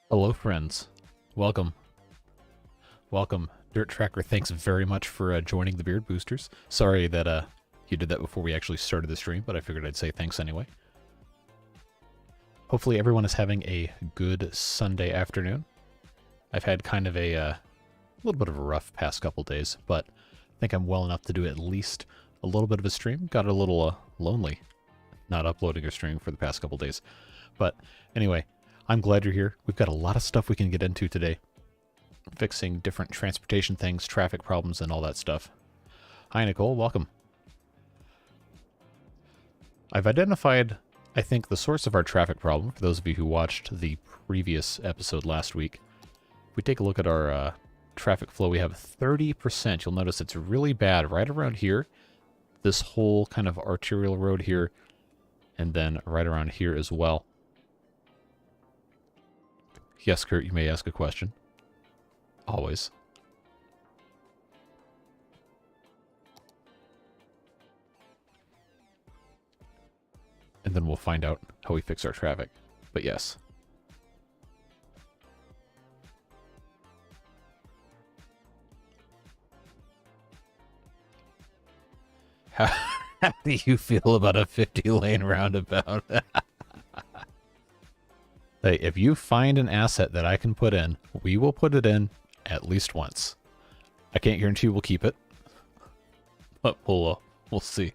Hello, friends. Welcome. Welcome. Dirt Tracker, thanks very much for joining the Beard Boosters. Sorry that you did that before we actually started the stream, but I figured I'd say thanks anyway. Hopefully everyone is having a good Sunday afternoon. I've had kind of a little bit of a rough past couple days, but I think I'm well enough to do at least a little bit of a stream. Got a little lonely not uploading a stream for the past couple days. But anyway, I'm glad you're here. We've got a lot of stuff we can get into today. Fixing different transportation things, traffic problems, and all that stuff. Hi, Nicole. Welcome. I've identified, I think, the source of our traffic problem, for those of you who watched the previous episode last week. If we take a look at our traffic flow, we have 30%. You'll notice it's really bad right around here. This whole kind of arterial road here, and then right around here as well. Yes, Kurt, you may ask a question. Always. And then we'll find out how we fix our traffic. But yes. How do you feel about a 50-lane roundabout? Hey, if you find an asset that I can put in, we will put it in at least once. I can't guarantee we'll keep it, but we'll see.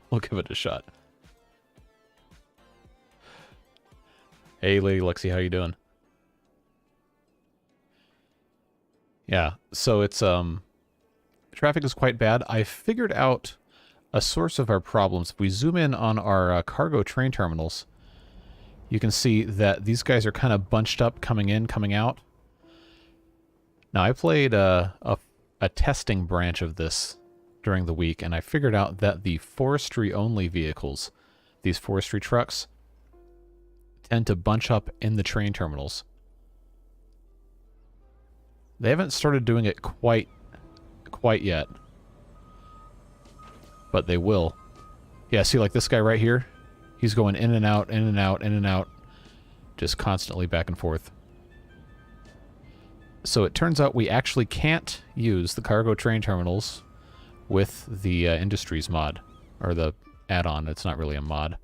We'll give it a shot. Hey, Lady Lexi, how you doing? Yeah, so it's traffic is quite bad. I figured out a source of our problems. If we zoom in on our cargo train terminals, you can see that these guys are kind of bunched up, coming in, coming out. Now, I played a testing branch of this during the week, and I figured out that the forestry-only vehicles, these forestry trucks, tend to bunch up in the train terminals. They haven't started doing it quite yet, but they will. Yeah, see, like this guy right here? He's going in and out, in and out, in and out, just constantly back and forth. So it turns out we actually can't use the cargo train terminals with the Industries mod, or the add-on. It's not really a mod.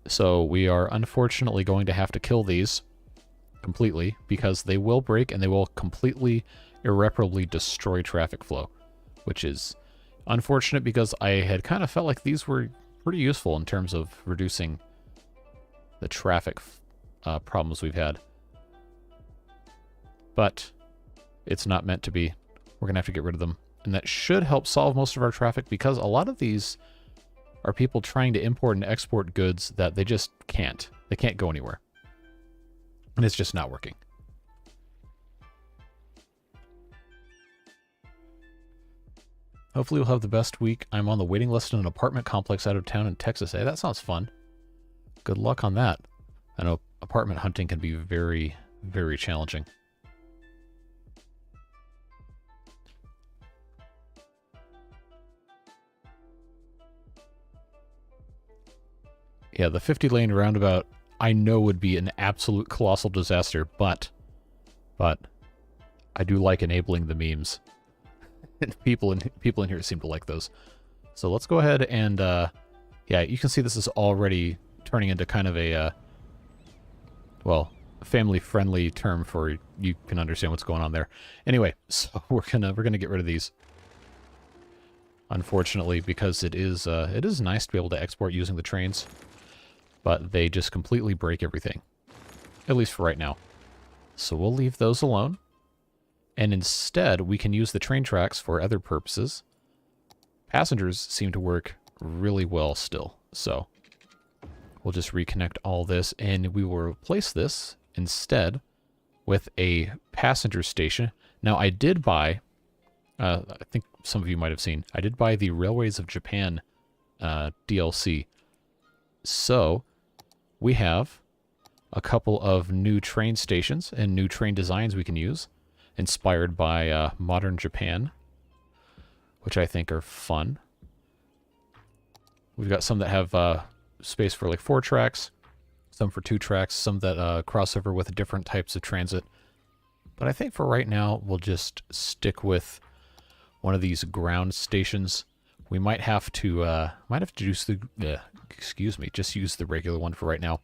So we are unfortunately going to have to kill these completely, because they will break and they will completely, irreparably destroy traffic flow, which is unfortunate because I had kind of felt like these were pretty useful in terms of reducing the traffic problems we've had. But it's not meant to be. We're going to have to get rid of them. And that should help solve most of our traffic, because a lot of these are people trying to import and export goods that they just can't. They can't go anywhere. And it's just not working. Hopefully we'll have the best week. I'm on the waiting list in an apartment complex out of town in Texas. Hey, that sounds fun. Good luck on that. I know apartment hunting can be very, very challenging. Yeah, the 50-lane roundabout I know would be an absolute colossal disaster, but I do like enabling the memes. And people in here seem to like those. So let's go ahead and, yeah, you can see this is already turning into kind of a, well, family-friendly term for you can understand what's going on there. Anyway, so we're gonna get rid of these. Unfortunately, because it is nice to be able to export using the trains, but they just completely break everything, at least for right now. So we'll leave those alone. And instead, we can use the train tracks for other purposes. Passengers seem to work really well still. So we'll just reconnect all this, and we will replace this instead with a passenger station. Now, I did buy, I think some of you might have seen, I did buy the Railways of Japan DLC. So we have a couple of new train stations and new train designs we can use, inspired by modern Japan, which I think are fun. We've got some that have space for like 4 tracks, some for 2 tracks, some that cross over with different types of transit. But I think for right now, we'll just stick with one of these ground stations. We might have to use the, just use the regular one for right now.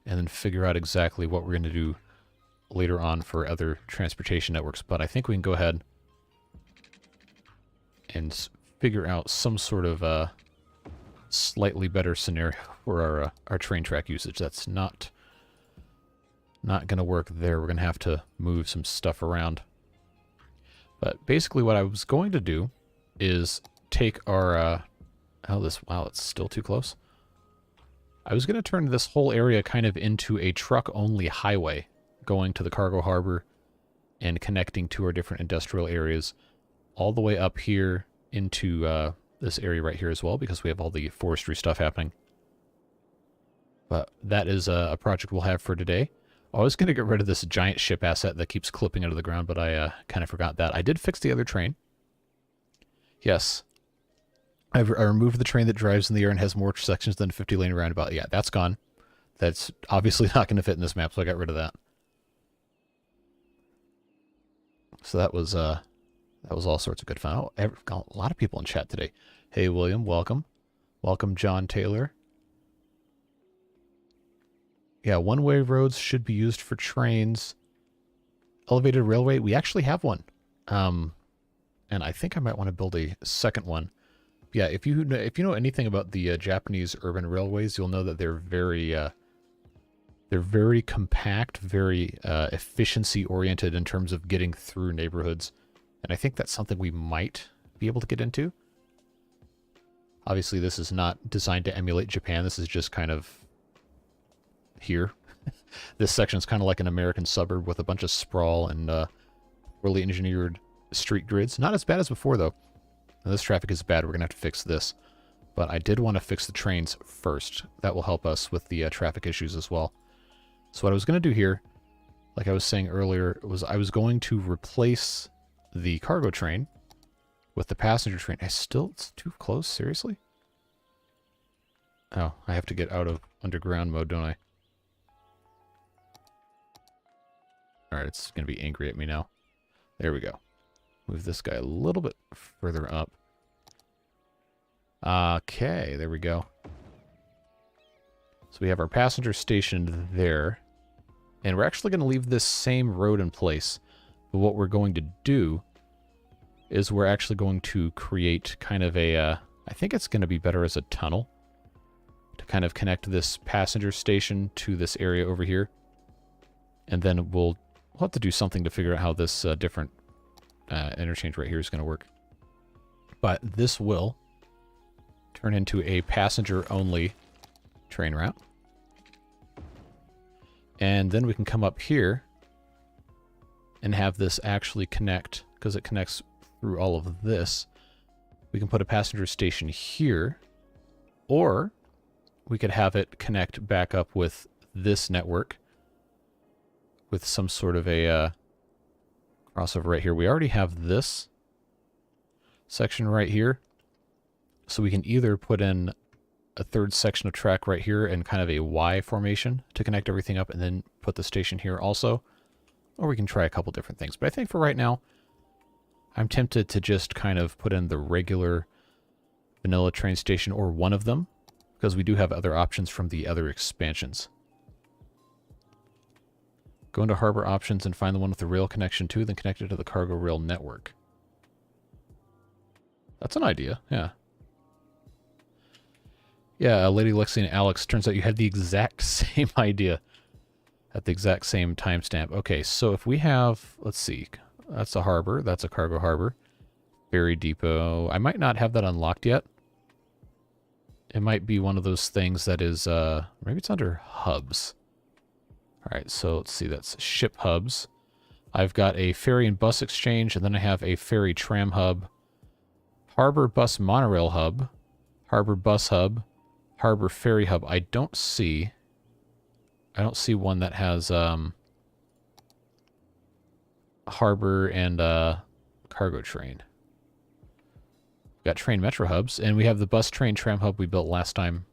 And then figure out exactly what we're going to do later on for other transportation networks. But I think we can go ahead and figure out some sort of slightly better scenario for our train track usage. That's not going to work there. We're going to have to move some stuff around. But basically what I was going to do is take our... wow, it's still too close. I was going to turn this whole area kind of into a truck-only highway, going to the cargo harbor and connecting to our different industrial areas all the way up here into this area right here as well, because we have all the forestry stuff happening. But that is a project we'll have for today. I was going to get rid of this giant ship asset that keeps clipping out of the ground, but I kind of forgot that. I did fix the other train. Yes. I removed the train that drives in the air and has more sections than a 50-lane roundabout. Yeah, that's gone. That's obviously not going to fit in this map, so I got rid of that. So that was all sorts of good fun. Oh, got a lot of people in chat today. Hey, William, welcome. Welcome, John Taylor. Yeah, one-way roads should be used for trains. Elevated railway, we actually have one. And I think I might want to build a second one. Yeah, if you know anything about the Japanese urban railways, you'll know that they're very compact, very efficiency-oriented in terms of getting through neighborhoods. And I think that's something we might be able to get into. Obviously, this is not designed to emulate Japan. This is just kind of here. This section is kind of like an American suburb with a bunch of sprawl and really engineered street grids. Not as bad as before, though. Now, this traffic is bad. We're going to have to fix this. But I did want to fix the trains first. That will help us with the traffic issues as well. So what I was going to do here, like I was saying earlier, was I was going to replace the cargo train with the passenger train. It's too close, seriously? Oh, I have to get out of underground mode, don't I? Alright, it's going to be angry at me now. There we go. Move this guy a little bit further up. Okay, there we go. So we have our passenger station there. And we're actually going to leave this same road in place. But what we're going to do is we're actually going to create kind of a... I think it's going to be better as a tunnel to kind of connect this passenger station to this area over here. And then we'll have to do something to figure out how this different interchange right here is going to work. But this will turn into a passenger-only train route. And then we can come up here and have this actually connect, because it connects through all of this. We can put a passenger station here, or we could have it connect back up with this network with some sort of a crossover right here. We already have this section right here, so we can either put in a third section of track right here and kind of a Y formation to connect everything up and then put the station here also, or we can try a couple different things. But I think for right now, I'm tempted to just kind of put in the regular vanilla train station or one of them, because we do have other options from the other expansions. Go into harbor options and find the one with the rail connection to, then connect it to the cargo rail network. That's an idea, yeah. Yeah, Lady Lexi and Alex, turns out you had the exact same idea at the exact same timestamp. Okay, so if we have, let's see, that's a harbor, that's a cargo harbor. Ferry depot. I might not have that unlocked yet. It might be one of those things that is, maybe it's under hubs. All right, so let's see, that's ship hubs. I've got a ferry and bus exchange, and then I have a ferry tram hub, harbor bus monorail hub, harbor bus hub, harbor ferry hub. I don't see one that has harbor and cargo train. We've got train metro hubs, and we have the bus train tram hub we built last time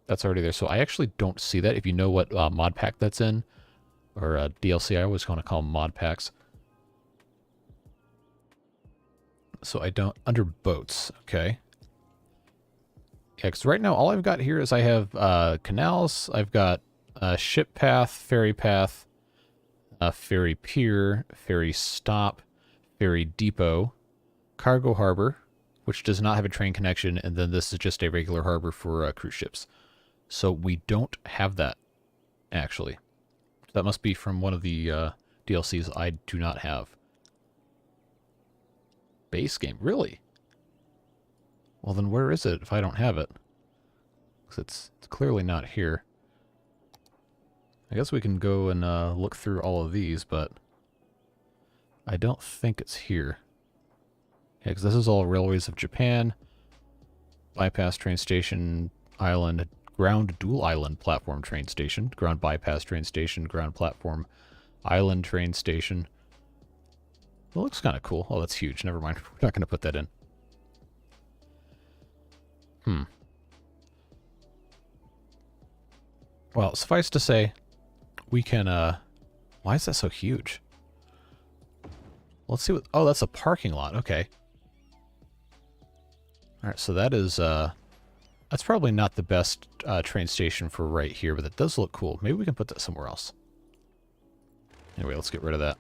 That's already there. So I actually don't see that. If you know what mod pack that's in, or DLC, I always want to call them mod packs. So I don't... Under boats, okay. Yeah, because right now all I've got here is I have canals, I've got ship path, ferry pier, ferry stop, ferry depot, cargo harbor, which does not have a train connection, and then this is just a regular harbor for cruise ships. So we don't have that, actually. That must be from one of the DLCs I do not have. Base game, really? Well, then where is it if I don't have it? Because it's clearly not here. I guess we can go and look through all of these, but I don't think it's here. Yeah, because this is all Railways of Japan, bypass train station, island, ground dual island platform train station, ground bypass train station, ground platform island train station. It looks kind of cool. Oh, that's huge. Never mind. We're not going to put that in. Well, suffice to say, we can, why is that so huge? Let's see what, oh, that's a parking lot. Okay. Alright, so that is, that's probably not the best train station for right here, but it does look cool. Maybe we can put that somewhere else. Anyway, let's get rid of that.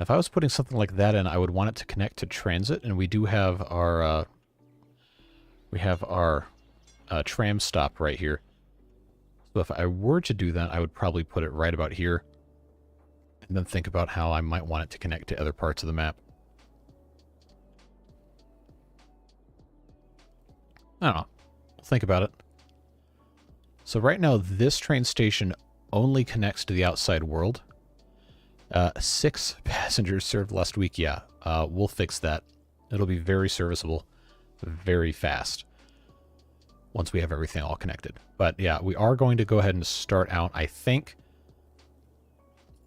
If I was putting something like that in, I would want it to connect to transit, and we do have our, tram stop right here. So if I were to do that, I would probably put it right about here, and then think about how I might want it to connect to other parts of the map. I don't know. Think about it. So right now, this train station only connects to the outside world. 6 passengers served last week. Yeah, we'll fix that. It'll be very serviceable, very fast, once we have everything all connected. But yeah, we are going to go ahead and start out, I think.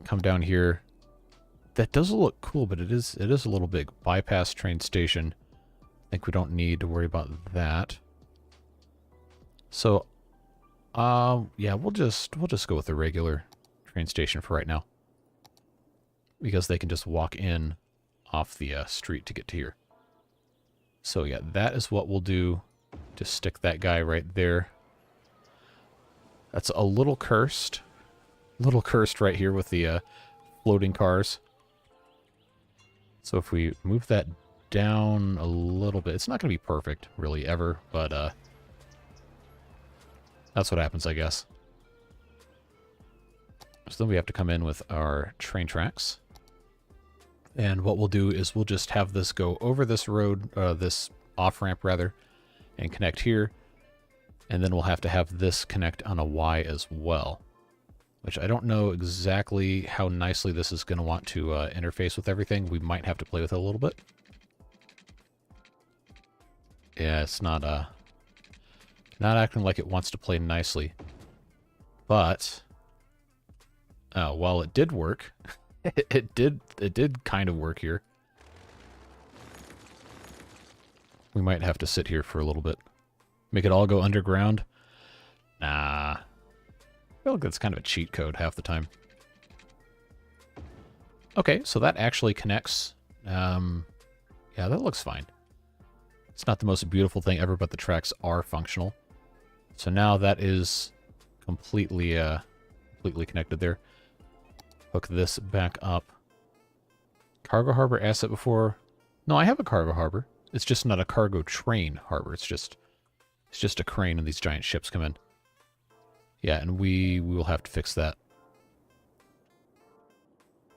Come down here. That does look cool, but it is a little big. Bypass train station. I think we don't need to worry about that. So, yeah, we'll just go with the regular train station for right now, because they can just walk in off the street to get to here. So yeah, that is what we'll do. Just stick that guy right there. That's a little cursed. Little cursed right here with the floating cars. So if we move that down a little bit, it's not going to be perfect, really, ever, but that's what happens, I guess. So then we have to come in with our train tracks. And what we'll do is we'll just have this go over this road, this off-ramp rather, and connect here. And then we'll have to have this connect on a Y as well, which I don't know exactly how nicely this is going to want to interface with everything. We might have to play with it a little bit. Yeah, it's not acting like it wants to play nicely. But while it did work, it did kind of work here. We might have to sit here for a little bit. Make it all go underground? Nah. I feel like that's kind of a cheat code half the time. Okay, so that actually connects. Yeah, that looks fine. It's not the most beautiful thing ever, but the tracks are functional. So now that is completely connected there. Hook this back up. Cargo harbor asset before. No, I have a cargo harbor. It's just not a cargo train harbor. It's just a crane and these giant ships come in. Yeah, and we will have to fix that.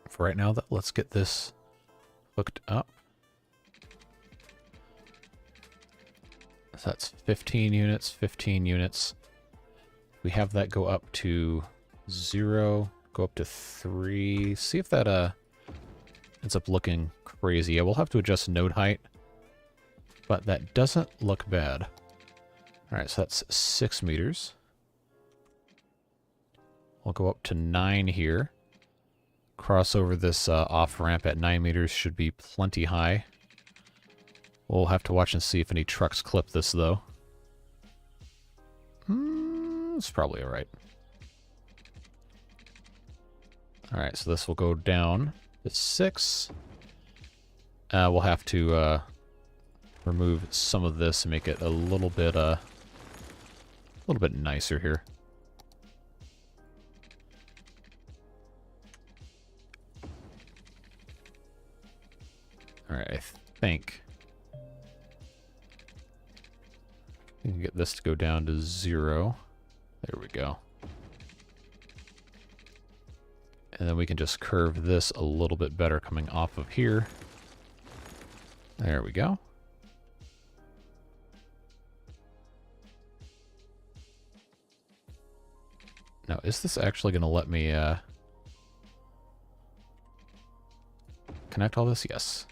For right now, let's get this hooked up. So that's 15 units, 15 units. We have that go up to 0, go up to 3. See if that ends up looking crazy. Yeah, we'll have to adjust node height, but that doesn't look bad. All right, so that's 6 meters. We'll go up to 9 here. Cross over this off-ramp at 9 meters should be plenty high. We'll have to watch and see if any trucks clip this, though. That's probably alright. Alright, so this will go down to 6. We'll have to remove some of this and make it a little bit nicer here. Alright, I think we can get this to go down to 0. There we go. And then we can just curve this a little bit better coming off of here. There we go. Now, is this actually going to let me connect all this? Yes.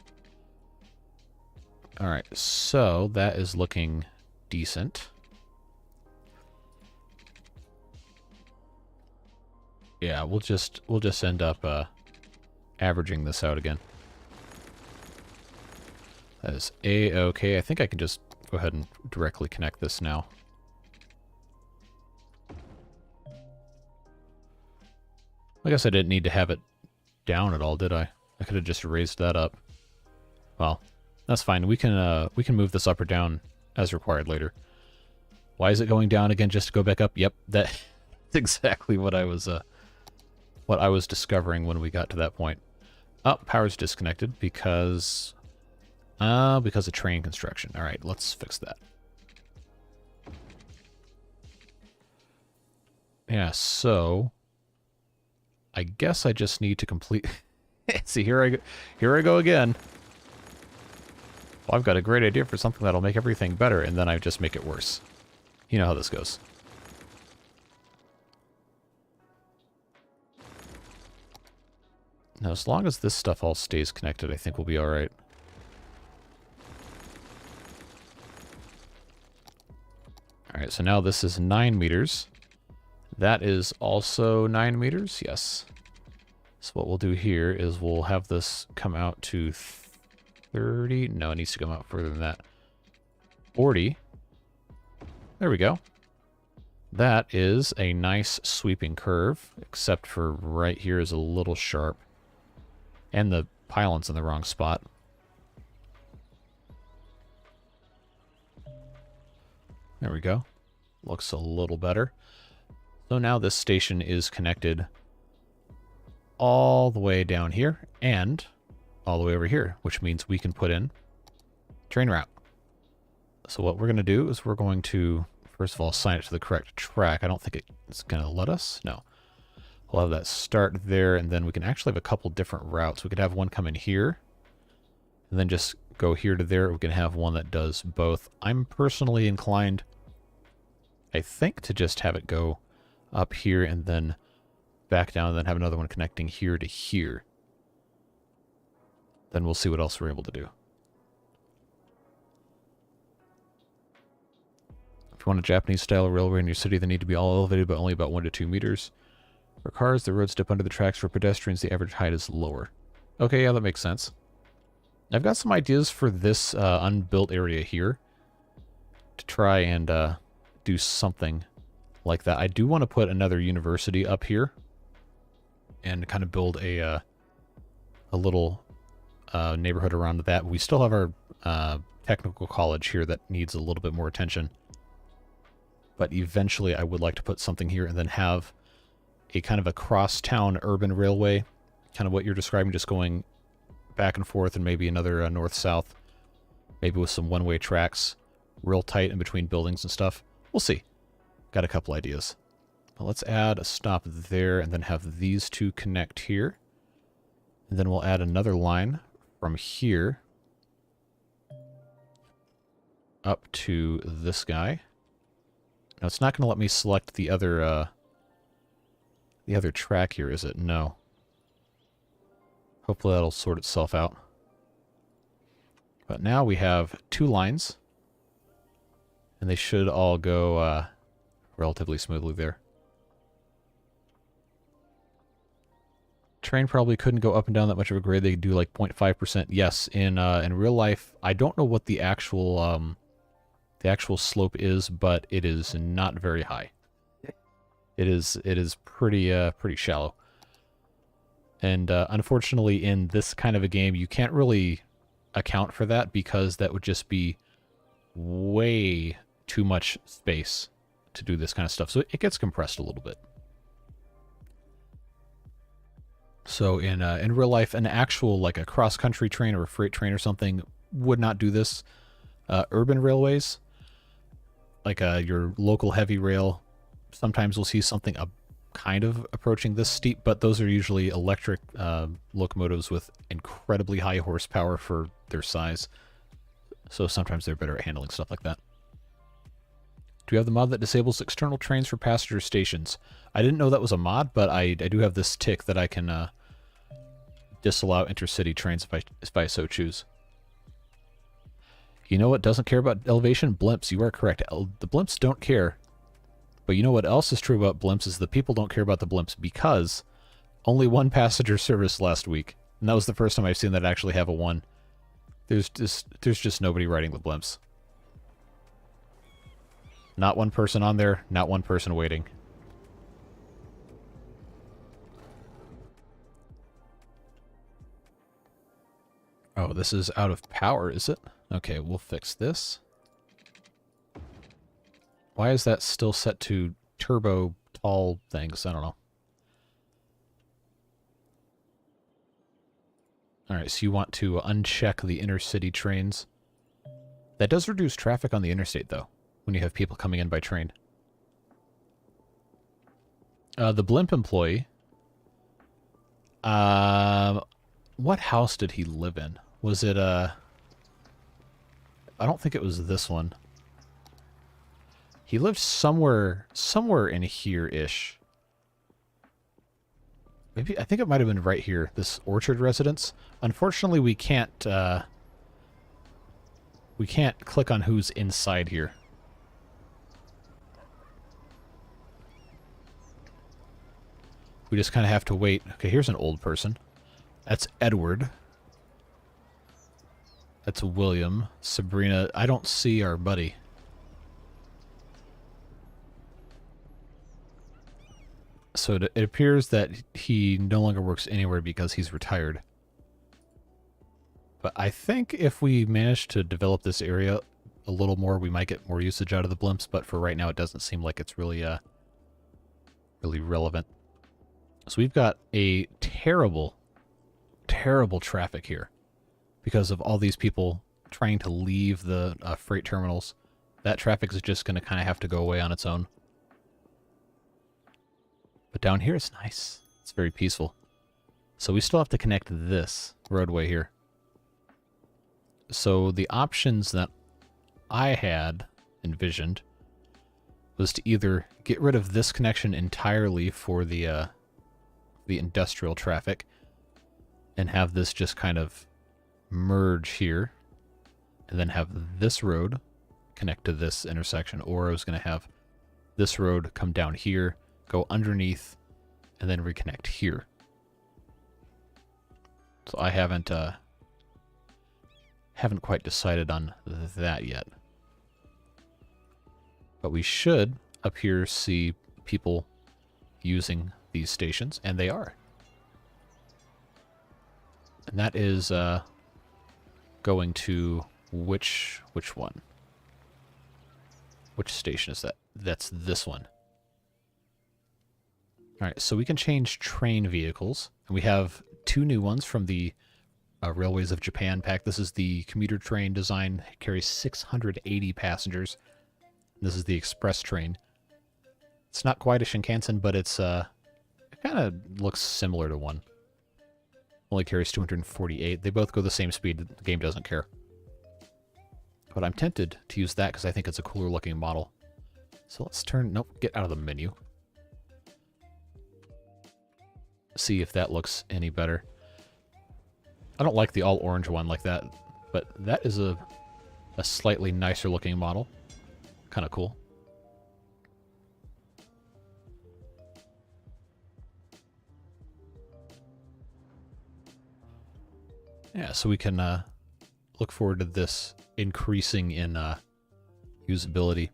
Alright, so that is looking decent. Yeah, we'll just end up averaging this out again. That is A-okay. I think I can just go ahead and directly connect this now. I guess I didn't need to have it down at all, did I? I could have just raised that up. Well, that's fine. We can move this up or down as required later. Why is it going down again just to go back up? Yep, that's exactly what I was discovering when we got to that point. Oh, power's disconnected because of train construction. All right, let's fix that. Yeah, so I guess I just need to complete. See, here I go again. Well, I've got a great idea for something that'll make everything better, and then I just make it worse. You know how this goes. Now, as long as this stuff all stays connected, I think we'll be all right. All right, so now this is 9 meters. That is also 9 meters, yes. So what we'll do here is we'll have this come out to 30. No, it needs to come out further than that. 40. There we go. That is a nice sweeping curve, except for right here is a little sharp. And the pylon's in the wrong spot. There we go. Looks a little better. So now this station is connected all the way down here and all the way over here, which means we can put in train route. So what we're going to do is we're going to, first of all, assign it to the correct track. I don't think it's going to let us. No. We'll have that start there, and then we can actually have a couple different routes. We could have one come in here, and then just go here to there. We can have one that does both. I'm personally inclined, I think, to just have it go up here and then back down, and then have another one connecting here to here. Then we'll see what else we're able to do. If you want a Japanese-style railway in your city, they need to be all elevated, but only about 1 to 2 meters. For cars, the roads dip under the tracks. For pedestrians, the average height is lower. Okay, yeah, that makes sense. I've got some ideas for this unbuilt area here to try and do something like that. I do want to put another university up here and kind of build a little neighborhood around that. We still have our technical college here that needs a little bit more attention. But eventually I would like to put something here and then have a kind of a cross-town urban railway, kind of what you're describing, just going back and forth, and maybe another north-south, maybe with some one-way tracks, real tight in between buildings and stuff. We'll see. Got a couple ideas. Well, let's add a stop there, and then have these two connect here. And then we'll add another line from here up to this guy. Now, it's not going to let me select the other track here, is it? No. Hopefully that'll sort itself out. But now we have 2 lines, and they should all go relatively smoothly there. Train probably couldn't go up and down that much of a grade. They could do like 0.5%. Yes, in real life, I don't know what the actual slope is, but it is not very high. It is pretty shallow. And unfortunately, in this kind of a game, you can't really account for that because that would just be way too much space to do this kind of stuff. So it gets compressed a little bit. So in real life, an actual, like a cross-country train or a freight train or something would not do this. Urban railways, like your local heavy rail, sometimes we'll see something kind of approaching this steep, but those are usually electric locomotives with incredibly high horsepower for their size. So sometimes they're better at handling stuff like that. Do you have the mod that disables external trains for passenger stations? I didn't know that was a mod, but I do have this tick that I can disallow intercity trains if I so choose. You know what doesn't care about elevation? Blimps. You are correct. The blimps don't care. But you know what else is true about blimps is the people don't care about the blimps because only one passenger service last week. And that was the first time I've seen that actually have a 1. There's just nobody riding the blimps. Not one person on there, not one person waiting. Oh, this is out of power, is it? Okay, we'll fix this. Why is that still set to turbo tall things? I don't know. Alright, so you want to uncheck the intercity trains. That does reduce traffic on the interstate, though, when you have people coming in by train. The blimp employee. What house did he live in? Was it, I don't think it was this one. He lived somewhere in here-ish. Maybe, I think it might have been right here, this orchard residence. Unfortunately, we can't click on who's inside here. We just kind of have to wait. Okay, here's an old person. That's Edward. That's William. Sabrina. I don't see our buddy. So it appears that he no longer works anywhere because he's retired. But I think if we manage to develop this area a little more, we might get more usage out of the blimps. But for right now, it doesn't seem like it's really relevant. So we've got a terrible traffic here because of all these people trying to leave the freight terminals. That traffic is just going to kind of have to go away on its own. But down here it's nice. It's very peaceful. So we still have to connect this roadway here. So the options that I had envisioned was to either get rid of this connection entirely for the industrial traffic and have this just kind of merge here and then have this road connect to this intersection, or I was going to have this road come down here, go underneath, and then reconnect here. So I haven't quite decided on that yet. But we should up here see people using these stations, and they are. And that is going to which one? Which station is that? That's this one. Alright, so we can change train vehicles. And we have 2 new ones from the Railways of Japan pack. This is the commuter train design. It carries 680 passengers. This is the express train. It's not quite a Shinkansen, but it's it kind of looks similar to one. Only carries 248. They both go the same speed. The game doesn't care. But I'm tempted to use that because I think it's a cooler looking model. So let's turn... Nope, get out of the menu. See if that looks any better. I don't like the all orange one like that, but that is a slightly nicer looking model. Kind of cool. Yeah, so we can look forward to this increasing in usability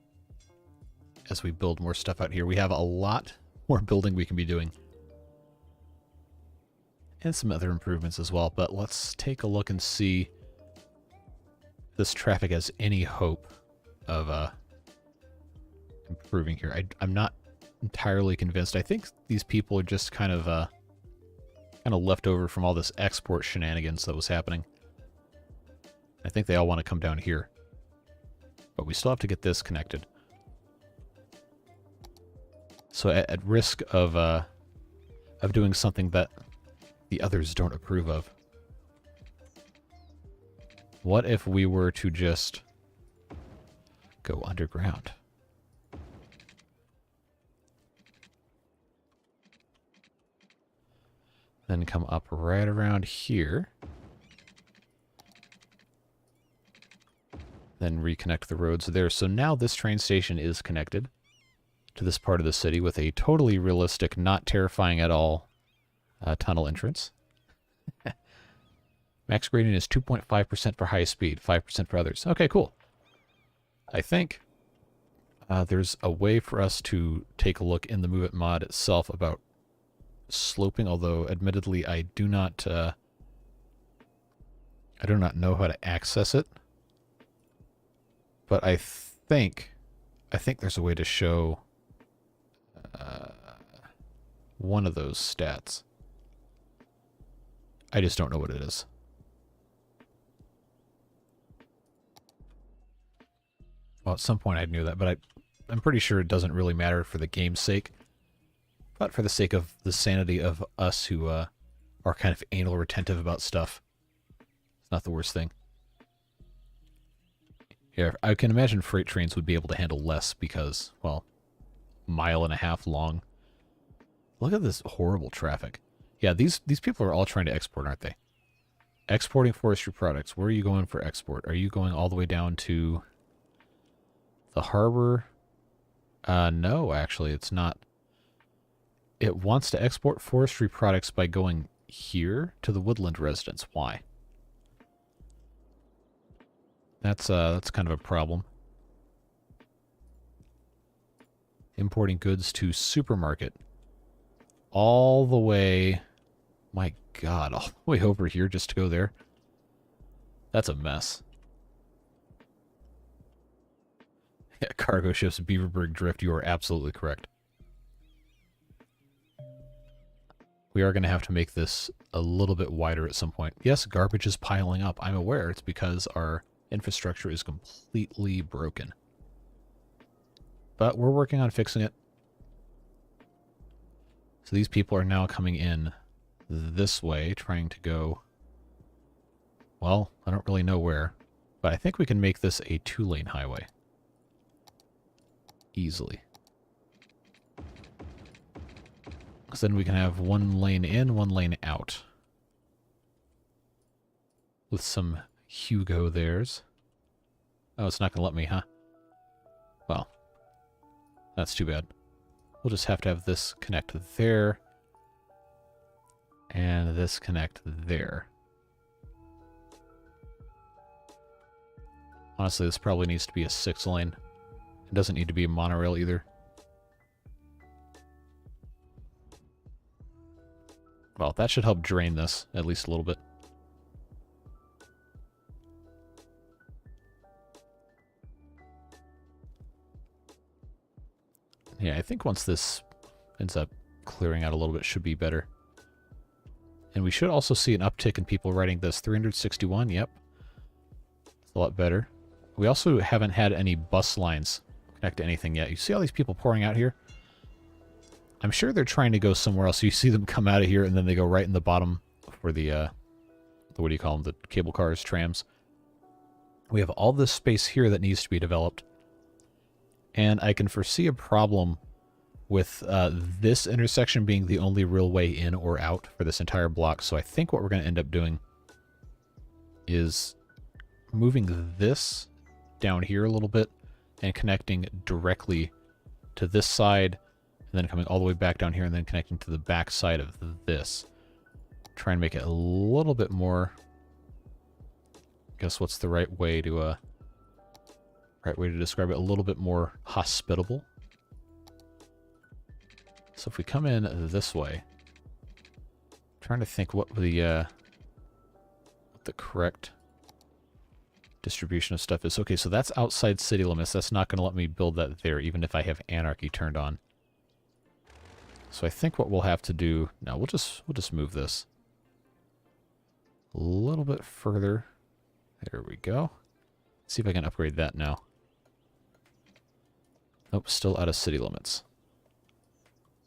as we build more stuff out here. We have a lot more building we can be doing. And some other improvements as well. But let's take a look and see if this traffic has any hope of improving here. I'm not entirely convinced. I think these people are just kind of left over from all this export shenanigans that was happening. I think they all want to come down here. But we still have to get this connected. So at risk of doing something that the others don't approve of, what if we were to just go underground? Then come up right around here. Then reconnect the roads there. So now this train station is connected to this part of the city with a totally realistic, not terrifying at all tunnel entrance. Max gradient is 2.5% for high speed, 5% for others. Okay, cool. I think there's a way for us to take a look in the Move It mod itself about sloping, although admittedly I do not know how to access it. But I think there's a way to show one of those stats. I just don't know what it is. Well, at some point I knew that, but I'm pretty sure it doesn't really matter for the game's sake. But for the sake of the sanity of us who are kind of anal retentive about stuff, it's not the worst thing. Yeah, I can imagine freight trains would be able to handle less because, well, mile and a half long. Look at this horrible traffic. Yeah, these people are all trying to export, aren't they? Exporting forestry products. Where are you going for export? Are you going all the way down to the harbor? No, actually, it's not. It wants to export forestry products by going here to the woodland residence. Why? That's kind of a problem. Importing goods to supermarket. All the way, my God, all the way over here just to go there. That's a mess. Yeah, cargo ships, Beaverburg Drift, you are absolutely correct. We are going to have to make this a little bit wider at some point. Yes, garbage is piling up. I'm aware it's because our infrastructure is completely broken. But we're working on fixing it. So these people are now coming in this way, trying to go, well, I don't really know where, but I think we can make this a 2-lane highway. Easily. So then we can have 1 lane in, 1 lane out. With some Hugo there's. Oh, it's not going to let me, huh? Well, that's too bad. We'll just have to have this connect there. And this connect there. Honestly, this probably needs to be a 6-lane. It doesn't need to be a monorail either. Well, that should help drain this, at least a little bit. Yeah, I think once this ends up clearing out a little bit, it should be better. And we should also see an uptick in people writing this. 361, yep. It's a lot better. We also haven't had any bus lines connect to anything yet. You see all these people pouring out here? I'm sure they're trying to go somewhere else. You see them come out of here, and then they go right in the bottom for the what do you call them? The cable cars, trams. We have all this space here that needs to be developed. And I can foresee a problem with this intersection being the only real way in or out for this entire block. So I think what we're going to end up doing is moving this down here a little bit and connecting directly to this side, and then coming all the way back down here and then connecting to the back side of this. Try and make it a little bit more, I guess what's the right way to describe it? A little bit more hospitable. So if we come in this way, trying to think what the correct distribution of stuff is. Okay, so that's outside city limits. That's not going to let me build that there, even if I have anarchy turned on. So I think what we'll have to do now, we'll just move this a little bit further. There we go. Let's see if I can upgrade that now. Nope, still out of city limits.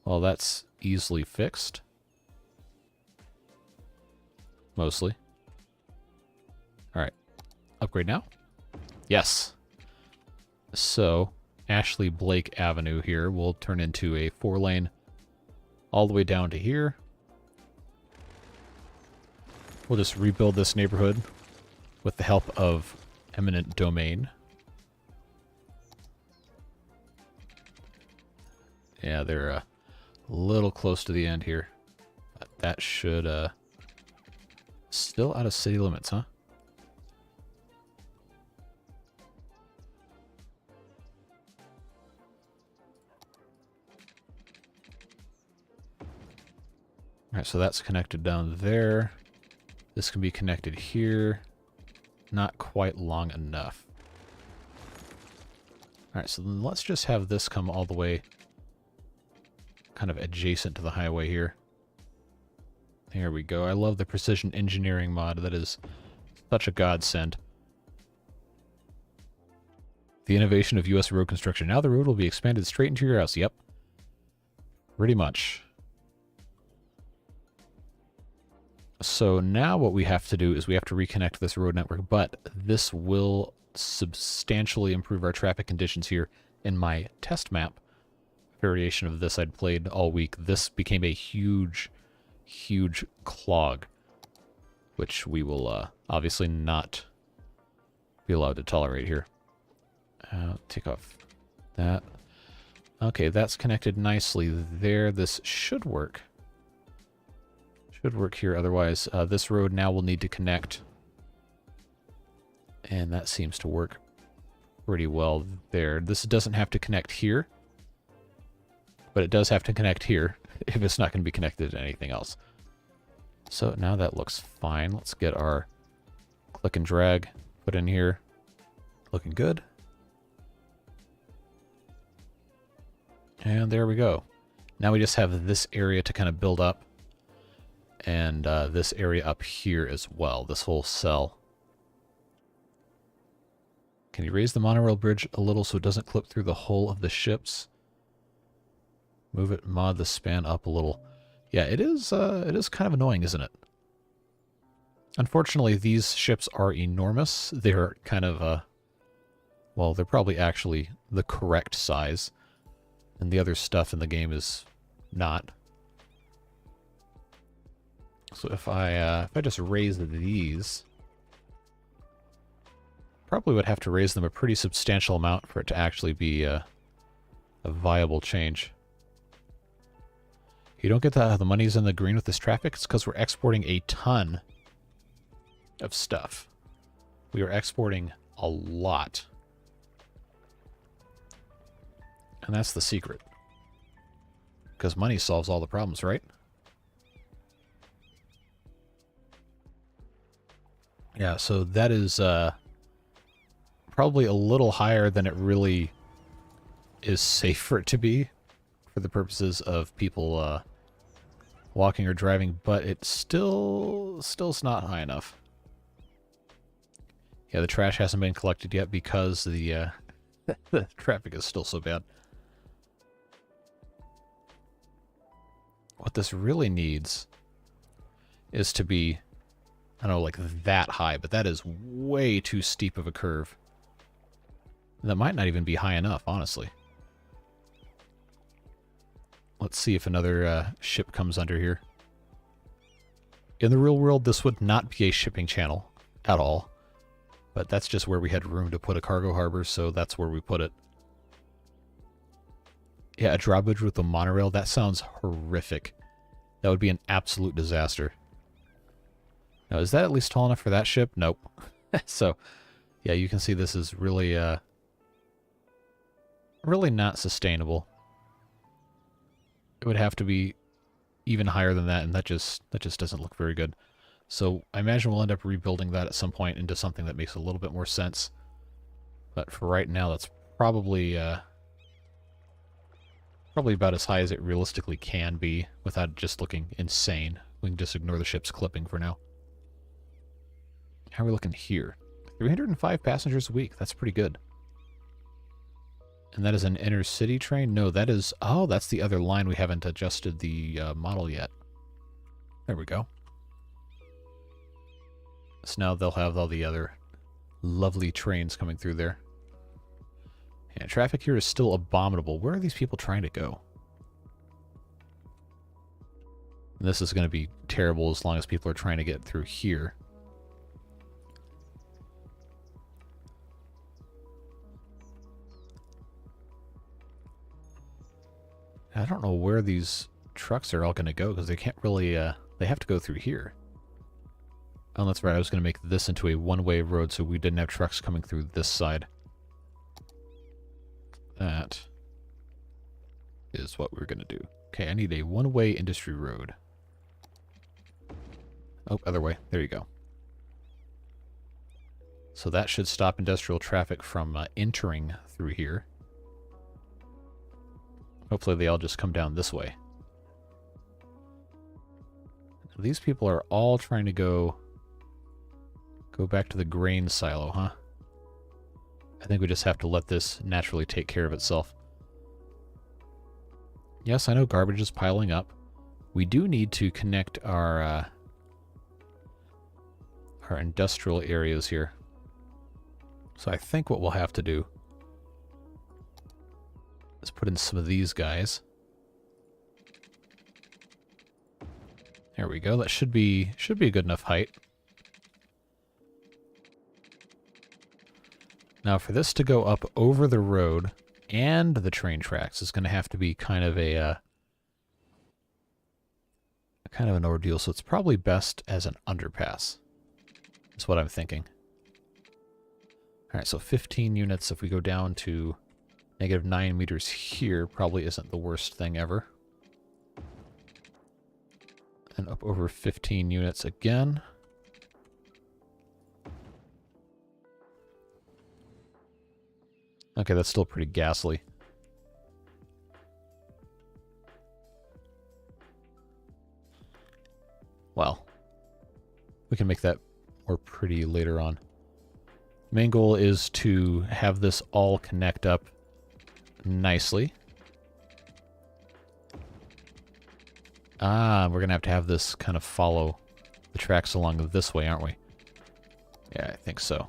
Well, that's easily fixed. Mostly. Alright. Upgrade now? Yes. So, Ashley Blake Avenue here will turn into a 4-lane all the way down to here. We'll just rebuild this neighborhood with the help of eminent domain. Yeah, they're a little close to the end here. But that should, still out of city limits, huh? Alright, so that's connected down there. This can be connected here. Not quite long enough. Alright, so then let's just have this come all the way kind of adjacent to the highway here. There we go. I love the precision engineering mod. That is such a godsend. The innovation of U.S. road construction. Now the road will be expanded straight into your house. Yep. Pretty much. So now what we have to do is we have to reconnect this road network, but this will substantially improve our traffic conditions here. In my test map variation of this I'd played all week, this became a huge clog, which we will obviously not be allowed to tolerate here. Take off that. Okay, that's connected nicely there. This should work. Should work here. Otherwise, this road now will need to connect. And that seems to work pretty well there. This doesn't have to connect here, but it does have to connect here if it's not going to be connected to anything else. So now that looks fine. Let's get our click and drag put in here. Looking good. And there we go. Now we just have this area to kind of build up. And this area up here as well, this whole cell. Can you raise the monorail bridge a little so it doesn't clip through the hull of the ships? Move it, mod the span up a little. Yeah, it is kind of annoying, isn't it? Unfortunately, these ships are enormous. They're kind of, well, they're probably actually the correct size. And the other stuff in the game is not. So if I just raise these, probably would have to raise them a pretty substantial amount for it to actually be a viable change. You don't get the money's in the green with this traffic. It's because we're exporting a ton of stuff. We are exporting a lot. And that's the secret. Because money solves all the problems, right? Yeah, so that is probably a little higher than it really is safe for it to be for the purposes of people walking or driving, but it still's not high enough. Yeah, the trash hasn't been collected yet because the the traffic is still so bad. What this really needs is to be, I don't know, like that high, but that is way too steep of a curve. That might not even be high enough, honestly. Let's see if another ship comes under here. In the real world, this would not be a shipping channel at all. But that's just where we had room to put a cargo harbor, so that's where we put it. Yeah, a drawbridge with a monorail, that sounds horrific. That would be an absolute disaster. Now, is that at least tall enough for that ship? Nope. So, yeah, you can see this is really, really not sustainable. It would have to be even higher than that, and that just doesn't look very good. So I imagine we'll end up rebuilding that at some point into something that makes a little bit more sense. But for right now, that's probably probably about as high as it realistically can be without just looking insane. We can just ignore the ship's clipping for now. How are we looking here? 305 passengers a week. That's pretty good. And that is an inner city train? No, that is... Oh, that's the other line. We haven't adjusted the model yet. There we go. So now they'll have all the other lovely trains coming through there. And traffic here is still abominable. Where are these people trying to go? And this is going to be terrible as long as people are trying to get through here. I don't know where these trucks are all going to go because they can't really, they have to go through here. Oh, that's right. I was going to make this into a one-way road so we didn't have trucks coming through this side. That is what we're going to do. Okay, I need a one-way industry road. Oh, other way. There you go. So that should stop industrial traffic from entering through here. Hopefully they all just come down this way. These people are all trying to go back to the grain silo, huh? I think we just have to let this naturally take care of itself. Yes, I know garbage is piling up. We do need to connect our industrial areas here. So I think what we'll have to do is put in some of these guys. There we go. That should be a good enough height. Now for this to go up over the road and the train tracks is going to have to be kind of an ordeal, so it's probably best as an underpass. That's what I'm thinking. All right, so 15 units if we go down to -9 meters here probably isn't the worst thing ever. And up over 15 units again. Okay, that's still pretty ghastly. Well, we can make that more pretty later on. Main goal is to have this all connect up nicely. Ah, we're going to have this kind of follow the tracks along this way, aren't we? Yeah, I think so.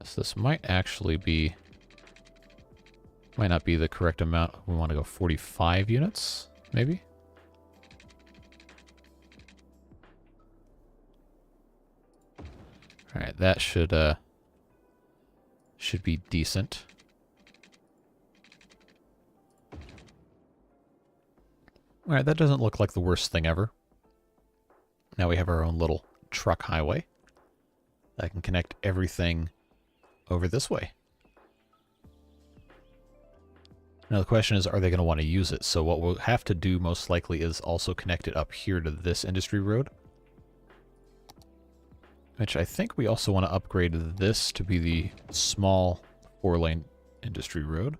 So this might actually be... might not be the correct amount. We want to go 45 units, maybe? Alright, that should be decent. Alright, that doesn't look like the worst thing ever. Now we have our own little truck highway that can connect everything over this way. Now the question is, are they going to want to use it? So what we'll have to do most likely is also connect it up here to this industry road. Which I think we also want to upgrade this to be the small 4-lane industry road.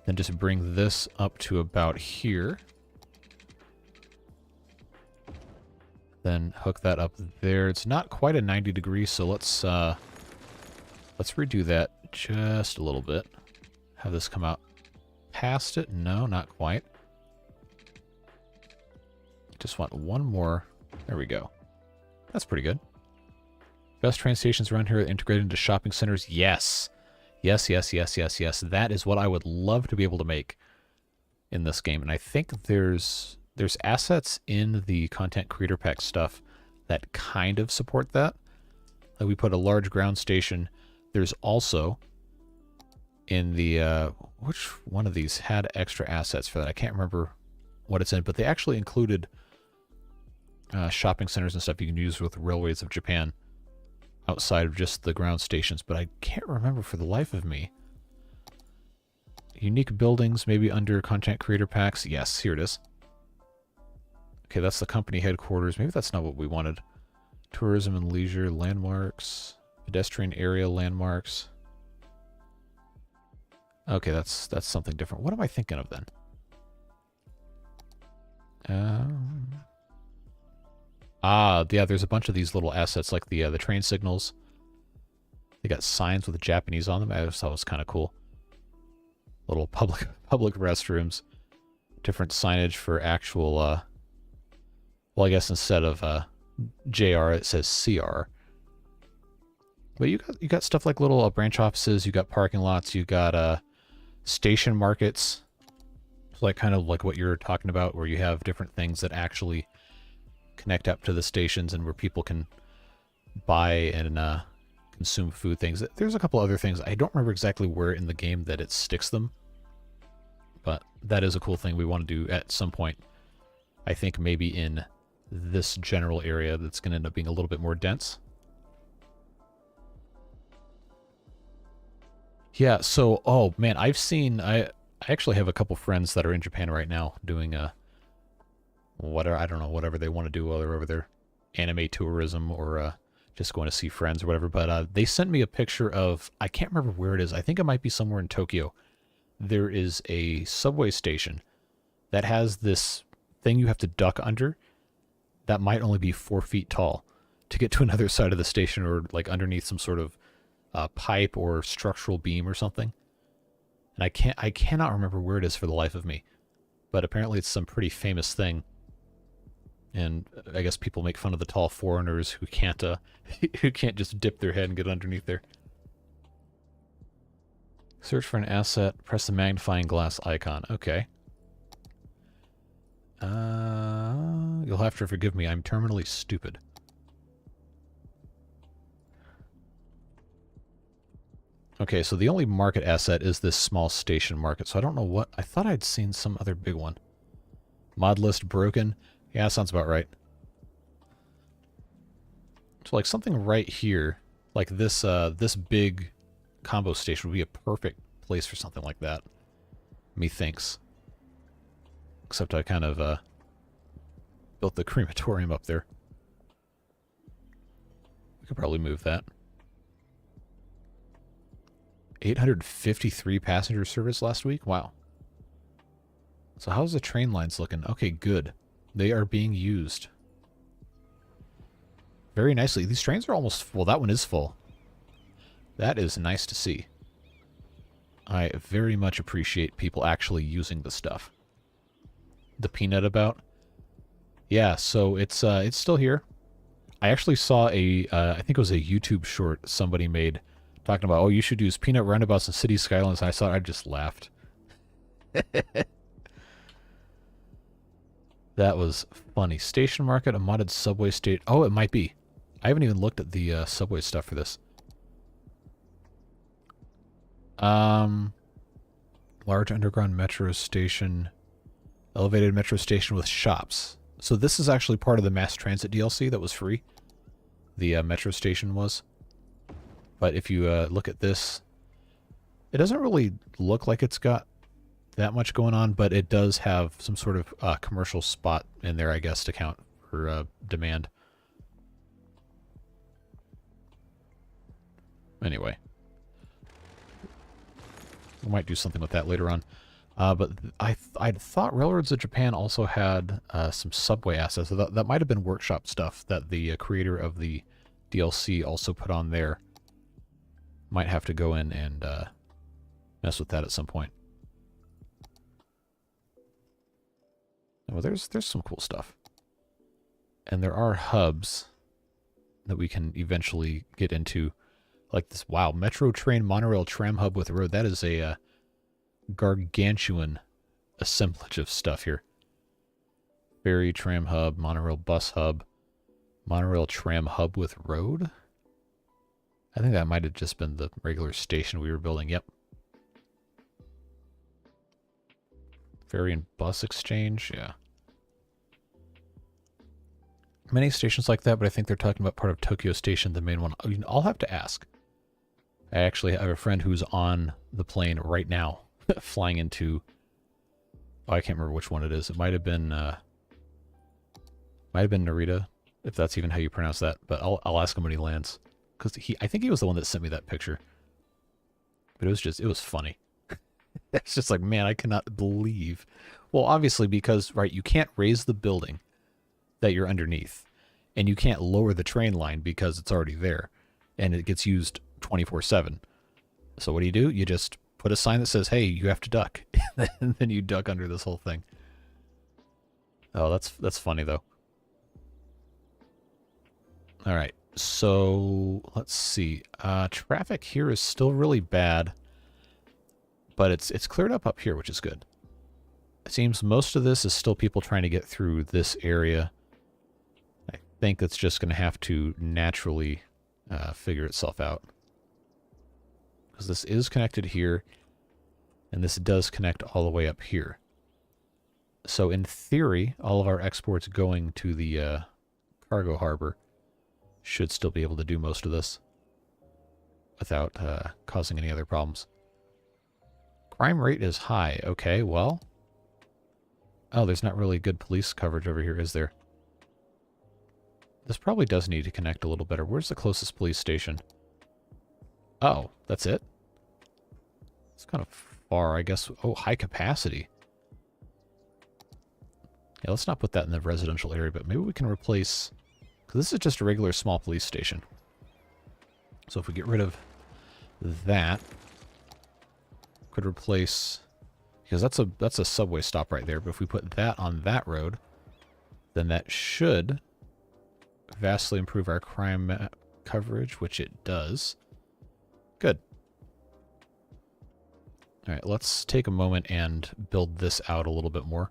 Then just bring this up to about here. Then hook that up there. It's not quite a 90 degrees, so let's redo that just a little bit. Have this come out past it. No, not quite. Just want one more. There we go. That's pretty good. Best train stations around here integrated into shopping centers. Yes. Yes, yes, yes, yes, yes. That is what I would love to be able to make in this game. And I think there's assets in the content creator pack stuff that kind of support that. Like we put a large ground station. There's also in the which one of these had extra assets for that? I can't remember what it's in, but they actually included shopping centers and stuff you can use with Railways of Japan. outside of just the ground stations, but I can't remember for the life of me. Unique buildings, maybe under content creator packs. Yes, here it is. Okay, that's the company headquarters. Maybe that's not what we wanted. Tourism and leisure, landmarks, pedestrian area landmarks. Okay, that's something different. What am I thinking of then? Yeah, there's a bunch of these little assets like the train signals. They got signs with Japanese on them. I just thought it was kind of cool. Little public restrooms. Different signage for actual, well, I guess instead of JR, it says CR. But you got stuff like little branch offices, you got parking lots, you got station markets. It's like kind of like what you're talking about, where you have different things that actually connect up to the stations and where people can buy and consume food things. There's a couple other things. I don't remember exactly where in the game that it sticks them, but that is a cool thing we want to do at some point. I think maybe in this general area that's going to end up being a little bit more dense. Yeah, so, oh man, I actually have a couple friends that are in Japan right now doing whatever, I don't know, whatever they want to do while they're over there. Anime tourism or just going to see friends or whatever. But they sent me a picture of, I can't remember where it is. I think it might be somewhere in Tokyo. There is a subway station that has this thing you have to duck under that might only be 4 feet tall to get to another side of the station, or like underneath some sort of pipe or structural beam or something. And I cannot remember where it is for the life of me. But apparently it's some pretty famous thing. And I guess people make fun of the tall foreigners who can't just dip their head and get underneath there. Search for an asset, press the magnifying glass icon. Okay. You'll have to forgive me, I'm terminally stupid. Okay, so the only market asset is this small station market, so I don't know what... I thought I'd seen some other big one. Mod list broken. Yeah, sounds about right. So like something right here, like this this big combo station would be a perfect place for something like that. Methinks. Except I kind of built the crematorium up there. We could probably move that. 853 passenger service last week? Wow. So how's the train lines looking? Okay, good. They are being used very nicely. These trains are almost full. That one is full. That is nice to see. I very much appreciate people actually using the stuff. The peanut about? Yeah, so it's still here. I actually saw a, I think it was a YouTube short somebody made talking about, oh, you should use peanut roundabouts in city skylines. And I thought I just laughed. That was funny. Station market, a modded subway state. Oh, it might be. I haven't even looked at the subway stuff for this. Large underground metro station. Elevated metro station with shops. So this is actually part of the mass transit DLC that was free. The metro station was. But if you look at this, it doesn't really look like it's got that much going on, but it does have some sort of commercial spot in there, I guess, to count for demand. Anyway. We might do something with that later on. But I thought Railroads of Japan also had some subway assets. So that might have been workshop stuff that the creator of the DLC also put on there. Might have to go in and mess with that at some point. Well, there's some cool stuff. And there are hubs that we can eventually get into. Like this, wow, metro train, monorail, tram hub with a road. That is a gargantuan assemblage of stuff here. Ferry, tram hub, monorail, bus hub, monorail, tram hub with road. I think that might have just been the regular station we were building. Yep. Ferry and bus exchange, yeah. many stations like that, but I think they're talking about part of Tokyo Station, the main one. I'll have to ask. I actually have a friend who's on the plane right now, flying into... Oh, I can't remember which one it is. It might have been Narita, if that's even how you pronounce that. But I'll ask him when he lands, because I think he was the one that sent me that picture. But it was funny. It's just like, man, I cannot believe. Well, obviously because, right, you can't raise the building that you're underneath, and you can't lower the train line because it's already there, and it gets used 24/7. So what do? You just put a sign that says, hey, you have to duck. And then you duck under this whole thing. Oh, that's funny, though. All right, so let's see. Traffic here is still really bad, but it's cleared up here, which is good. It seems most of this is still people trying to get through this area. I think it's just going to have to naturally figure itself out. Because this is connected here, and this does connect all the way up here. So in theory, all of our exports going to the cargo harbor should still be able to do most of this without causing any other problems. Crime rate is high. Okay, well... Oh, there's not really good police coverage over here, is there? This probably does need to connect a little better. Where's the closest police station? Oh, that's it? It's kind of far, I guess. Oh, high capacity. Yeah, let's not put that in the residential area, but maybe we can replace... Because this is just a regular small police station. So if we get rid of that, could replace... Because that's a subway stop right there, but if we put that on that road, then that should vastly improve our crime coverage, which it does. Good. All right, let's take a moment and build this out a little bit more.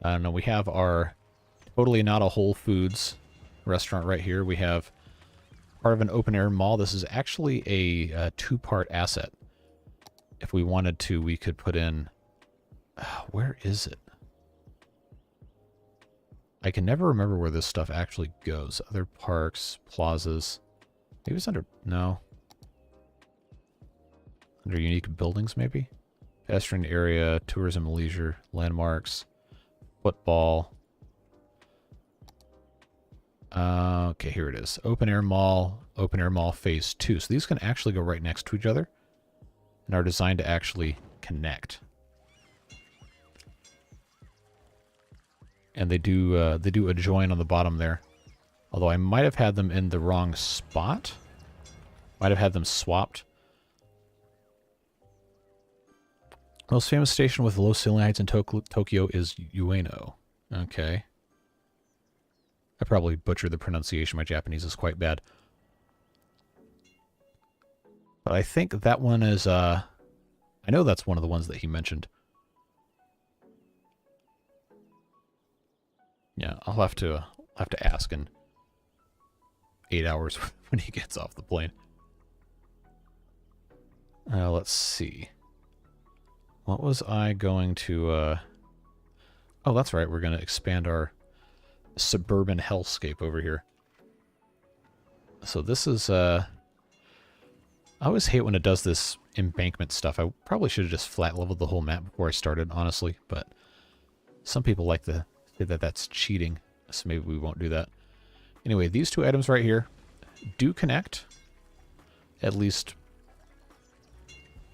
I don't know, we have our totally not a Whole Foods restaurant right here. We have part of an open-air mall. This is actually a two-part asset. If we wanted to, we could put in... where is it? I can never remember where this stuff actually goes. Other parks, plazas. Maybe it's under... No. Under unique buildings, maybe? Pedestrian area, tourism, leisure, landmarks, football. Okay, here it is. Open air mall phase 2. So these can actually go right next to each other and are designed to actually connect. And they do adjoin on the bottom there. Although I might have had them in the wrong spot. Might have had them swapped. Most famous station with low ceiling heights in Tokyo is Ueno. Okay. I probably butchered the pronunciation. My Japanese is quite bad. But I think that one is, I know that's one of the ones that he mentioned. Yeah, I'll have to ask in 8 hours when he gets off the plane. Let's see. What was I going to... Oh, that's right. We're going to expand our suburban hellscape over here. So this is... I always hate when it does this embankment stuff. I probably should have just flat leveled the whole map before I started, honestly. But some people like to say that that's cheating, so maybe we won't do that. Anyway, these two items right here do connect, at least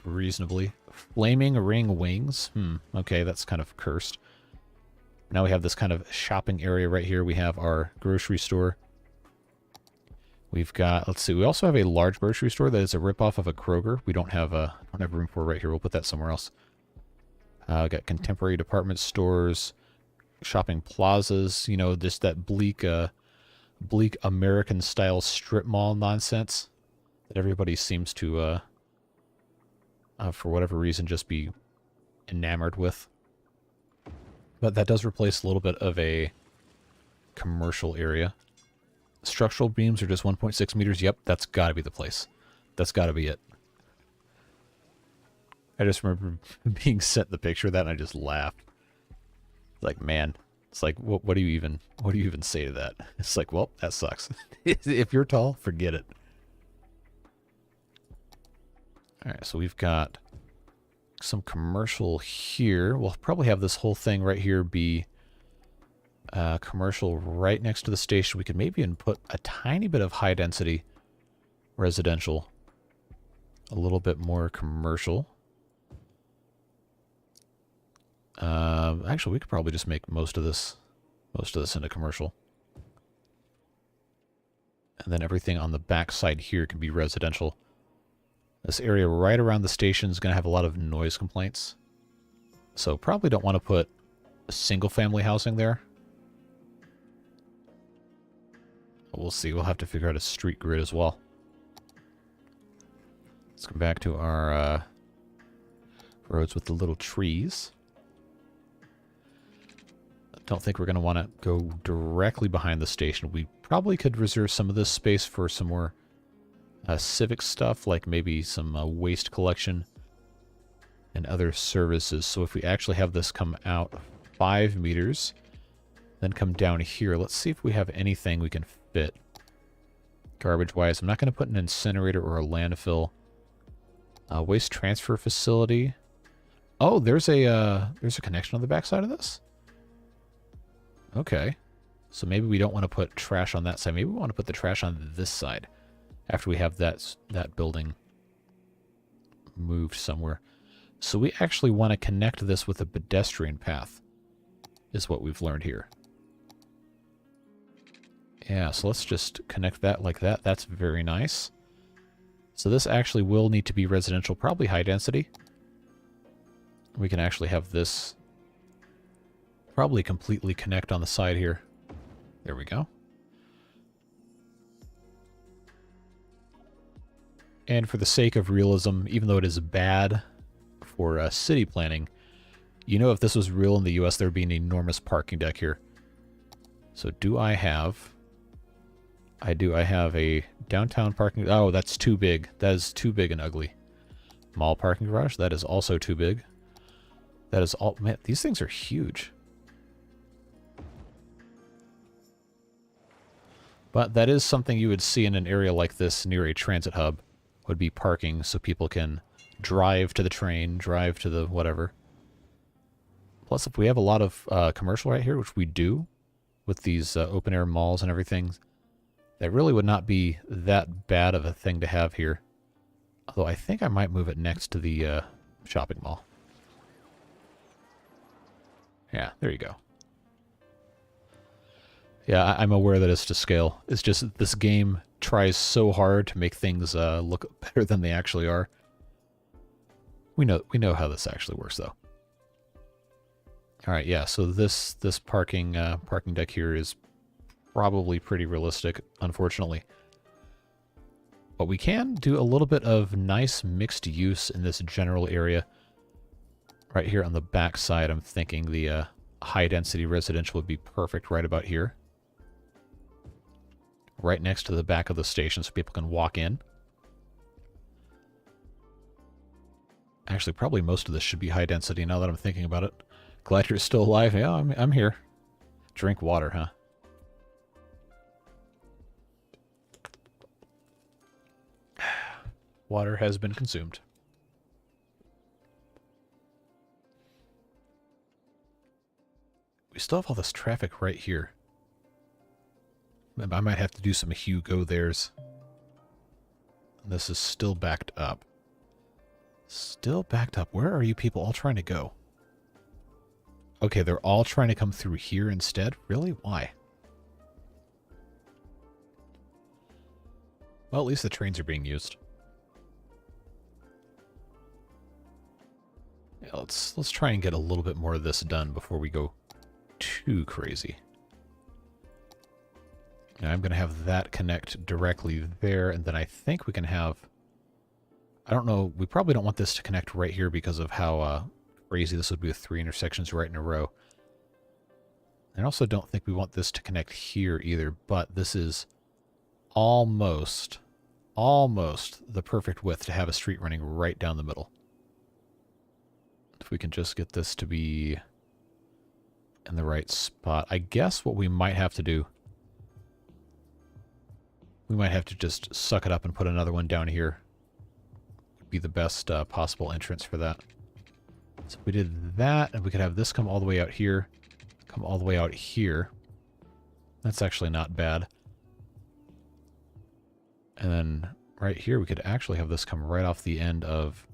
reasonably. Flaming ring wings. Okay, that's kind of cursed. Now we have this kind of shopping area right here. We have our grocery store. We've got, let's see, we also have a large grocery store that is a ripoff of a Kroger. We don't have room for it right here. We'll put that somewhere else. We got contemporary department stores, shopping plazas, you know, just that bleak American-style strip mall nonsense that everybody seems to, for whatever reason, just be enamored with. But that does replace a little bit of a commercial area. Structural beams are just 1.6 meters. Yep, that's got to be the place. That's got to be it. I just remember being sent the picture of that, and I just laughed. Like, man, It's like, what do you even say to that? It's like, well, that sucks. If you're tall, forget it. All right, so we've got some commercial here. We'll probably have this whole thing right here be commercial right next to the station. We could maybe even put a tiny bit of high density residential, a little bit more commercial. Actually, we could probably just make most of this into commercial. And then everything on the back side here can be residential. This area right around the station is going to have a lot of noise complaints. So probably don't want to put single family housing there. But we'll see. We'll have to figure out a street grid as well. Let's come back to our roads with the little trees. Don't think we're going to want to go directly behind the station. We probably could reserve some of this space for some more civic stuff, like maybe some waste collection and other services. So if we actually have this come out 5 meters, then come down here, let's see if we have anything we can fit garbage-wise. I'm not going to put an incinerator or a landfill. Waste transfer facility. Oh, there's a connection on the backside of this? Okay. So maybe we don't want to put trash on that side. Maybe we want to put the trash on this side after we have that building moved somewhere. So we actually want to connect this with a pedestrian path, is what we've learned here. Yeah, so let's just connect that like that. That's very nice. So this actually will need to be residential, probably high density. We can actually have this probably completely connect on the side here. There we go. And for the sake of realism, even though it is bad for city planning, you know, if this was real in the US, there would be an enormous parking deck here. So do I have... I do. I have a downtown parking... Oh, that's too big. That is too big and ugly. Mall parking garage. That is also too big. That is all... Man, these things are huge. But that is something you would see in an area like this near a transit hub, would be parking so people can drive to the train, drive to the whatever. Plus, if we have a lot of commercial right here, which we do, with these open-air malls and everything, that really would not be that bad of a thing to have here. Although I think I might move it next to the shopping mall. Yeah, there you go. Yeah, I'm aware that it's to scale. It's just this game tries so hard to make things look better than they actually are. We know how this actually works, though. All right, yeah. So this parking deck here is probably pretty realistic, unfortunately. But we can do a little bit of nice mixed use in this general area. Right here on the back side, I'm thinking the high density residential would be perfect right about here. Right next to the back of the station so people can walk in. Actually, probably most of this should be high density now that I'm thinking about it. Glad you're still alive. Yeah, I'm here. Drink water, huh? Water has been consumed. We still have all this traffic right here. I might have to do some hue go there's. This is still backed up. Still backed up. Where are you people all trying to go? Okay, they're all trying to come through here instead? Really? Why? Well, at least the trains are being used. Yeah, let's try and get a little bit more of this done before we go too crazy. And I'm going to have that connect directly there, and then I think we can have... I don't know, we probably don't want this to connect right here because of how crazy this would be with 3 intersections right in a row. I also don't think we want this to connect here either, but this is almost the perfect width to have a street running right down the middle. If we can just get this to be in the right spot. I guess what we might have to do, we might have to just suck it up and put another one down here. Would be the best possible entrance for that. So we did that, and we could have this come all the way out here, come all the way out here. That's actually not bad. And then right here, we could actually have this come right off the end of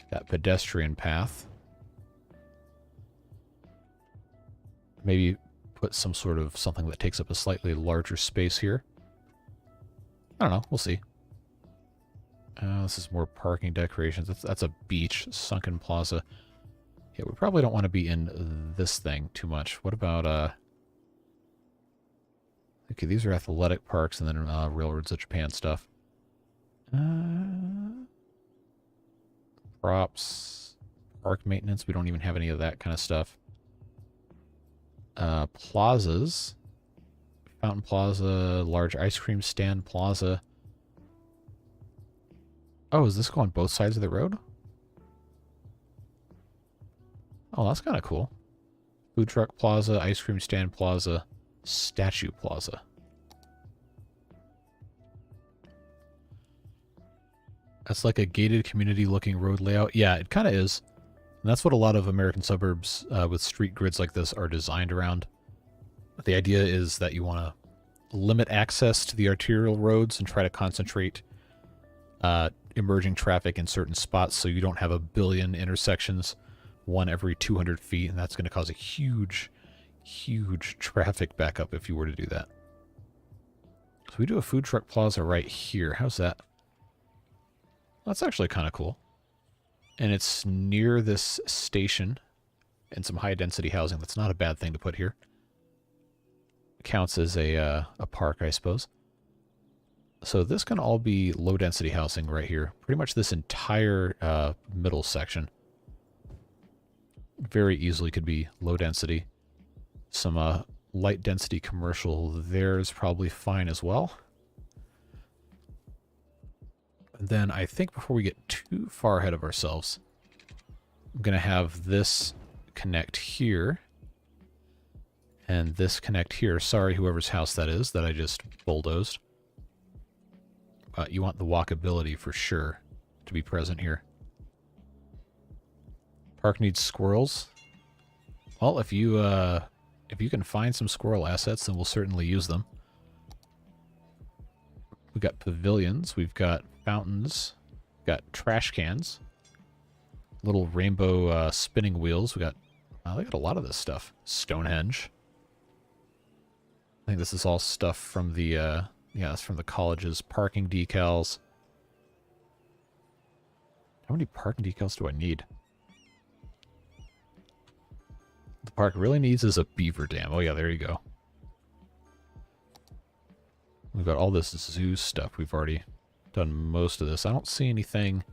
that pedestrian path. Maybe put some sort of something that takes up a slightly larger space here. I don't know. We'll see. This is more parking decorations. That's a beach, sunken plaza. Yeah, we probably don't want to be in this thing too much. What about, okay, these are athletic parks and then Railroads of Japan stuff. Props, park maintenance. We don't even have any of that kind of stuff. Plazas. Fountain Plaza, large ice cream stand plaza. Oh, is this going both sides of the road? Oh, that's kind of cool. Food truck plaza, ice cream stand plaza, statue plaza. That's like a gated community looking road layout. Yeah, it kind of is. And that's what a lot of American suburbs with street grids like this are designed around. The idea is that you want to limit access to the arterial roads and try to concentrate emerging traffic in certain spots so you don't have a billion intersections, one every 200 feet, and that's going to cause a huge, huge traffic backup if you were to do that. So we do a food truck plaza right here. How's that? That's actually kind of cool. And it's near this station and some high-density housing. That's not a bad thing to put here. Counts as a park, I suppose. So this can all be low-density housing right here. Pretty much this entire middle section. Very easily could be low-density. Some light-density commercial there is probably fine as well. And then I think before we get too far ahead of ourselves, I'm going to have this connect here. And this connect here. Sorry, whoever's house that is that I just bulldozed. You want the walkability for sure to be present here. Park needs squirrels. Well, if you can find some squirrel assets, then we'll certainly use them. We've got pavilions. We've got fountains. We've got trash cans. Little rainbow spinning wheels. We got they got a lot of this stuff. Stonehenge. I think this is all stuff from the, yeah, that's from the college's parking decals. How many parking decals do I need? The park really needs is a beaver dam. Oh yeah, there you go. We've got all this zoo stuff. We've already done most of this. I don't see anything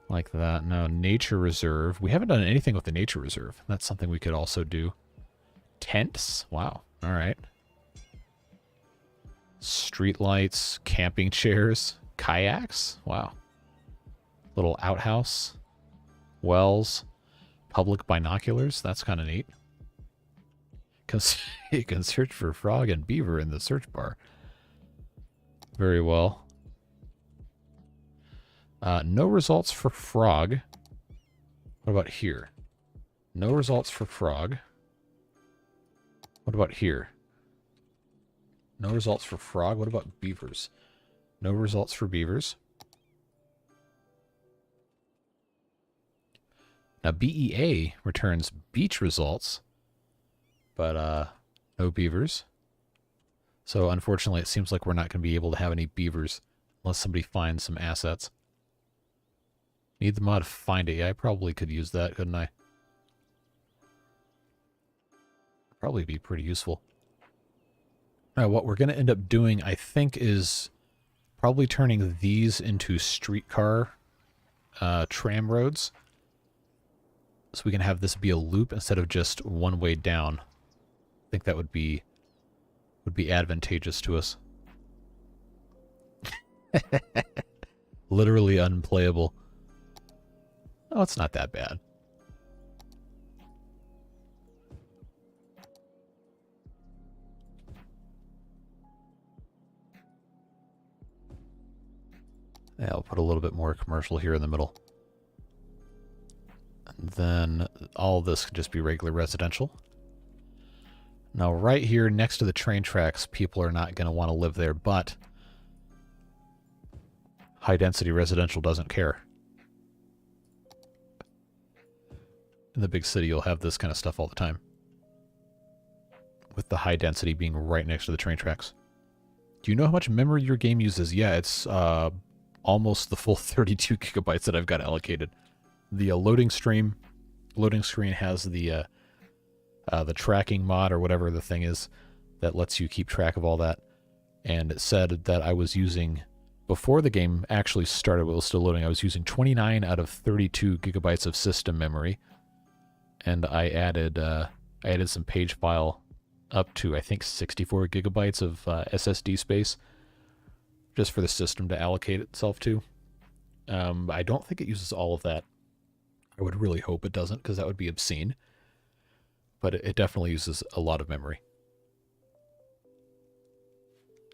like that. No, nature reserve. We haven't done anything with the nature reserve. That's something we could also do. Tents? Wow. All right. Street lights, camping chairs, kayaks. Wow. Little outhouse. Wells. Public binoculars. That's kind of neat. Because you can search for frog and beaver in the search bar. Very well. No results for frog. What about here? No results for frog. What about here? No results for frog. What about beavers? No results for beavers. Now, BEA returns beach results, but no beavers. So, unfortunately, it seems like we're not going to be able to have any beavers unless somebody finds some assets. Need the mod Find It. Yeah, I probably could use that, couldn't I? Probably be pretty useful. Now, what we're going to end up doing, I think, is probably turning these into streetcar tram roads. So we can have this be a loop instead of just one way down. I think that would be advantageous to us. Literally unplayable. Oh, it's not that bad. Yeah, I'll put a little bit more commercial here in the middle. And then all of this could just be regular residential. Now, right here next to the train tracks, people are not going to want to live there, but high-density residential doesn't care. In the big city, you'll have this kind of stuff all the time, with the high density being right next to the train tracks. Do you know how much memory your game uses? Yeah, it's almost the full 32 gigabytes that I've got allocated. The loading screen has the tracking mod or whatever the thing is that lets you keep track of all that. And it said that I was using, before the game actually started, while it was still loading, I was using 29 out of 32 gigabytes of system memory. And I added some page file up to, I think, 64 gigabytes of SSD space, just for the system to allocate itself to. I don't think it uses all of that. I would really hope it doesn't, because that would be obscene. But it definitely uses a lot of memory.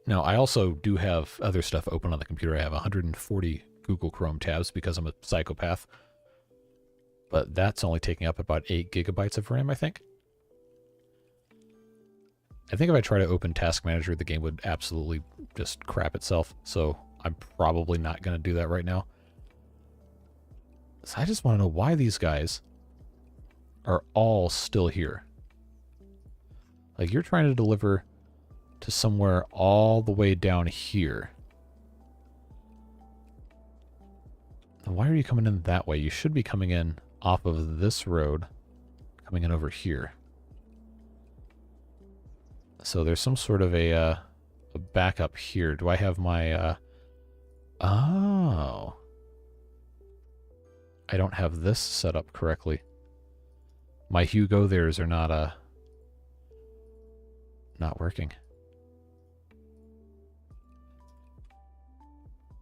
Now, I also do have other stuff open on the computer. I have 140 Google Chrome tabs because I'm a psychopath. But that's only taking up about 8 gigabytes of RAM, I think. I think if I try to open Task Manager, the game would absolutely just crap itself. So I'm probably not going to do that right now. So I just want to know why these guys are all still here. Like, you're trying to deliver to somewhere all the way down here. Why are you coming in that way? You should be coming in off of this road, coming in over here. So there's some sort of a backup here. Do I have my... Oh. I don't have this set up correctly. My Hugo theirs are not working.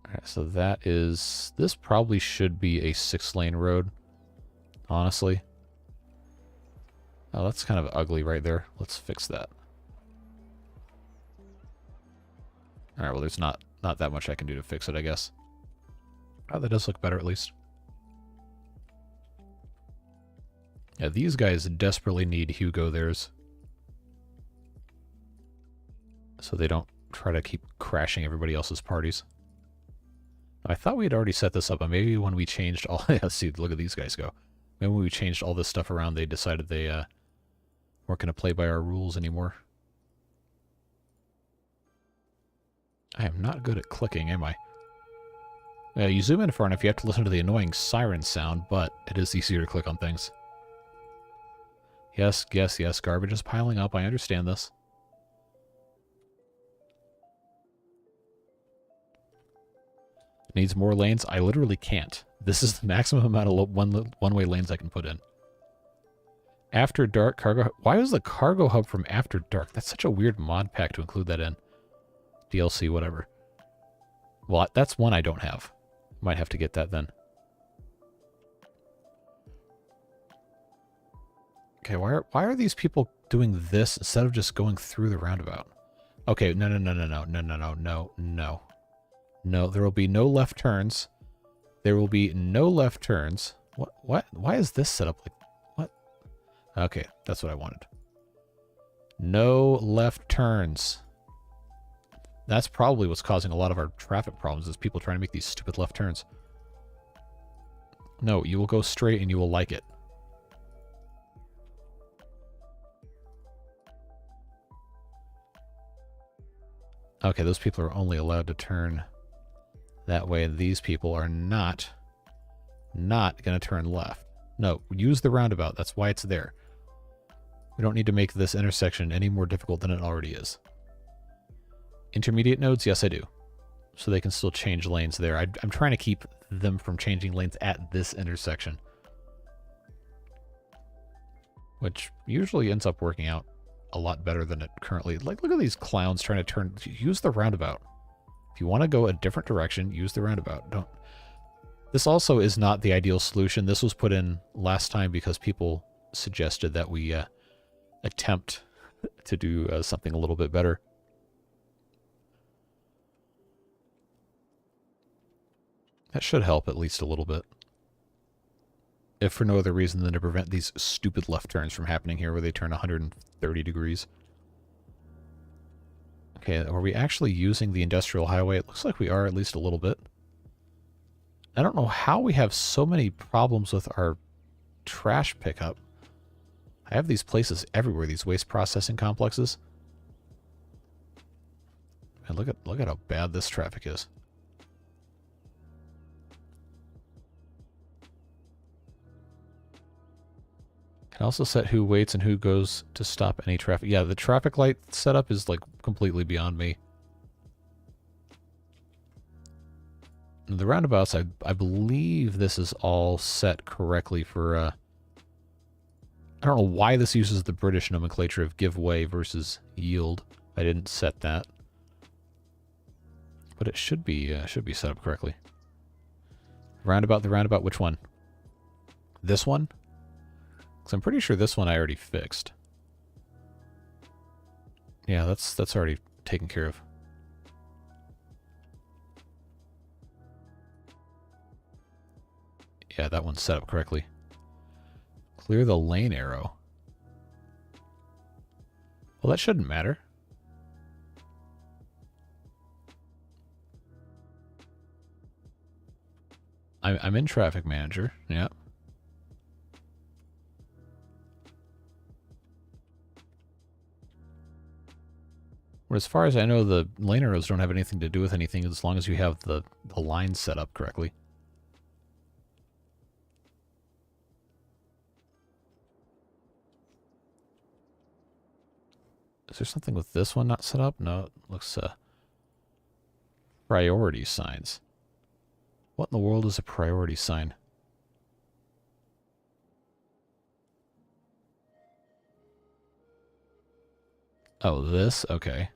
Alright, so that is... This probably should be a 6-lane road, honestly. Oh, that's kind of ugly right there. Let's fix that. Alright, well, there's not that much I can do to fix it, I guess. Oh, that does look better, at least. Yeah, these guys desperately need Hugo theirs, so they don't try to keep crashing everybody else's parties. I thought we had already set this up, but maybe when we changed all... Yeah, see, look at these guys go. Maybe when we changed all this stuff around, they decided they weren't going to play by our rules anymore. I am not good at clicking, am I? You zoom in far enough, you have to listen to the annoying siren sound, but it is easier to click on things. Yes, yes, yes, garbage is piling up, I understand this. Needs more lanes? I literally can't. This is the maximum amount of one-way lanes I can put in. After Dark Cargo... Why was the Cargo Hub from After Dark? That's such a weird mod pack to include that in. DLC, whatever. Well, that's one I don't have. Might have to get that then. Okay, why are these people doing this instead of just going through the roundabout? Okay, no. No, there will be no left turns. There will be no left turns. What? Why is this set up like... What? Okay, that's what I wanted. No left turns. That's probably what's causing a lot of our traffic problems, is people trying to make these stupid left turns. No, you will go straight and you will like it. Okay, those people are only allowed to turn that way. These people are not going to turn left. No, use the roundabout. That's why it's there. We don't need to make this intersection any more difficult than it already is. Intermediate nodes? Yes, I do. So they can still change lanes there. I'm trying to keep them from changing lanes at this intersection, which usually ends up working out a lot better than it currently... Like, look at these clowns trying to turn... Use the roundabout. If you want to go a different direction, use the roundabout. Don't... This also is not the ideal solution. This was put in last time because people suggested that we attempt to do something a little bit better. That should help at least a little bit. If for no other reason than to prevent these stupid left turns from happening here where they turn 130 degrees. Okay, are we actually using the industrial highway? It looks like we are at least a little bit. I don't know how we have so many problems with our trash pickup. I have these places everywhere, these waste processing complexes. And look at how bad this traffic is. Can also set who waits and who goes to stop any traffic. Yeah, the traffic light setup is like completely beyond me. And the roundabouts, I believe this is all set correctly for, I don't know why this uses the British nomenclature of give way versus yield. I didn't set that. But it should be set up correctly. The roundabout, which one? This one? Because I'm pretty sure this one I already fixed. Yeah, that's already taken care of. Yeah, that one's set up correctly. Clear the lane arrow. Well, that shouldn't matter. I'm in Traffic Manager, yeah. But as far as I know, the lane arrows don't have anything to do with anything as long as you have the lines set up correctly. Is there something with this one not set up? No, it looks, priority signs. What in the world is a priority sign? Oh, this? Okay.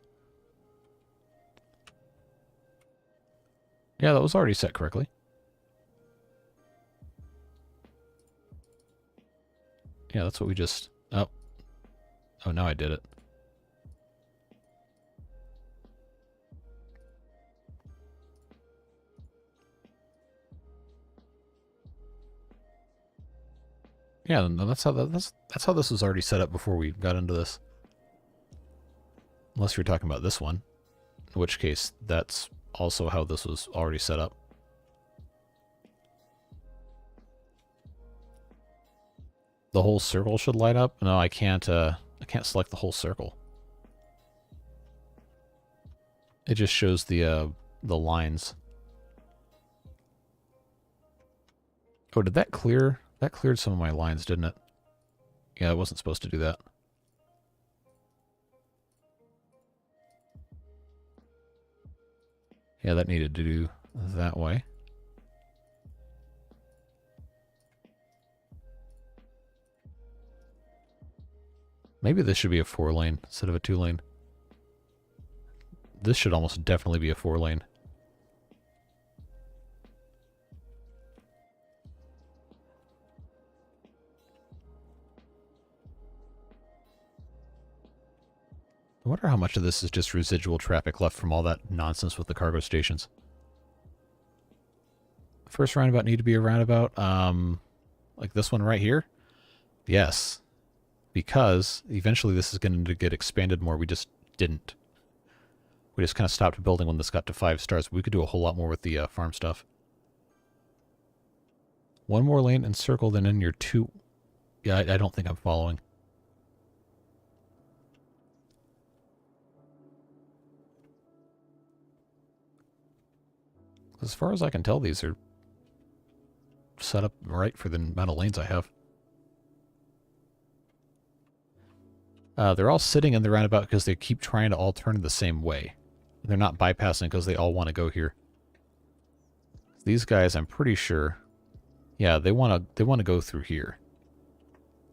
Yeah, that was already set correctly. Yeah, that's what we just... Oh. Oh, now I did it. Yeah, no, that's how this was already set up before we got into this. Unless you're talking about this one, in which case that's also how this was already set up. The whole circle should light up? No, I can't select the whole circle. It just shows the lines. Oh, did that clear? That cleared some of my lines, didn't it? Yeah, I wasn't supposed to do that. Yeah, that needed to do that way. Maybe this should be a 4-lane instead of a 2-lane. This should almost definitely be a 4-lane. I wonder how much of this is just residual traffic left from all that nonsense with the cargo stations. First roundabout need to be a roundabout, like this one right here? Yes. Because eventually this is going to get expanded more. We just didn't. We just kind of stopped building when this got to 5 stars. We could do a whole lot more with the farm stuff. One more lane and circle, then in your 2... Yeah, I don't think I'm following. As far as I can tell, these are set up right for the amount of lanes I have. They're all sitting in the roundabout because they keep trying to all turn the same way. They're not bypassing because they all want to go here. These guys, I'm pretty sure, yeah, they want to go through here.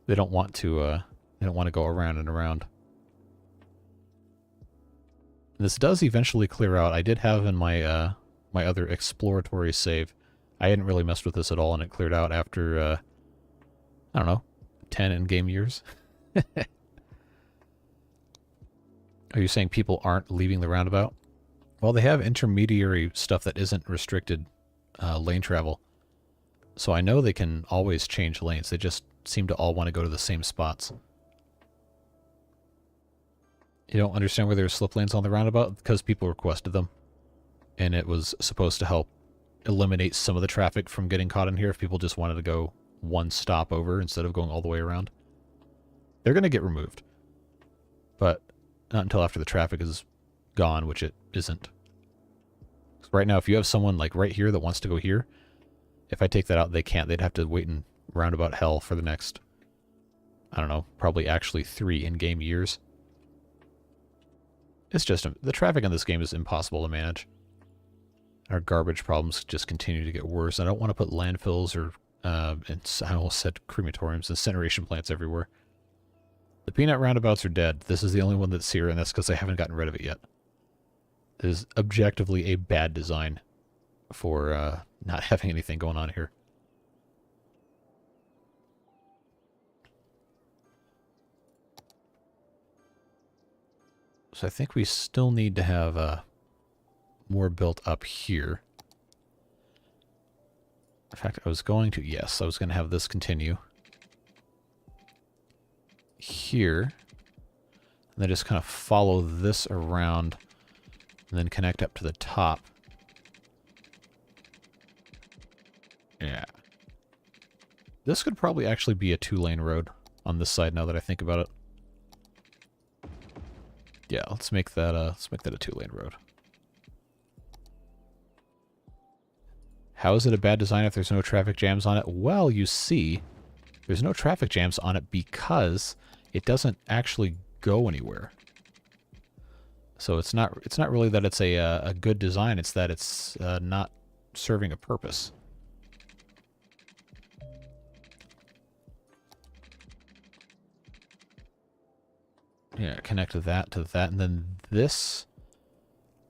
They don't want to go around and around. This does eventually clear out. I did have in my my other exploratory save, I hadn't really messed with this at all, and it cleared out after I don't know, 10 in-game years. Are you saying people aren't leaving the roundabout? Well, they have intermediary stuff that isn't restricted lane travel. So I know they can always change lanes. They just seem to all want to go to the same spots. You don't understand why there's slip lanes on the roundabout? Because people requested them. And it was supposed to help eliminate some of the traffic from getting caught in here if people just wanted to go one stop over instead of going all the way around. They're going to get removed. But not until after the traffic is gone, which it isn't. Right now, if you have someone like right here that wants to go here, if I take that out, they can't. They'd have to wait in roundabout hell for the next, I don't know, probably actually 3 in-game years. It's just, the traffic in this game is impossible to manage. Our garbage problems just continue to get worse. I don't want to put landfills or, I almost said crematoriums, incineration plants everywhere. The peanut roundabouts are dead. This is the only one that's here, and that's because I haven't gotten rid of it yet. It is objectively a bad design for not having anything going on here. So I think we still need to have more built up here. In fact, I was going to have this continue here, and then just kind of follow this around and then connect up to the top. Yeah. This could probably actually be a 2-lane road on this side now that I think about it. Yeah, let's make that a 2-lane road. How is it a bad design if there's no traffic jams on it? Well, you see, there's no traffic jams on it because it doesn't actually go anywhere. So it's not really that it's a good design, it's that it's not serving a purpose. Yeah, connect that to that, and then this,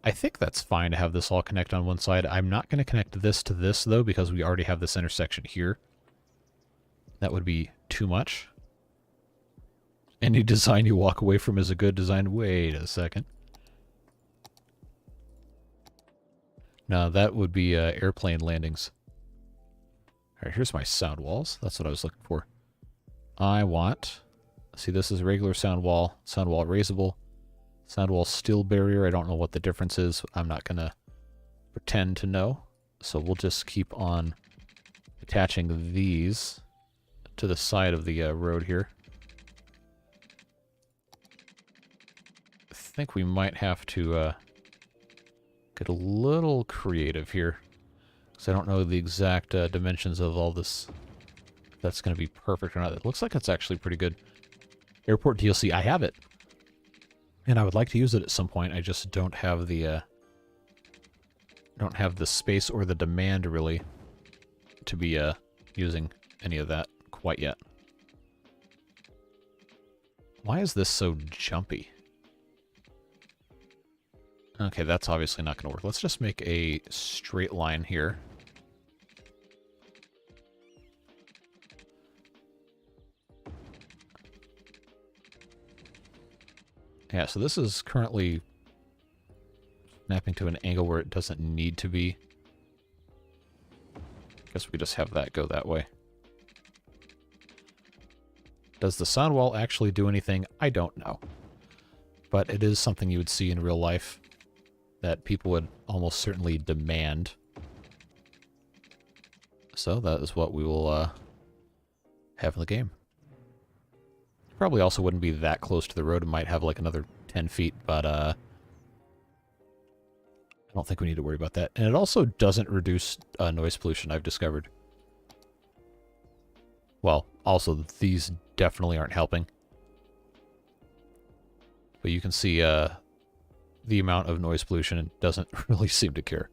I think that's fine to have this all connect on one side. I'm not going to connect this to this, though, because we already have this intersection here. That would be too much. Any design you walk away from is a good design. Wait a second. No, that would be airplane landings. Alright, here's my sound walls. That's what I was looking for. I want... See, this is a regular sound wall raisable. Sound wall still barrier. I don't know what the difference is. I'm not going to pretend to know. So we'll just keep on attaching these to the side of the road here. I think we might have to get a little creative here, because I don't know the exact dimensions of all this. If that's going to be perfect or not. It looks like it's actually pretty good. Airport DLC, I have it. And I would like to use it at some point. I just don't have the space or the demand really to be using any of that quite yet. Why is this so jumpy? Okay, that's obviously not going to work. Let's just make a straight line here. Yeah, so this is currently snapping to an angle where it doesn't need to be. Guess we just have that go that way. Does the sound wall actually do anything? I don't know. But it is something you would see in real life that people would almost certainly demand. So that is what we will have in the game. Probably also wouldn't be that close to the road. It might have like another 10 feet, but I don't think we need to worry about that. And it also doesn't reduce noise pollution, I've discovered. Well, also these definitely aren't helping. But you can see the amount of noise pollution, it doesn't really seem to care.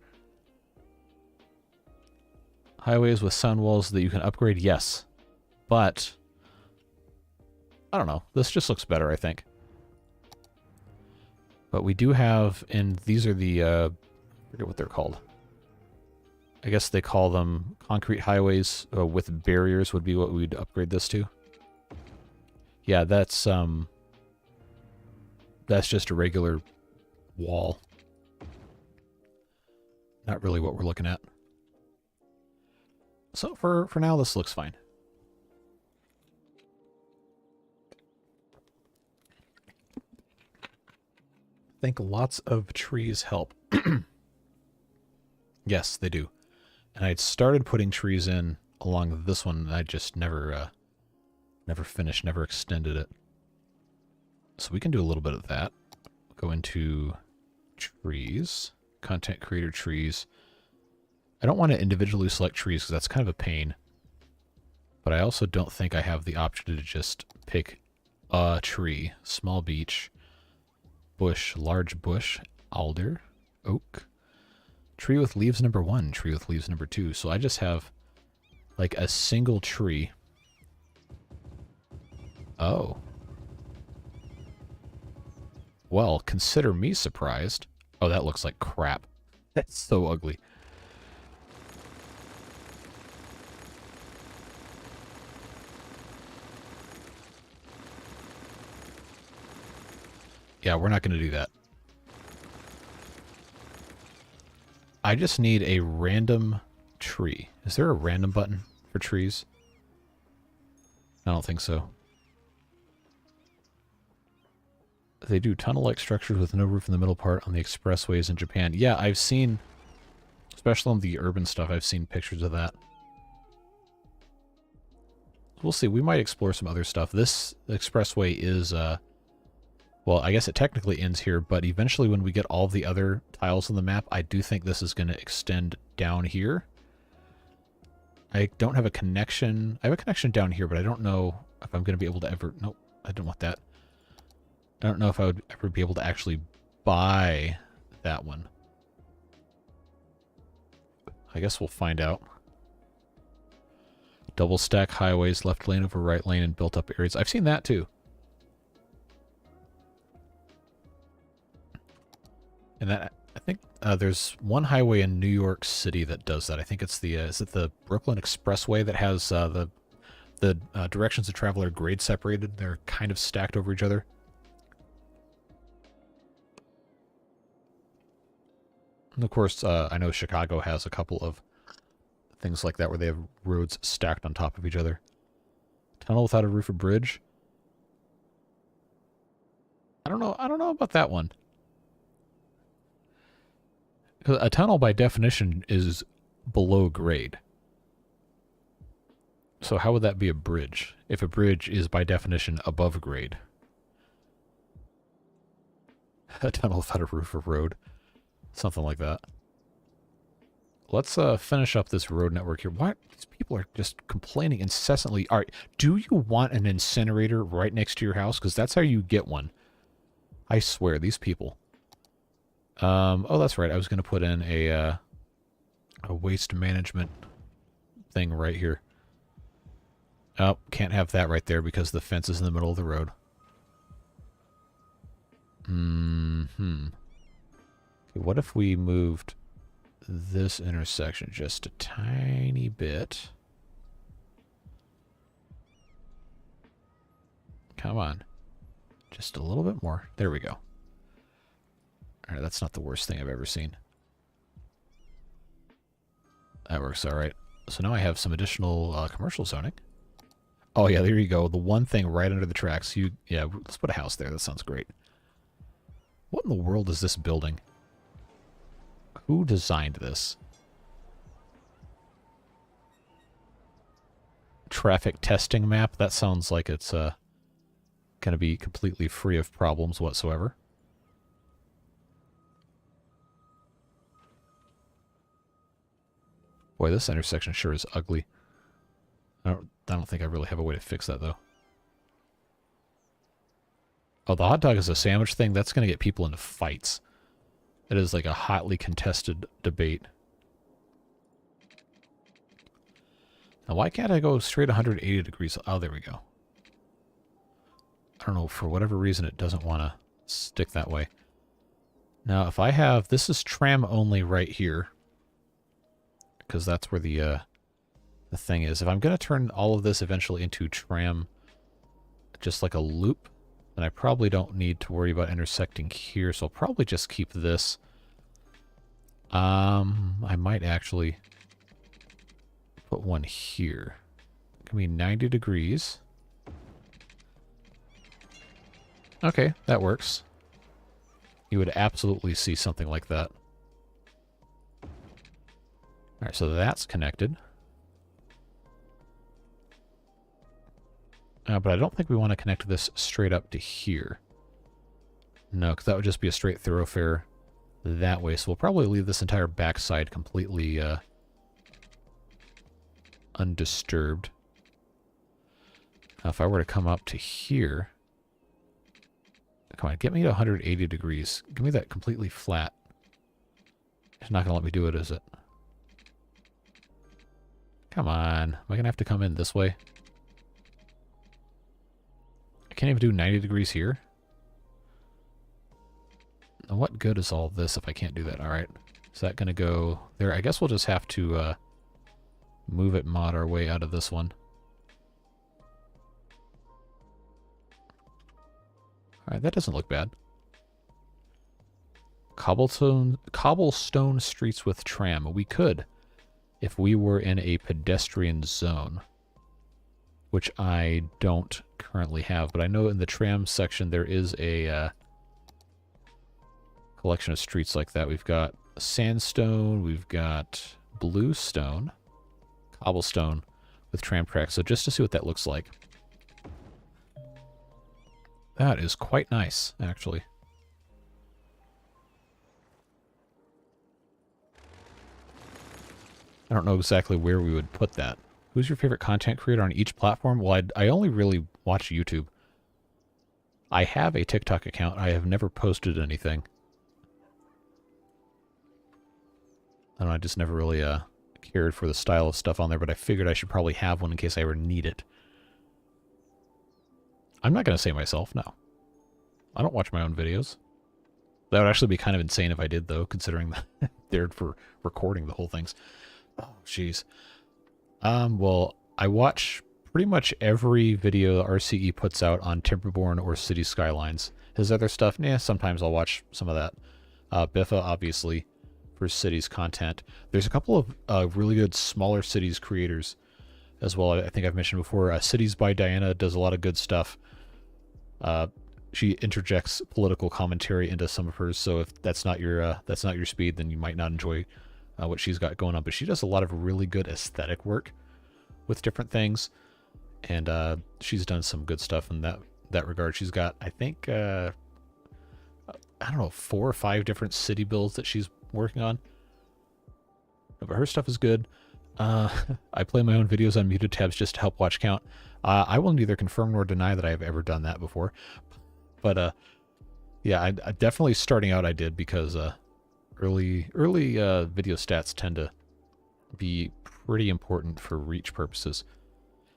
Highways with sound walls that you can upgrade, yes. But I don't know. This just looks better, I think. But we do have, and these are the, I forget what they're called. I guess they call them concrete highways with barriers would be what we'd upgrade this to. Yeah, that's just a regular wall. Not really what we're looking at. So for now, this looks fine. I think lots of trees help. Yes, they do. And I'd started putting trees in along this one, and I just never finished, never extended it. So we can do a little bit of that. Go into trees, content creator trees. I don't want to individually select trees because that's kind of a pain. But I also don't think I have the option to just pick a tree. Small beech, bush, large bush, alder, oak, tree with leaves number 1, tree with leaves number 2. So I just have like a single tree. Oh. Well, consider me surprised. Oh, that looks like crap. That's so ugly. Yeah, we're not going to do that. I just need a random tree. Is there a random button for trees? I don't think so. They do tunnel-like structures with no roof in the middle part on the expressways in Japan. Yeah, I've seen, especially on the urban stuff, I've seen pictures of that. We'll see. We might explore some other stuff. This expressway is, well, I guess it technically ends here, but eventually when we get all the other tiles on the map, I do think this is going to extend down here. I don't have a connection. I have a connection down here, but I don't know if I'm going to be able to ever... Nope, I didn't want that. I don't know if I would ever be able to actually buy that one. I guess we'll find out. Double stack highways, left lane over right lane in built up areas. I've seen that too. And that, I think there's one highway in New York City that does that. I think it's the, is it the Brooklyn Expressway that has the directions of travel are grade separated? They're kind of stacked over each other. And of course, I know Chicago has a couple of things like that where they have roads stacked on top of each other. Tunnel without a roof or bridge. I don't know about that one. A tunnel by definition is below grade. So how would that be a bridge? If a bridge is by definition above grade. A tunnel without a roof or road. Something like that. Let's finish up this road network here. What? These people are just complaining incessantly. All right, do you want an incinerator right next to your house? Because that's how you get one. I swear, these people. Oh, that's right. I was going to put in a waste management thing right here. Oh, can't have that right there because the fence is in the middle of the road. Okay, what if we moved this intersection just a tiny bit? Come on. Just a little bit more. There we go. Alright, that's not the worst thing I've ever seen. That works alright. So now I have some additional commercial zoning. Oh yeah, there you go. The one thing right under the tracks. Yeah, let's put a house there. That sounds great. What in the world is this building? Who designed this? Traffic testing map? That sounds like it's going to be completely free of problems whatsoever. Boy, this intersection sure is ugly. I don't think I really have a way to fix that, though. Oh, the hot dog is a sandwich thing? That's going to get people into fights. It is like a hotly contested debate. Now, why can't I go straight 180 degrees? Oh, there we go. I don't know, for whatever reason, it doesn't want to stick that way. Now, if I have... This is tram only right here. Because that's where the thing is. If I'm going to turn all of this eventually into tram, just like a loop, then I probably don't need to worry about intersecting here, so I'll probably just keep this. I might actually put one here. It can be 90 degrees. Okay, that works. You would absolutely see something like that. Alright, so that's connected. But I don't think we want to connect this straight up to here. No, because that would just be a straight thoroughfare that way. So we'll probably leave this entire backside completely undisturbed. Now, if I were to come up to here... Come on, get me to 180 degrees. Give me that completely flat. It's not going to let me do it, is it? Come on. Am I going to have to come in this way? I can't even do 90 degrees here. Now, what good is all this if I can't do that? All right. Is that going to go there? I guess we'll just have to move it, mod our way out of this one. All right, that doesn't look bad. Cobblestone streets with tram. We could, if we were in a pedestrian zone, which I don't currently have. But I know in the tram section there is a collection of streets like that. We've got sandstone, we've got bluestone, cobblestone with tram tracks. So just to see what that looks like. That is quite nice, actually. I don't know exactly where we would put that. Who's your favorite content creator on each platform? Well, I only really watch YouTube. I have a TikTok account. I have never posted anything. I don't know, I just never really cared for the style of stuff on there, but I figured I should probably have one in case I ever need it. I'm not going to say myself, no. I don't watch my own videos. That would actually be kind of insane if I did, though, considering that they're for recording the whole things. Oh, jeez. Well, I watch pretty much every video RCE puts out on Timberborn or City Skylines. His other stuff, sometimes I'll watch some of that. Biffa, obviously, for Cities content. There's a couple of really good smaller Cities creators as well. I think I've mentioned before. Cities by Diana does a lot of good stuff. She interjects political commentary into some of hers, so if that's not your speed, then you might not enjoy what she's got going on. But she does a lot of really good aesthetic work with different things, and she's done some good stuff in that regard. She's got, I think, I don't know, 4 or 5 different city builds that she's working on. But her stuff is good. I play my own videos on muted tabs just to help watch count. I will neither confirm nor deny that I've ever done that before. But yeah, I definitely starting out I did, because early video stats tend to be pretty important for reach purposes.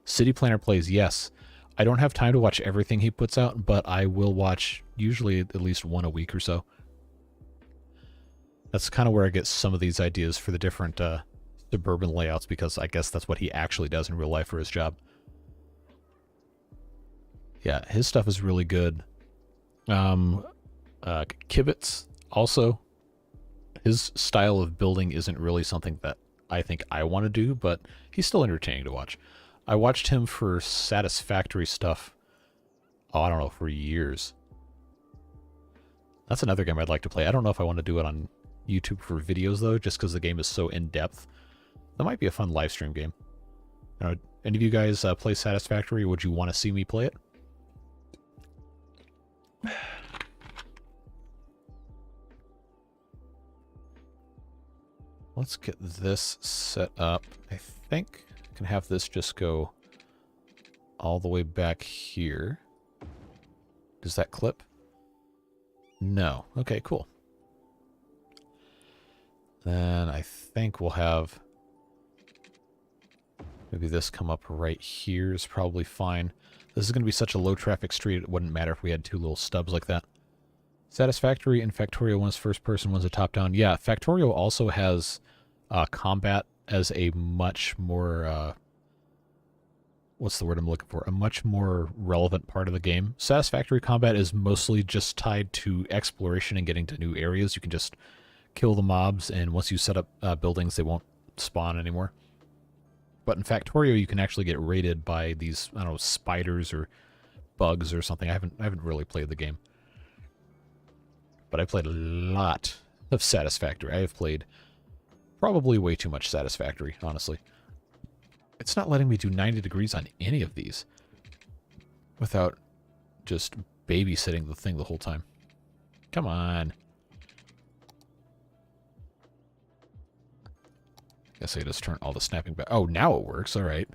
City Planner plays, yes. I don't have time to watch everything he puts out, but I will watch usually at least one a week or so. That's kind of where I get some of these ideas for the different suburban layouts, because I guess that's what he actually does in real life for his job. Yeah, his stuff is really good. Kibitz also, his style of building isn't really something that I think I want to do, but he's still entertaining to watch. I watched him for Satisfactory stuff, I don't know, for years. That's another game I'd like to play. I don't know if I want to do it on YouTube for videos, though, just because the game is so in-depth. That might be a fun live stream game. Any of you guys play Satisfactory? Would you want to see me play it? Let's get this set up. I think I can have this just go all the way back here. Does that clip? No. Okay, cool. Then I think we'll have maybe this come up right here is probably fine. This is going to be such a low traffic street, it wouldn't matter if we had 2 little stubs like that. Satisfactory and Factorio, one's first person, one's a top down. Yeah, Factorio also has combat as a much more, what's the word I'm looking for? A much more relevant part of the game. Satisfactory combat is mostly just tied to exploration and getting to new areas. You can just kill the mobs, and once you set up buildings, they won't spawn anymore. But in Factorio, you can actually get raided by these, I don't know, spiders or bugs or something. I haven't really played the game. But I played a lot of Satisfactory. I have played probably way too much Satisfactory, honestly. It's not letting me do 90 degrees on any of these without just babysitting the thing the whole time. Come on. Guess I just turn all the snapping back. Oh, now it works. All right.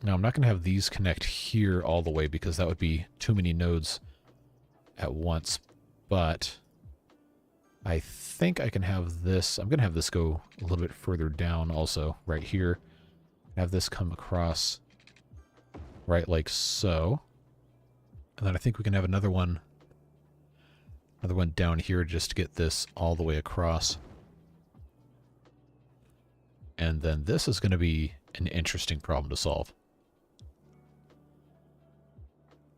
Now, I'm not going to have these connect here all the way because that would be too many nodes at once. But I think I can have this. I'm going to have this go a little bit further down also, right here. Have this come across right like so. And then I think we can have another one down here just to get this all the way across. And then this is going to be an interesting problem to solve.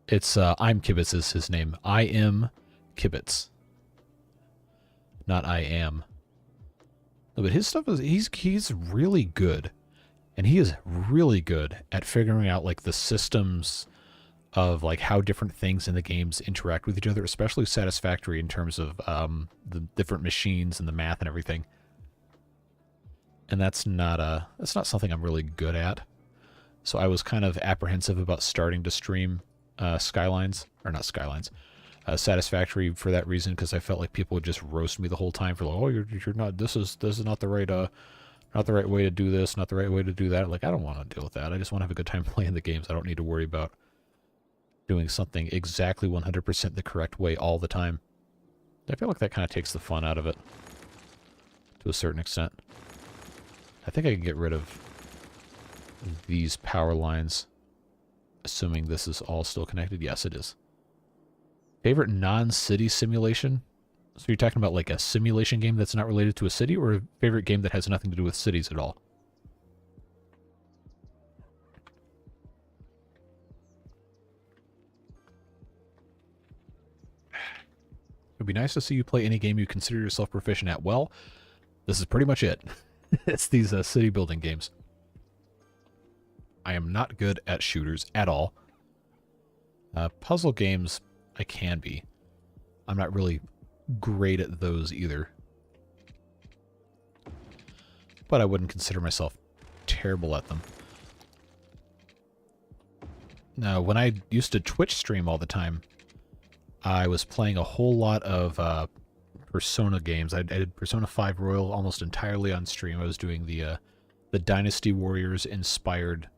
It's, I'm Kibitz is his name. I am Kibitz. Not I am. No, but his stuff is, he's really good. And he is really good at figuring out, like, the systems of, like, how different things in the games interact with each other, especially Satisfactory in terms of the different machines and the math and everything. And that's not something I'm really good at. So I was kind of apprehensive about starting to stream Skylines, or not Skylines, Satisfactory for that reason, because I felt like people would just roast me the whole time for like, oh, you're not, this is not the right way to do this, not the right way to do that. Like, I don't want to deal with that. I just want to have a good time playing the games. I don't need to worry about doing something exactly 100% the correct way all the time. I feel like that kind of takes the fun out of it to a certain extent. I think I can get rid of these power lines, assuming this is all still connected. Yes, it is. Favorite non-city simulation? So you're talking about like a simulation game that's not related to a city, or a favorite game that has nothing to do with cities at all? It'd be nice to see you play any game you consider yourself proficient at. Well, this is pretty much it. It's these city building games. I am not good at shooters at all. Puzzle games, I can be. I'm not really great at those either. But I wouldn't consider myself terrible at them. Now, when I used to Twitch stream all the time, I was playing a whole lot of Persona games. I did Persona 5 Royal almost entirely on stream. I was doing the Dynasty Warriors inspired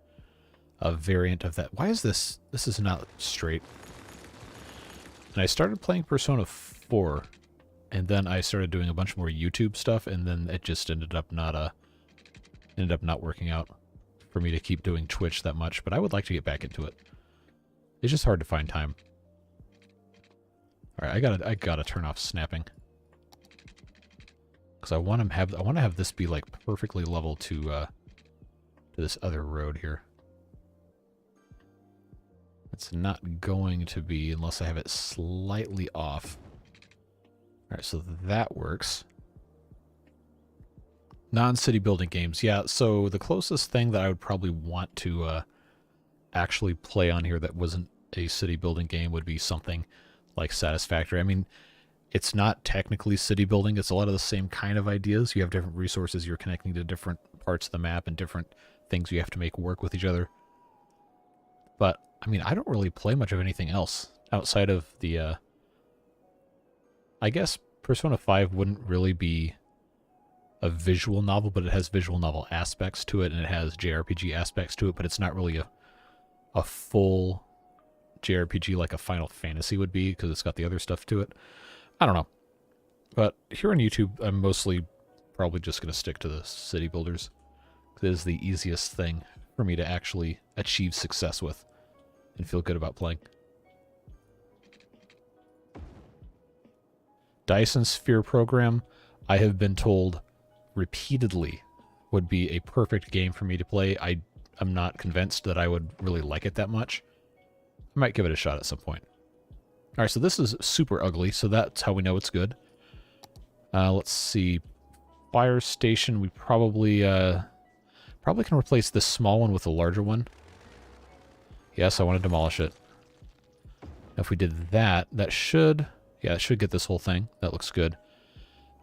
variant of that. Why is this? This is not straight. And I started playing Persona 4, and then I started doing a bunch more YouTube stuff, and then it just ended up not working out for me to keep doing Twitch that much. But I would like to get back into it. It's just hard to find time. All right, I gotta turn off snapping. Because I want to have this be like perfectly level to this other road here. It's not going to be unless I have it slightly off. All right, so that works. Non-city building games, yeah. So the closest thing that I would probably want to actually play on here that wasn't a city building game would be something like Satisfactory. I mean, it's not technically city building. It's a lot of the same kind of ideas. You have different resources. You're connecting to different parts of the map and different things you have to make work with each other. But, I mean, I don't really play much of anything else outside of the... I guess Persona 5 wouldn't really be a visual novel, but it has visual novel aspects to it, and it has JRPG aspects to it, but it's not really a full JRPG like a Final Fantasy would be, because it's got the other stuff to it. I don't know. But here on YouTube, I'm mostly probably just going to stick to the city builders. It is the easiest thing for me to actually achieve success with and feel good about playing. Dyson Sphere program, I have been told repeatedly, would be a perfect game for me to play. I'm not convinced that I would really like it that much. I might give it a shot at some point. All right, so this is super ugly, so that's how we know it's good. Let's see. Fire station, we probably Probably can replace this small one with a larger one. Yes, I want to demolish it. If we did that, that should... Yeah, it should get this whole thing. That looks good.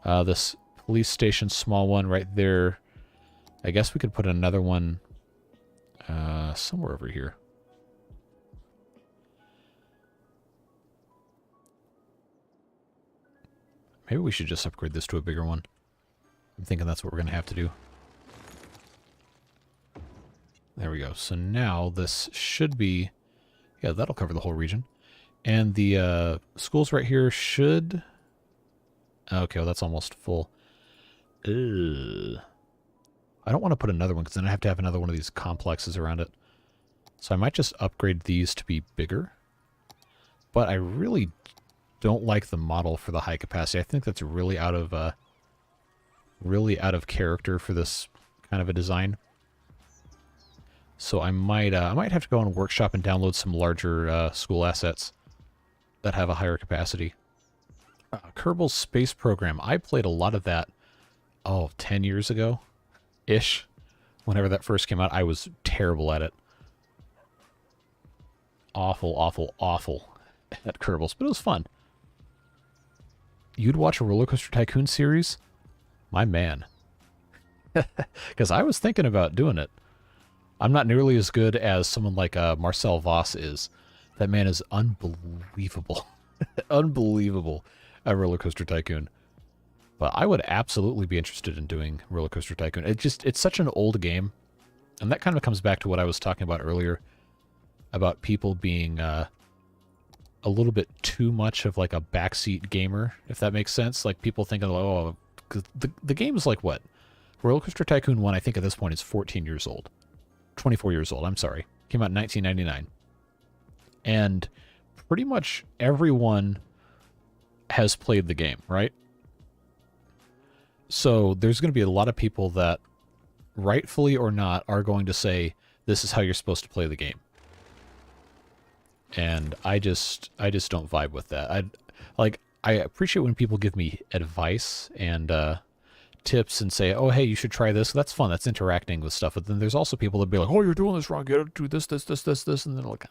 This police station small one right there. I guess we could put another one somewhere over here. Maybe we should just upgrade this to a bigger one. I'm thinking that's what we're going to have to do. There we go. So now this should be... Yeah, that'll cover the whole region. And the schools right here should... Okay, well, that's almost full. Ugh. I don't want to put another one, because then I have to have another one of these complexes around it. So I might just upgrade these to be bigger. But I really don't like the model for the high capacity. I think that's really out of character for this kind of a design. So I might have to go on Workshop and download some larger school assets that have a higher capacity. Kerbal Space Program. I played a lot of that, 10 years ago-ish. Whenever that first came out, I was terrible at it. Awful, awful, awful at Kerbals, but it was fun. You'd watch a Roller Coaster Tycoon series? My man. Because I was thinking about doing it. I'm not nearly as good as someone like Marcel Voss is. That man is unbelievable. Unbelievable at Roller Coaster Tycoon. But I would absolutely be interested in doing Roller Coaster Tycoon. It's such an old game. And that kind of comes back to what I was talking about earlier. About people being a little bit too much of like a backseat gamer, if that makes sense. Like people thinking, oh, the game is like what? Roller Coaster Tycoon 1, I think at this point is 14 years old. 24 years old, I'm sorry. Came out in 1999. And pretty much everyone has played the game, right? So there's going to be a lot of people that, rightfully or not, are going to say, this is how you're supposed to play the game. And I just don't vibe with that. I appreciate when people give me advice and tips and say, oh, hey, you should try this. That's fun. That's interacting with stuff. But then there's also people that be like, oh, you're doing this wrong. You gotta do this. And then like,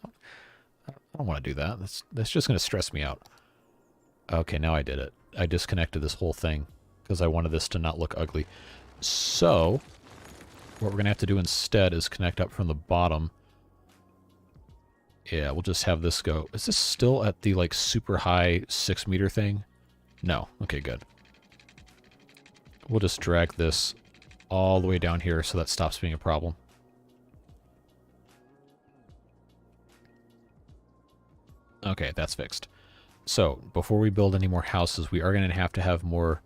I don't want to do that. That's just going to stress me out. Okay, now I did it. I disconnected this whole thing because I wanted this to not look ugly. So what we're going to have to do instead is connect up from the bottom. Yeah, we'll just have this go. Is this still at the, like, super high 6-meter thing? No. Okay, good. We'll just drag this all the way down here so that stops being a problem. Okay, that's fixed. So, before we build any more houses, we are going to have more...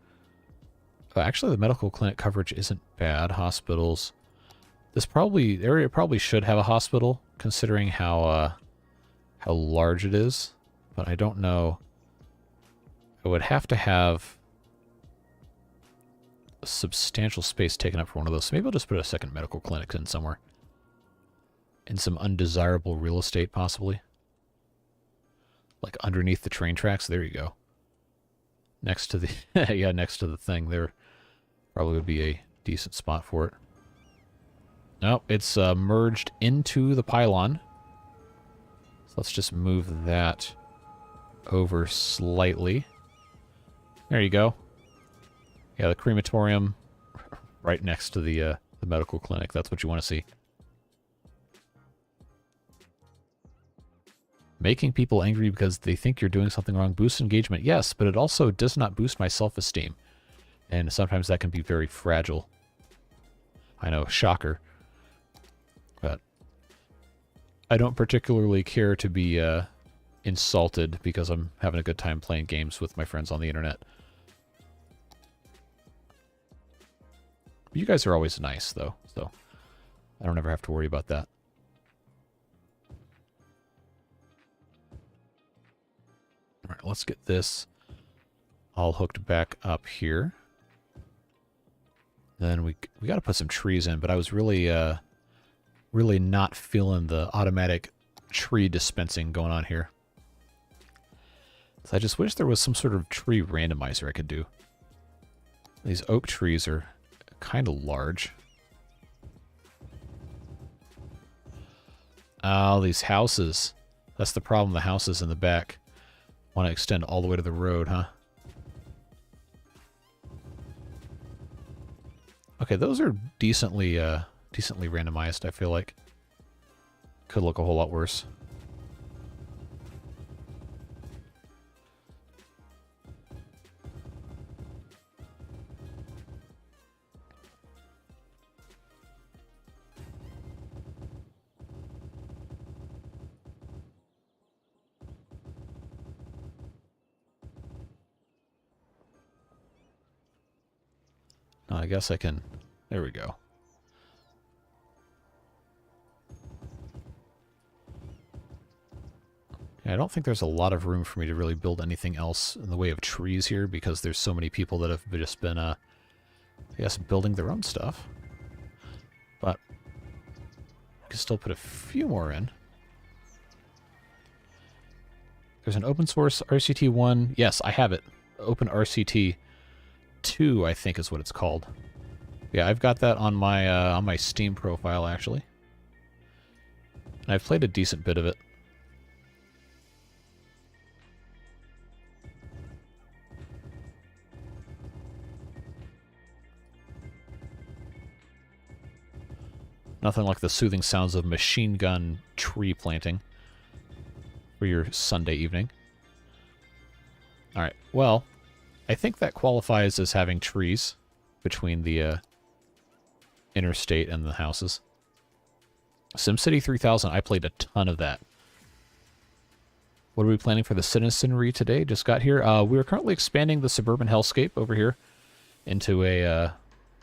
actually, the medical clinic coverage isn't bad. Hospitals. This area probably should have a hospital, considering how large it is, but I don't know. I would have to have a substantial space taken up for one of those. So maybe I'll just put a second medical clinic in somewhere. And some undesirable real estate, possibly. Like underneath the train tracks. There you go. Next to the... yeah, next to the thing. There probably would be a decent spot for it. No, it's merged into the pylon. So let's just move that over slightly. There you go. Yeah, the crematorium right next to the medical clinic. That's what you want to see. Making people angry because they think you're doing something wrong boosts engagement. Yes, but it also does not boost my self-esteem. And sometimes that can be very fragile. I know, shocker. But I don't particularly care to be insulted because I'm having a good time playing games with my friends on the internet. But you guys are always nice, though, so I don't ever have to worry about that. All right, let's get this all hooked back up here. Then we got to put some trees in, but I was really not feeling the automatic tree dispensing going on here. So I just wish there was some sort of tree randomizer I could do. These oak trees are kind of large. Oh, these houses. That's the problem, the houses in the back. Want to extend all the way to the road, huh? Okay, those are decently randomized, I feel like. Could look a whole lot worse. I guess I can... There we go. Yeah, I don't think there's a lot of room for me to really build anything else in the way of trees here because there's so many people that have just been, I guess, building their own stuff. But I can still put a few more in. There's an open source RCT1. Yes, I have it. Open RCT 2, I think is what it's called. Yeah, I've got that on my Steam profile actually, and I've played a decent bit of it. Nothing like the soothing sounds of machine gun tree planting for your Sunday evening. All right, well. I think that qualifies as having trees between the interstate and the houses. SimCity 3000, I played a ton of that. What are we planning for the citizenry today? Just got here. We are currently expanding the suburban hellscape over here into a,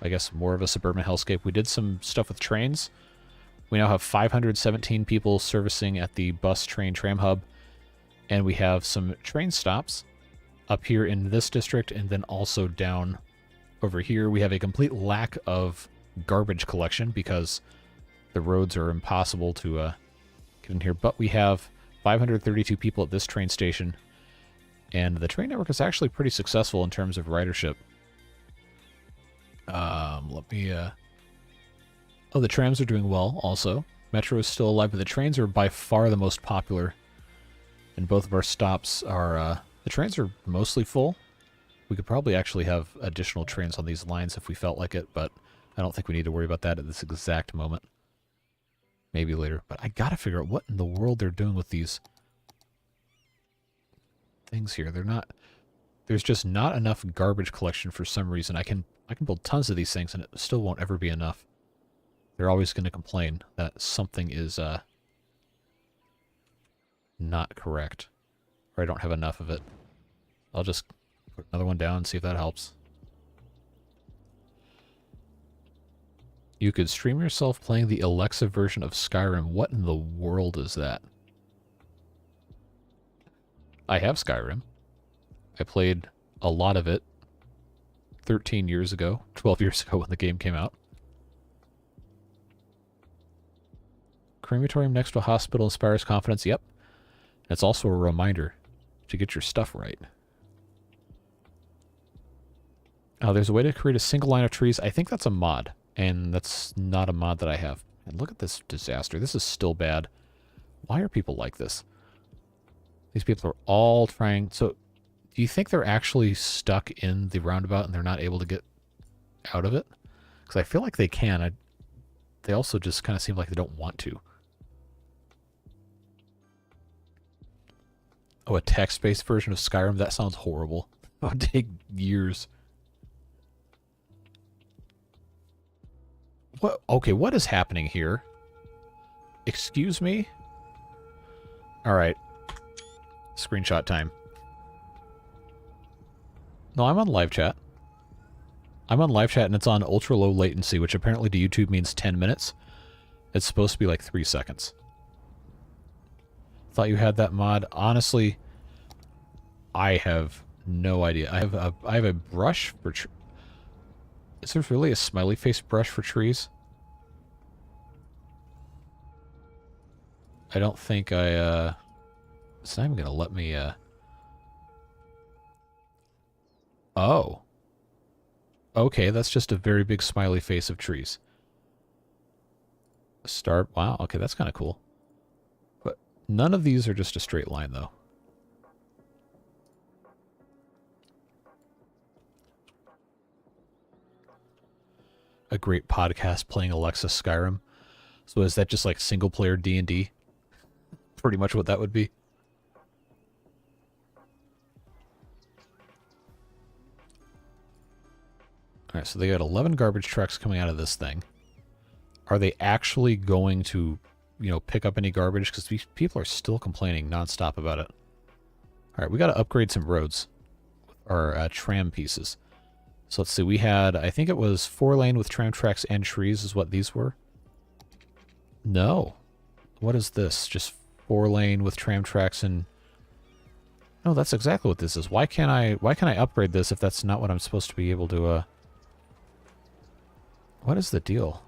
I guess, more of a suburban hellscape. We did some stuff with trains. We now have 517 people servicing at the bus, train, tram hub. And we have some train stops up here in this district, and then also down over here. We have a complete lack of garbage collection because the roads are impossible to get in here. But we have 532 people at this train station, and the train network is actually pretty successful in terms of ridership. Let me... Oh, the trams are doing well, also. Metro is still alive, but the trains are by far the most popular. And both of our stops are... The trains are mostly full. We could probably actually have additional trains on these lines if we felt like it, but I don't think we need to worry about that at this exact moment. Maybe later. But I gotta figure out what in the world they're doing with these things here. They're not... There's just not enough garbage collection for some reason. I can build tons of these things and it still won't ever be enough. They're always going to complain that something is not correct. Or I don't have enough of it. I'll just put another one down and see if that helps. You could stream yourself playing the Alexa version of Skyrim. What in the world is that? I have Skyrim. I played a lot of it 13 years ago, 12 years ago when the game came out. Crematorium next to a hospital inspires confidence. Yep. It's also a reminder to get your stuff right. Oh, there's a way to create a single line of trees. I think that's a mod, and that's not a mod that I have. And look at this disaster. This is still bad. Why are people like this? These people are all trying... So, do you think they're actually stuck in the roundabout and they're not able to get out of it? Because I feel like they can. They also just kind of seem like they don't want to. Oh, a text-based version of Skyrim? That sounds horrible. It would take years. What? Okay, what is happening here? Excuse me? Alright. Screenshot time. No, I'm on live chat. I'm on live chat and it's on ultra low latency, which apparently to YouTube means 10 minutes. It's supposed to be like 3 seconds. Thought you had that mod. Honestly, I have no idea. I have a brush for... Is there really a smiley face brush for trees? I don't think I, It's not even gonna let me, Oh. Okay, that's just a very big smiley face of trees. Start... Wow, okay, that's kind of cool. None of these are just a straight line, though. A great podcast playing Alexa Skyrim. So is that just like single-player D&D? Pretty much what that would be. Alright, so they got 11 garbage trucks coming out of this thing. Are they actually going to, you know, pick up any garbage? Because these people are still complaining nonstop about it. Alright, we got to upgrade some roads. Our tram pieces. So let's see, we had, I think it was 4-lane with tram tracks and trees is what these were. No. What is this? Just 4-lane with tram tracks and... No, that's exactly what this is. Why can't I upgrade this if that's not what I'm supposed to be able to, What is the deal?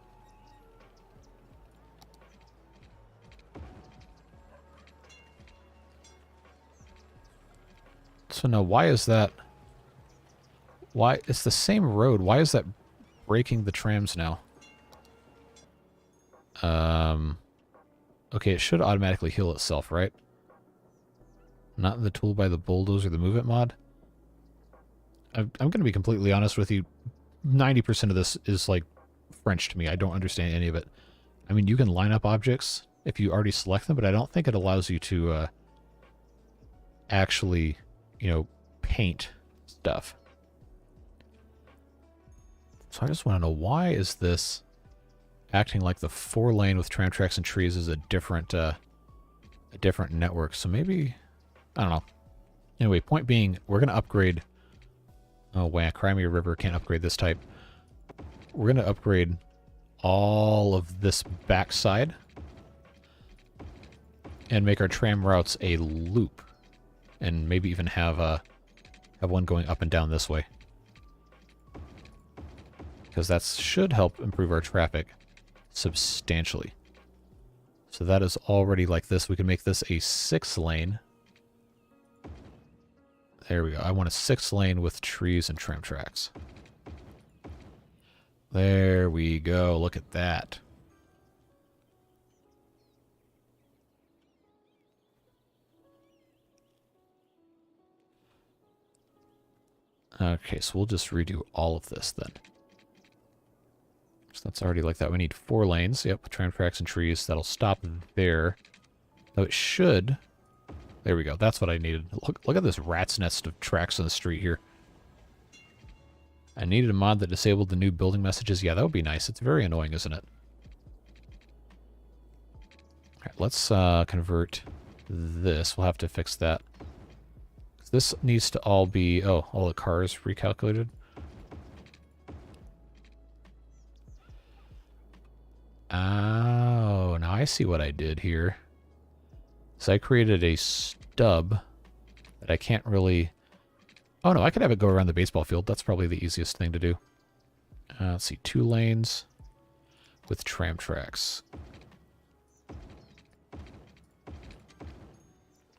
So now, why is that... Why? It's the same road. Why is that breaking the trams now? Okay, it should automatically heal itself, right? Not in the tool by the bulldozer, the move it mod? I'm going to be completely honest with you. 90% of this is, like, French to me. I don't understand any of it. I mean, you can line up objects if you already select them, but I don't think it allows you to actually, you know, paint stuff. So I just want to know, why is this acting like the 4-lane with tram tracks and trees is a different network? So maybe, I don't know. Anyway, point being, we're going to upgrade... Oh, wow, Crimea River can't upgrade this type. We're going to upgrade all of this backside and make our tram routes a loop. And maybe even have one going up and down this way. Because that should help improve our traffic substantially. So that is already like this. We can make this a 6-lane. There we go. I want a 6-lane with trees and tram tracks. There we go. Look at that. Okay, so we'll just redo all of this then. So that's already like that. We need 4 lanes. Yep, tram tracks and trees. That'll stop there. Though it should... There we go. That's what I needed. Look at this rat's nest of tracks on the street here. I needed a mod that disabled the new building messages. Yeah, that would be nice. It's very annoying, isn't it? Alright, let's convert this. We'll have to fix that. This needs to all be... Oh, all the cars recalculated. Oh, now I see what I did here. So I created a stub that I can't really... Oh no, I could have it go around the baseball field. That's probably the easiest thing to do. Let's see, 2 lanes with tram tracks.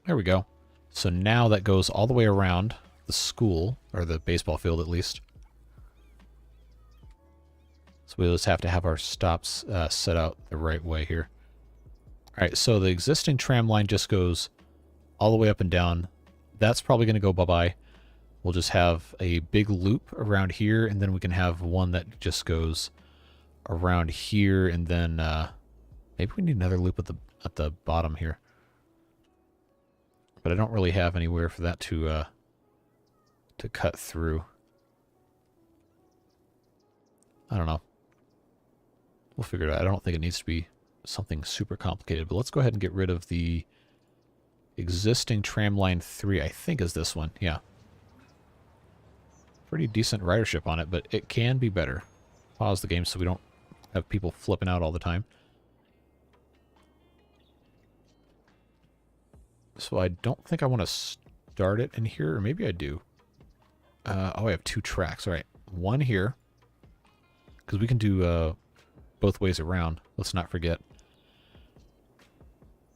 There we go. So now that goes all the way around the school, or the baseball field at least. So we just have to have our stops set out the right way here. Alright, so the existing tram line just goes all the way up and down. That's probably going to go bye-bye. We'll just have a big loop around here, and then we can have one that just goes around here, and then maybe we need another loop at the bottom here. But I don't really have anywhere for that to cut through. I don't know. We'll figure it out. I don't think it needs to be something super complicated, but let's go ahead and get rid of the existing tram line 3. I think is this one. Yeah. Pretty decent ridership on it, but it can be better. Pause the game so we don't have people flipping out all the time. So I don't think I want to start it in here, or maybe I do. Oh, I have 2 tracks. All right, one here, because we can do both ways around. Let's not forget.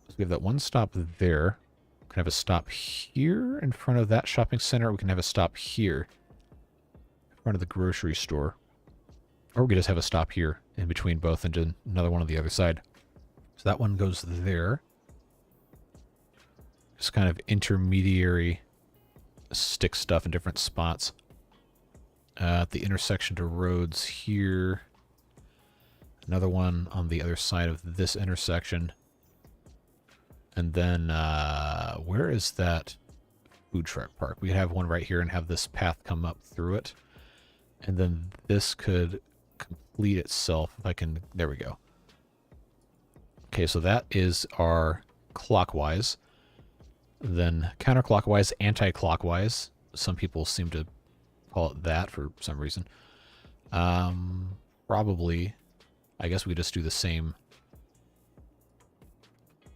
So we have that one stop there. We can have a stop here in front of that shopping center. We can have a stop here in front of the grocery store. Or we could just have a stop here in between both and do another one on the other side. So that one goes there. Just kind of intermediary stick stuff in different spots. At the intersection to roads here. Another one on the other side of this intersection. And then, where is that food truck park? We could have one right here and have this path come up through it. And then this could complete itself. If I can, there we go. Okay, so that is our clockwise. Then counterclockwise, anti-clockwise. Some people seem to call it that for some reason. Probably, I guess we could just do the same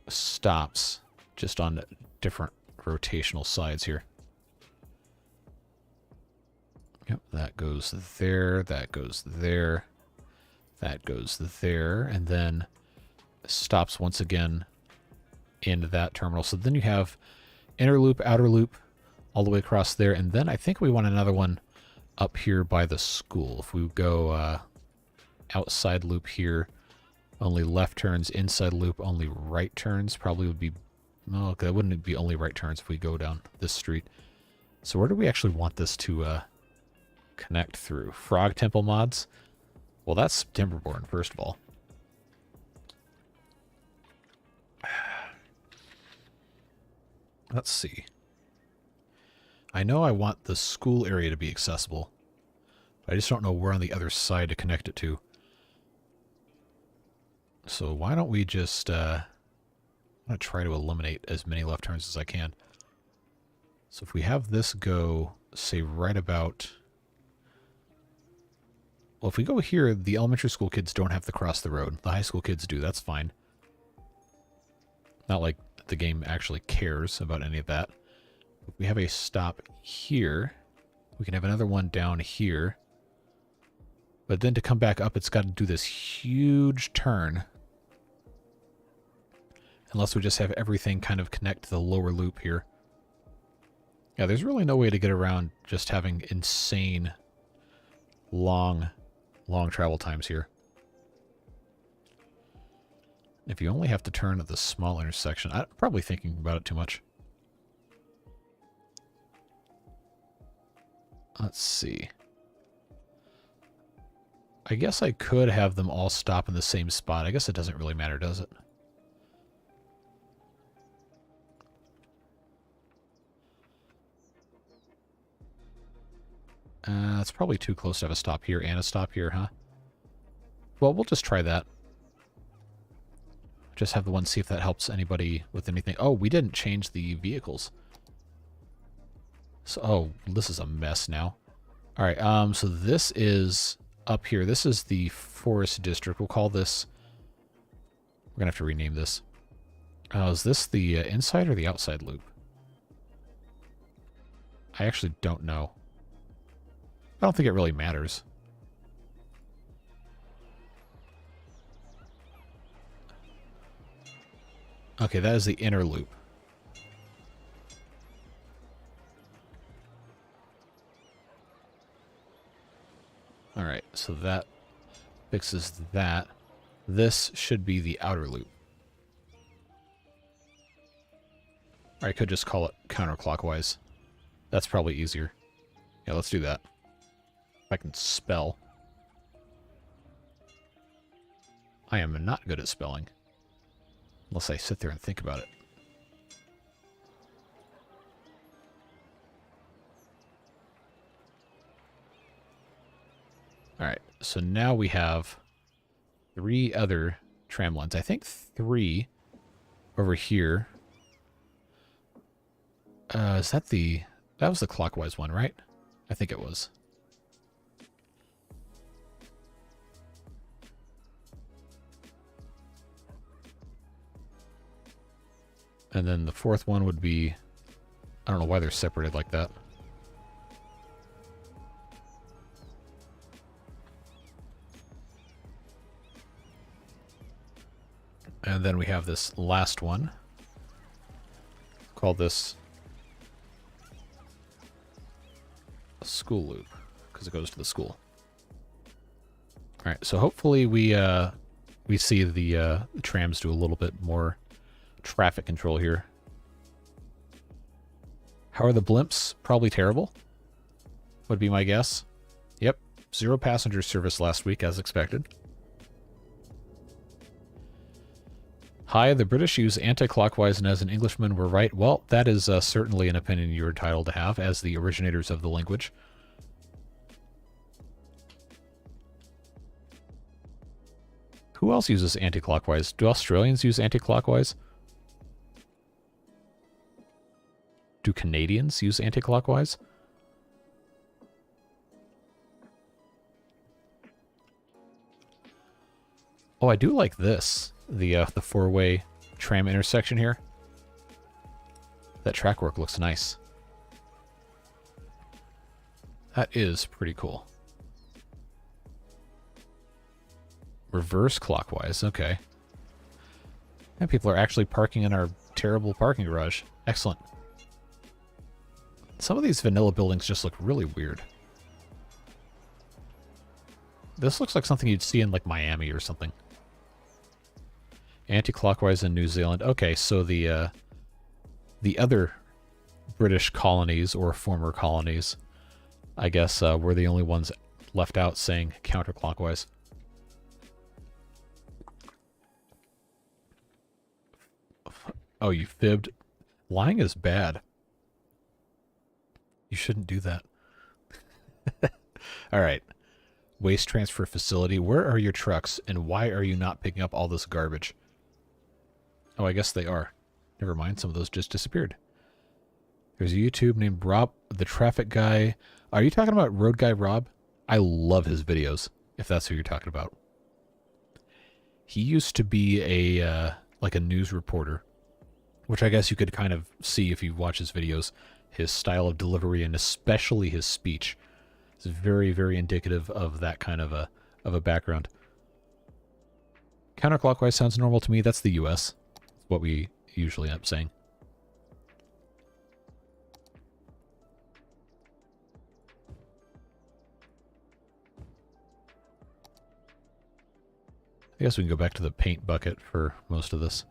stops, just on different rotational sides here. Yep, that goes there, that goes there, that goes there, and then stops once again into that terminal. So then you have inner loop, outer loop, all the way across there, and then I think we want another one up here by the school. If we go outside loop here, only left turns, inside loop, only right turns, probably would be, no, that wouldn't be only right turns if we go down this street. So where do we actually want this to connect through? Frog Temple mods? Well, that's Timberborn, first of all. Let's see. I know I want the school area to be accessible. I just don't know where on the other side to connect it to. So why don't we just I'm going to try to eliminate as many left turns as I can. So if we have this go, say, right about... Well, if we go here, the elementary school kids don't have to cross the road. The high school kids do. That's fine. Not like the game actually cares about any of that. If we have a stop here, we can have another one down here. But then to come back up, it's got to do this huge turn. Unless we just have everything kind of connect to the lower loop here. Yeah, there's really no way to get around just having insane long travel times here. If you only have to turn at the small intersection, I'm probably thinking about it too much. Let's see. I guess I could have them all stop in the same spot. I guess it doesn't really matter, does it? It's probably too close to have a stop here and a stop here, huh? Well, we'll just try that. Just have the one see if that helps anybody with anything. Oh, we didn't change the vehicles. So, oh, this is a mess now. All right, so this is up here. This is the forest district. We'll call this... We're going to have to rename this. Is this the inside or the outside loop? I actually don't know. I don't think it really matters. Okay, that is the inner loop. Alright, so that fixes that. This should be the outer loop. Or I could just call it counterclockwise. That's probably easier. Yeah, let's do that. If I can spell. I am not good at spelling. Unless I sit there and think about it. Alright, so now we have 3 other tram lines. I think 3 over here. Is that the... That was the clockwise one, right? I think it was. And then the 4th one would be... I don't know why they're separated like that. And then we have this last one. Call this a school loop, because it goes to the school. Alright, so hopefully we see the trams do a little bit more traffic control here. How are the blimps? Probably terrible, would be my guess. Yep, 0 passenger service last week, as expected. Hi, the British use anti-clockwise, and as an Englishman, we're right. Well, that is certainly an opinion you're entitled to have, as the originators of the language. Who else uses anti-clockwise? Do Australians use anti-clockwise? Do Canadians use anti-clockwise? Oh, I do like this. The four-way tram intersection here. That track work looks nice. That is pretty cool. Reverse clockwise, okay. And people are actually parking in our terrible parking garage. Excellent. Some of these vanilla buildings just look really weird. This looks like something you'd see in like Miami or something. Anti-clockwise in New Zealand. Okay, so the other British colonies or former colonies, I guess, were the only ones left out saying counterclockwise. Oh, you fibbed. Lying is bad. You shouldn't do that. All right. Waste transfer facility. Where are your trucks, and why are you not picking up all this garbage? Oh, I guess they are. Never mind. Some of those just disappeared. There's a YouTube named Rob, the traffic guy. Are you talking about Road Guy Rob? I love his videos, if that's who you're talking about. He used to be a like a news reporter, which I guess you could kind of see if you watch his videos. His style of delivery and especially his speech is very, very indicative of that kind of a background. Counterclockwise sounds normal to me. That's the US. That's what we usually end up saying. I guess we can go back to the paint bucket for most of this.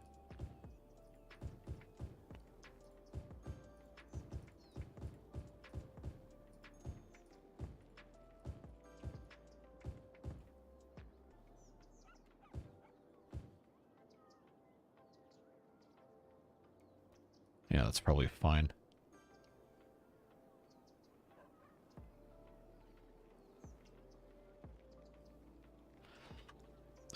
Yeah, that's probably fine.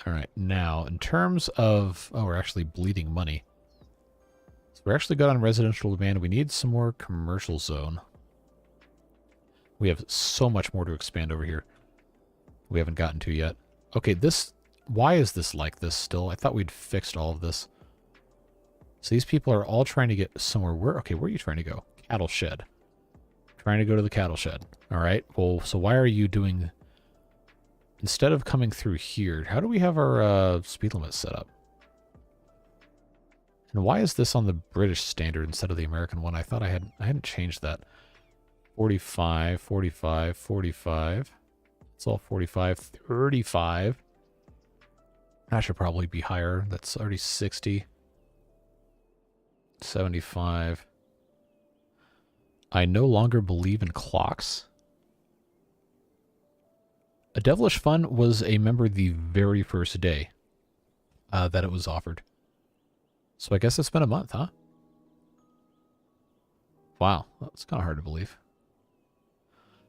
All right, now, in terms of... Oh, we're actually bleeding money. So we're actually good on residential demand. We need some more commercial zone. We have so much more to expand over here. We haven't gotten to yet. Okay, this... Why is this like this still? I thought we'd fixed all of this. So these people are all trying to get somewhere. Where? Okay, where are you trying to go? Cattle shed. Trying to go to the cattle shed. All right. Well, so why are you doing... Instead of coming through here, how do we have our speed limit set up? And why is this on the British standard instead of the American one? I thought I hadn't changed that. 45, 45, 45. It's all 45, 35. That should probably be higher. That's already 60. 75. I no longer believe in clocks. A Devilish Fun was a member the very first day that it was offered. So I guess it's been a month, huh? Wow, that's kind of hard to believe.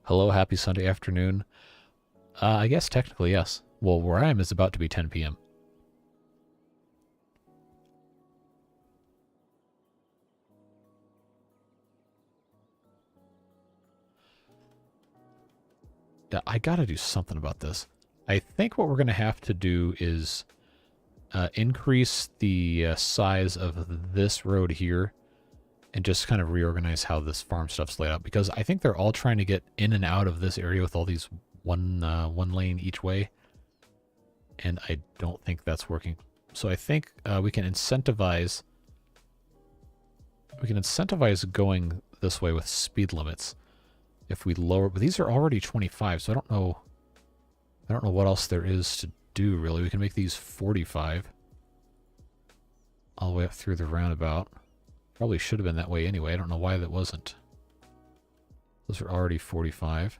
Hello, happy Sunday afternoon. I guess technically, yes. Well, where I am is about to be 10 p.m. I gotta do something about this. I think what we're gonna have to do is increase the size of this road here and just kind of reorganize how this farm stuff's laid out, because I think they're all trying to get in and out of this area with all these one lane each way, and I don't think that's working. So I think we can incentivize going this way with speed limits. If we lower, but these are already 25, so I don't know what else there is to do, really. We can make these 45 all the way up through the roundabout. Probably should have been that way anyway. I don't know why that wasn't. Those are already 45.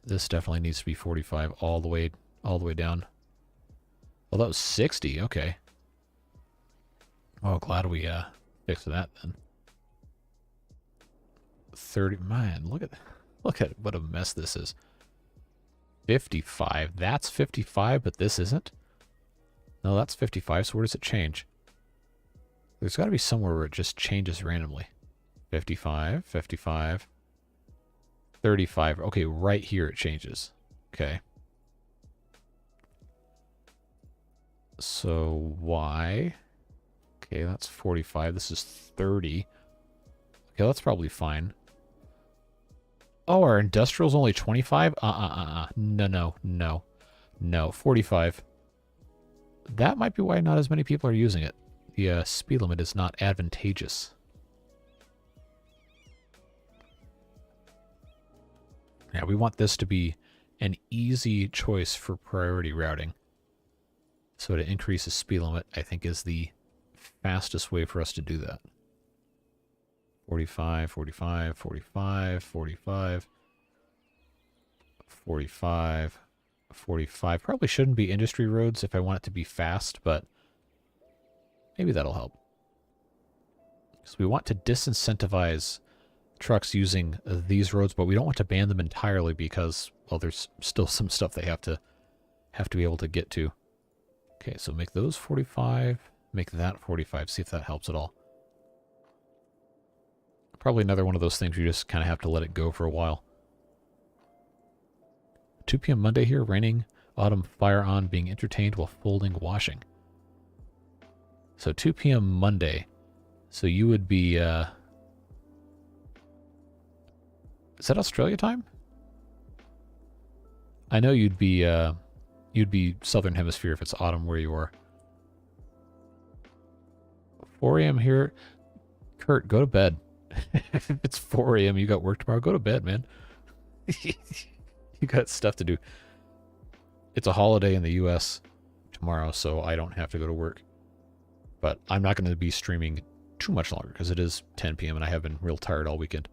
This definitely needs to be 45 all the way down. Well, that was 60. Okay. Oh, glad we fixed that then. 30. Man, look at what a mess this is. 55. That's 55, but this isn't. No, that's 55. So where does it change? There's got to be somewhere where it just changes randomly. 55, 55, 35. Okay, right here it changes. Okay. So why? Okay, that's 45. This is 30. Okay, that's probably fine. Oh, our industrial's only 25? No, 45. That might be why not as many people are using it. The speed limit is not advantageous. Yeah, we want this to be an easy choice for priority routing. So to increase the speed limit, I think, is the fastest way for us to do that. 45, 45, 45, 45, 45, 45. Probably shouldn't be industry roads if I want it to be fast, but maybe that'll help. Because we want to disincentivize trucks using these roads, but we don't want to ban them entirely because, well, there's still some stuff they have to be able to get to. Okay, so make those 45, make that 45, see if that helps at all. Probably another one of those things you just kind of have to let it go for a while. 2 p.m. Monday here, raining, autumn fire on, being entertained while folding, washing. So 2 p.m. Monday. So you would be, is that Australia time? I know you'd be Southern Hemisphere if it's autumn where you are. 4 a.m. here. Kurt, go to bed. If it's 4 a.m. you got work tomorrow, go to bed, man. You got stuff to do. It's a holiday in the U.S. tomorrow, so I don't have to go to work. But I'm not going to be streaming too much longer because it is 10 p.m. and I have been real tired all weekend.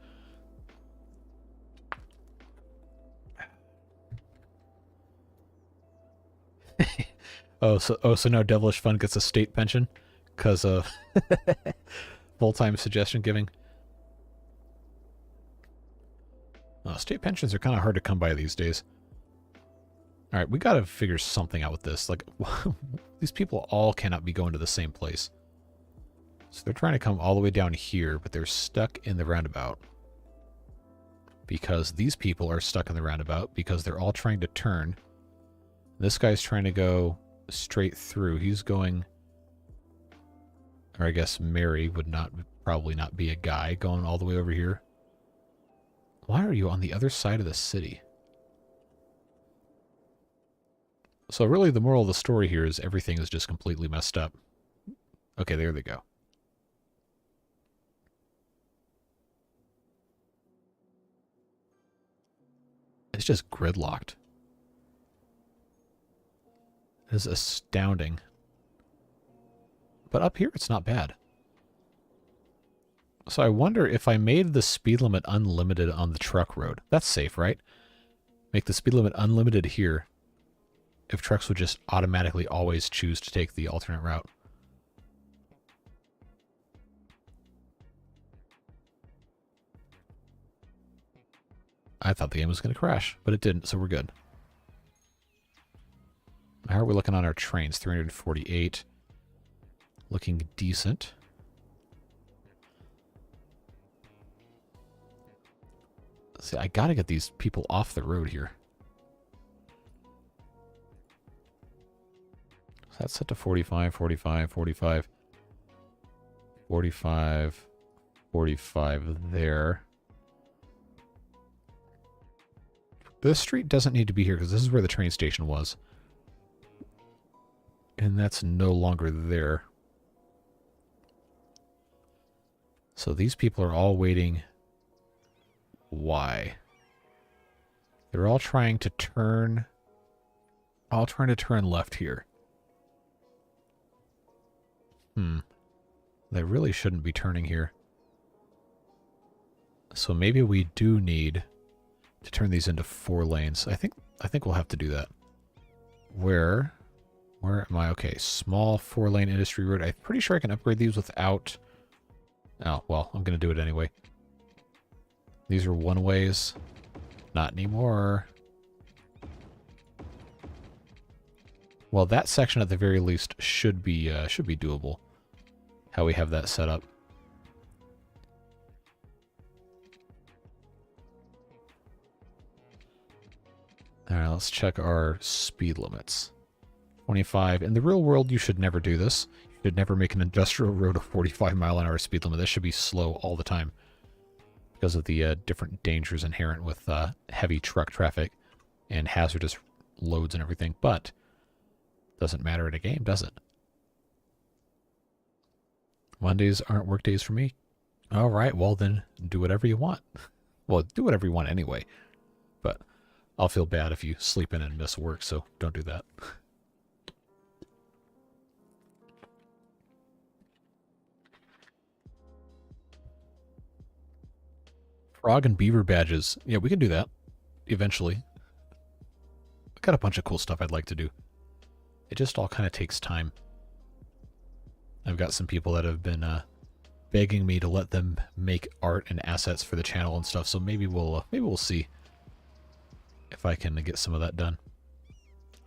So now Devilish Fun gets a state pension because of full-time suggestion giving. State pensions are kind of hard to come by these days. All right, we got to figure something out with this. Like, these people all cannot be going to the same place. So they're trying to come all the way down here, but they're stuck in the roundabout. Because these people are stuck in the roundabout because they're all trying to turn. This guy's trying to go straight through. He's going, or I guess Mary would probably not be a guy going all the way over here. Why are you on the other side of the city? So really the moral of the story here is everything is just completely messed up. Okay, there they go. It's just gridlocked. It is astounding. But up here it's not bad. So I wonder if I made the speed limit unlimited on the truck road. That's safe, right? Make the speed limit unlimited here. If trucks would just automatically always choose to take the alternate route. I thought the game was going to crash, but it didn't, so we're good. How are we looking on our trains? 348. Looking decent. See, I gotta get these people off the road here. So that's set to 45, 45, 45. 45, 45 there. This street doesn't need to be here because this is where the train station was. And that's no longer there. So these people are all waiting. Why? They're all trying to turn left here. They really shouldn't be turning here. So maybe we do need to turn these into 4 lanes. I think we'll have to do that. Where am I? Okay, small 4-lane industry road. I'm pretty sure I can upgrade these without... Oh, well, I'm going to do it anyway. These are one-ways. Not anymore. Well, that section at the very least should be doable. How we have that set up. All right, let's check our speed limits. 25. In the real world, you should never do this. You should never make an industrial road a 45-mile-an-hour speed limit. This should be slow all the time because of the different dangers inherent with heavy truck traffic and hazardous loads and everything. But doesn't matter in a game, does it? Mondays aren't work days for me. All right, well then, do whatever you want. Well, do whatever you want anyway. But I'll feel bad if you sleep in and miss work, so don't do that. Frog and beaver badges. Yeah, we can do that eventually. I've got a bunch of cool stuff I'd like to do. It just all kind of takes time. I've got some people that have been begging me to let them make art and assets for the channel and stuff, so maybe we'll see if I can get some of that done.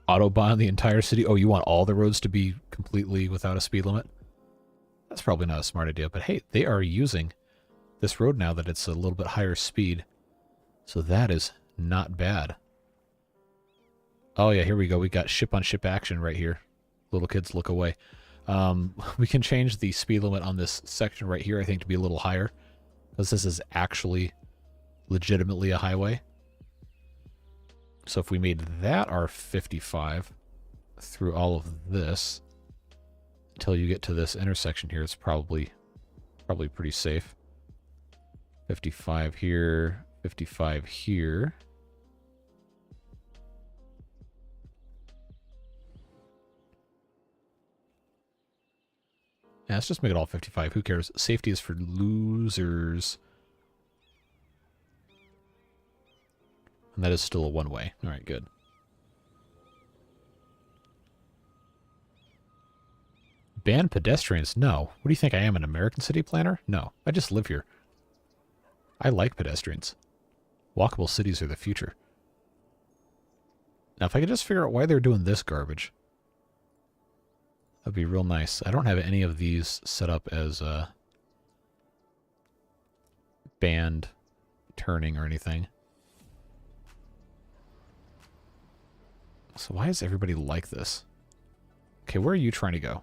Autobahn the entire city. Oh, you want all the roads to be completely without a speed limit? That's probably not a smart idea, but hey, they are using this road now that it's a little bit higher speed. So that is not bad. Oh yeah, here we go. We got ship-on-ship action right here. Little kids, look away. We can change the speed limit on this section right here, I think, to be a little higher, because this is actually legitimately a highway. So if we made that our 55 through all of this until you get to this intersection here, it's probably pretty safe. 55 here, 55 here. Yeah, let's just make it all 55. Who cares? Safety is for losers. And that is still a one-way. All right, good. Ban pedestrians? No. What do you think I am, an American city planner? No, I just live here. I like pedestrians. Walkable cities are the future. Now, if I could just figure out why they're doing this garbage, that'd be real nice. I don't have any of these set up as banned turning or anything. So why is everybody like this? Okay, where are you trying to go?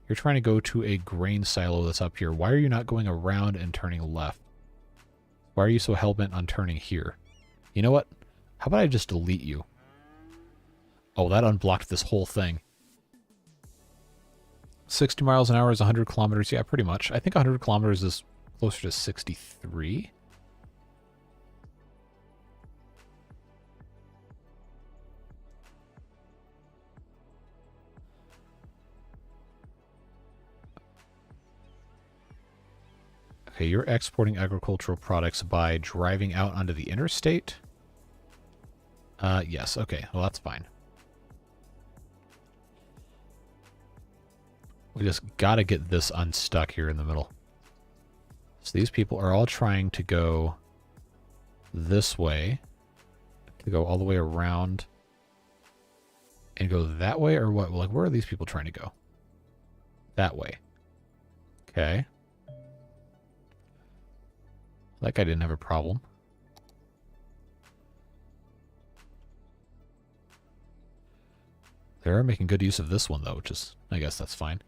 You're trying to go to a grain silo that's up here. Why are you not going around and turning left? Why are you so hell-bent on turning here? You know what? How about I just delete you? Oh, that unblocked this whole thing. 60 miles an hour is 100 kilometers. Yeah, pretty much. I think 100 kilometers is closer to 63. Okay, you're exporting agricultural products by driving out onto the interstate? Yes. Okay, well, that's fine. We just gotta get this unstuck here in the middle. So these people are all trying to go this way, to go all the way around and go that way, or what? Like, where are these people trying to go? That way. Okay. That guy didn't have a problem. They're making good use of this one, though, which is, I guess that's fine.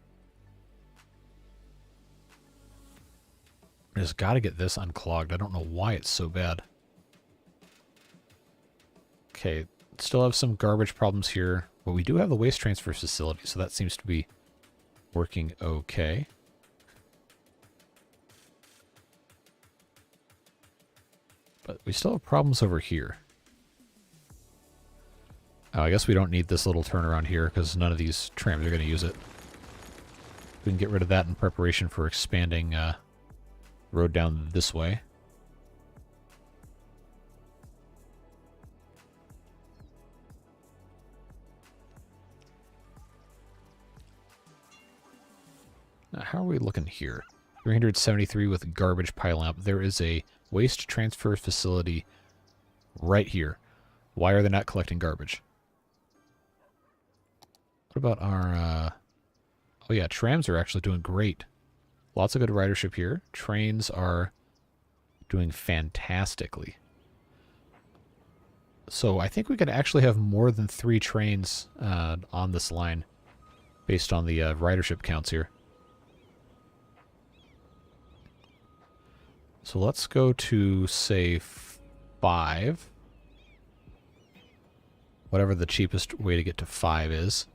I just gotta get this unclogged. I don't know why it's so bad. Okay, still have some garbage problems here, but we do have the waste transfer facility, so that seems to be working okay. But we still have problems over here. Oh, I guess we don't need this little turnaround here because none of these trams are going to use it. We can get rid of that in preparation for expanding road down this way. How are we looking here? 373 with garbage piling up. There is a waste transfer facility right here. Why are they not collecting garbage? What about our... Oh yeah, trams are actually doing great. Lots of good ridership here. Trains are doing fantastically. So I think we could actually have more than 3 trains on this line based on the ridership counts here. So let's go to, say, 5. Whatever the cheapest way to get to 5 is.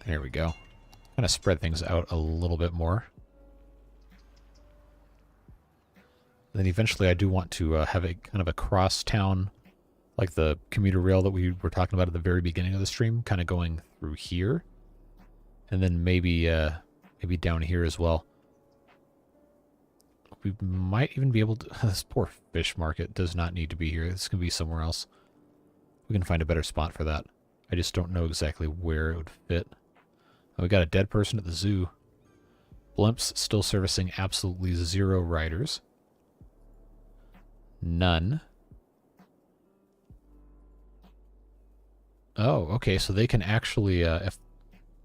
There we go. Kind of spread things out a little bit more. Then eventually I do want to have a kind of a cross-town, like the commuter rail that we were talking about at the very beginning of the stream, kind of going through here. And then maybe maybe down here as well. We might even be able to... This poor fish market does not need to be here. This can be somewhere else. We can find a better spot for that. I just don't know exactly where it would fit. Oh, we got a dead person at the zoo. Blimps still servicing absolutely 0 riders. None. Oh, okay, so they can actually, if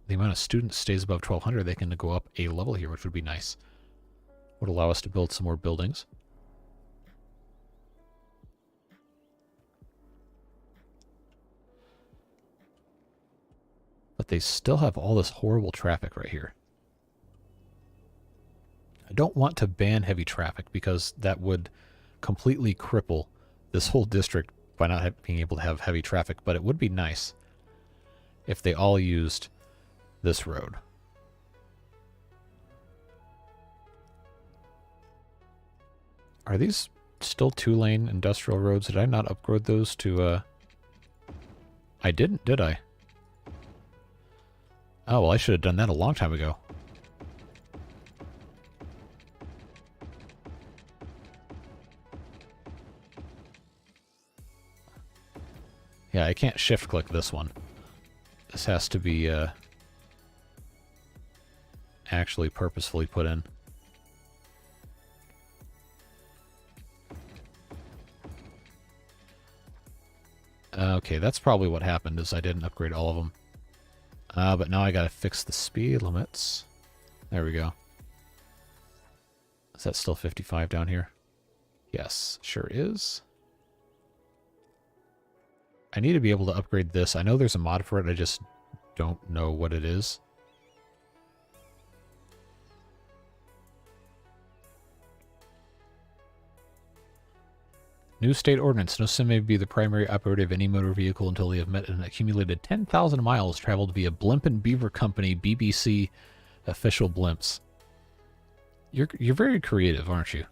the amount of students stays above 1,200, they can go up a level here, which would be nice. Would allow us to build some more buildings. But they still have all this horrible traffic right here. I don't want to ban heavy traffic because that would completely cripple this whole district by not being able to have heavy traffic, but it would be nice if they all used this road. Are these still 2-lane industrial roads? Did I not upgrade those to, I didn't, did I? Oh, well, I should have done that a long time ago. Yeah, I can't shift-click this one. This has to be, actually purposefully put in. Okay, that's probably what happened, is I didn't upgrade all of them. But now I gotta fix the speed limits. There we go. Is that still 55 down here? Yes, sure is. I need to be able to upgrade this. I know there's a mod for it, I just don't know what it is. New state ordinance. No sim may be the primary operator of any motor vehicle until they have met an accumulated 10,000 miles traveled via Blimp and Beaver Company BBC official blimps. You're very creative, aren't you?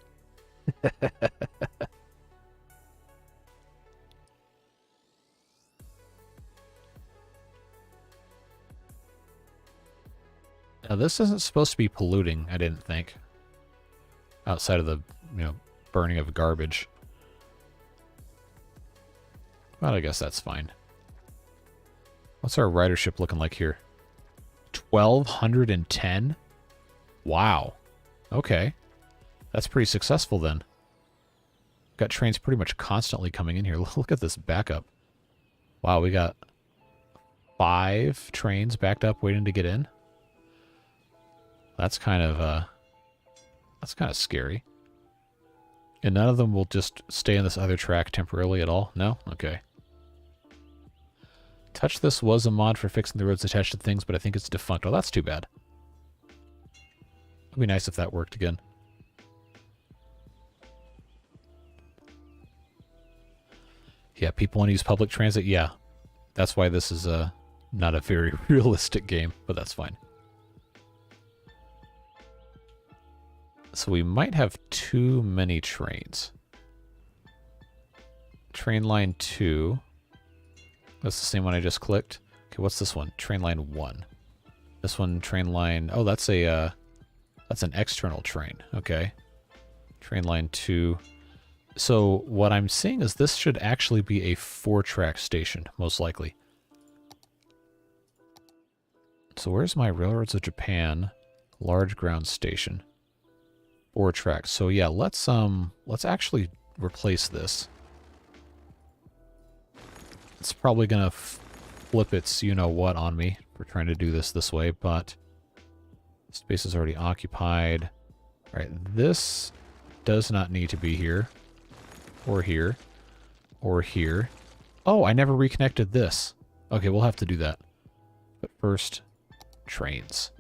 Now this isn't supposed to be polluting, I didn't think. Outside of the, burning of garbage. Well, I guess that's fine. What's our ridership looking like here? 1,210? Wow. Okay. That's pretty successful then. Got trains pretty much constantly coming in here. Look at this backup. Wow, we got 5 trains backed up waiting to get in. That's kind of scary. And none of them will just stay on this other track temporarily at all? No? Okay. Touch This was a mod for fixing the roads attached to things, but I think it's defunct. Oh, that's too bad. It'd be nice if that worked again. Yeah, people want to use public transit? Yeah. That's why this is not a very realistic game, but that's fine. So we might have too many trains. Train line 2. That's the same one I just clicked. Okay, what's this one? Train line 1. This one, train line... Oh, that's a, that's an external train. Okay. Train line 2. So what I'm seeing is this should actually be a 4-track station, most likely. So where's my Railroads of Japan large ground station? 4 tracks. So yeah, let's actually replace this. It's probably gonna flip its you-know-what on me for trying to do this way, but space is already occupied. All right, this does not need to be here, or here, or here. Oh, I never reconnected this. Okay, we'll have to do that. But first, trains.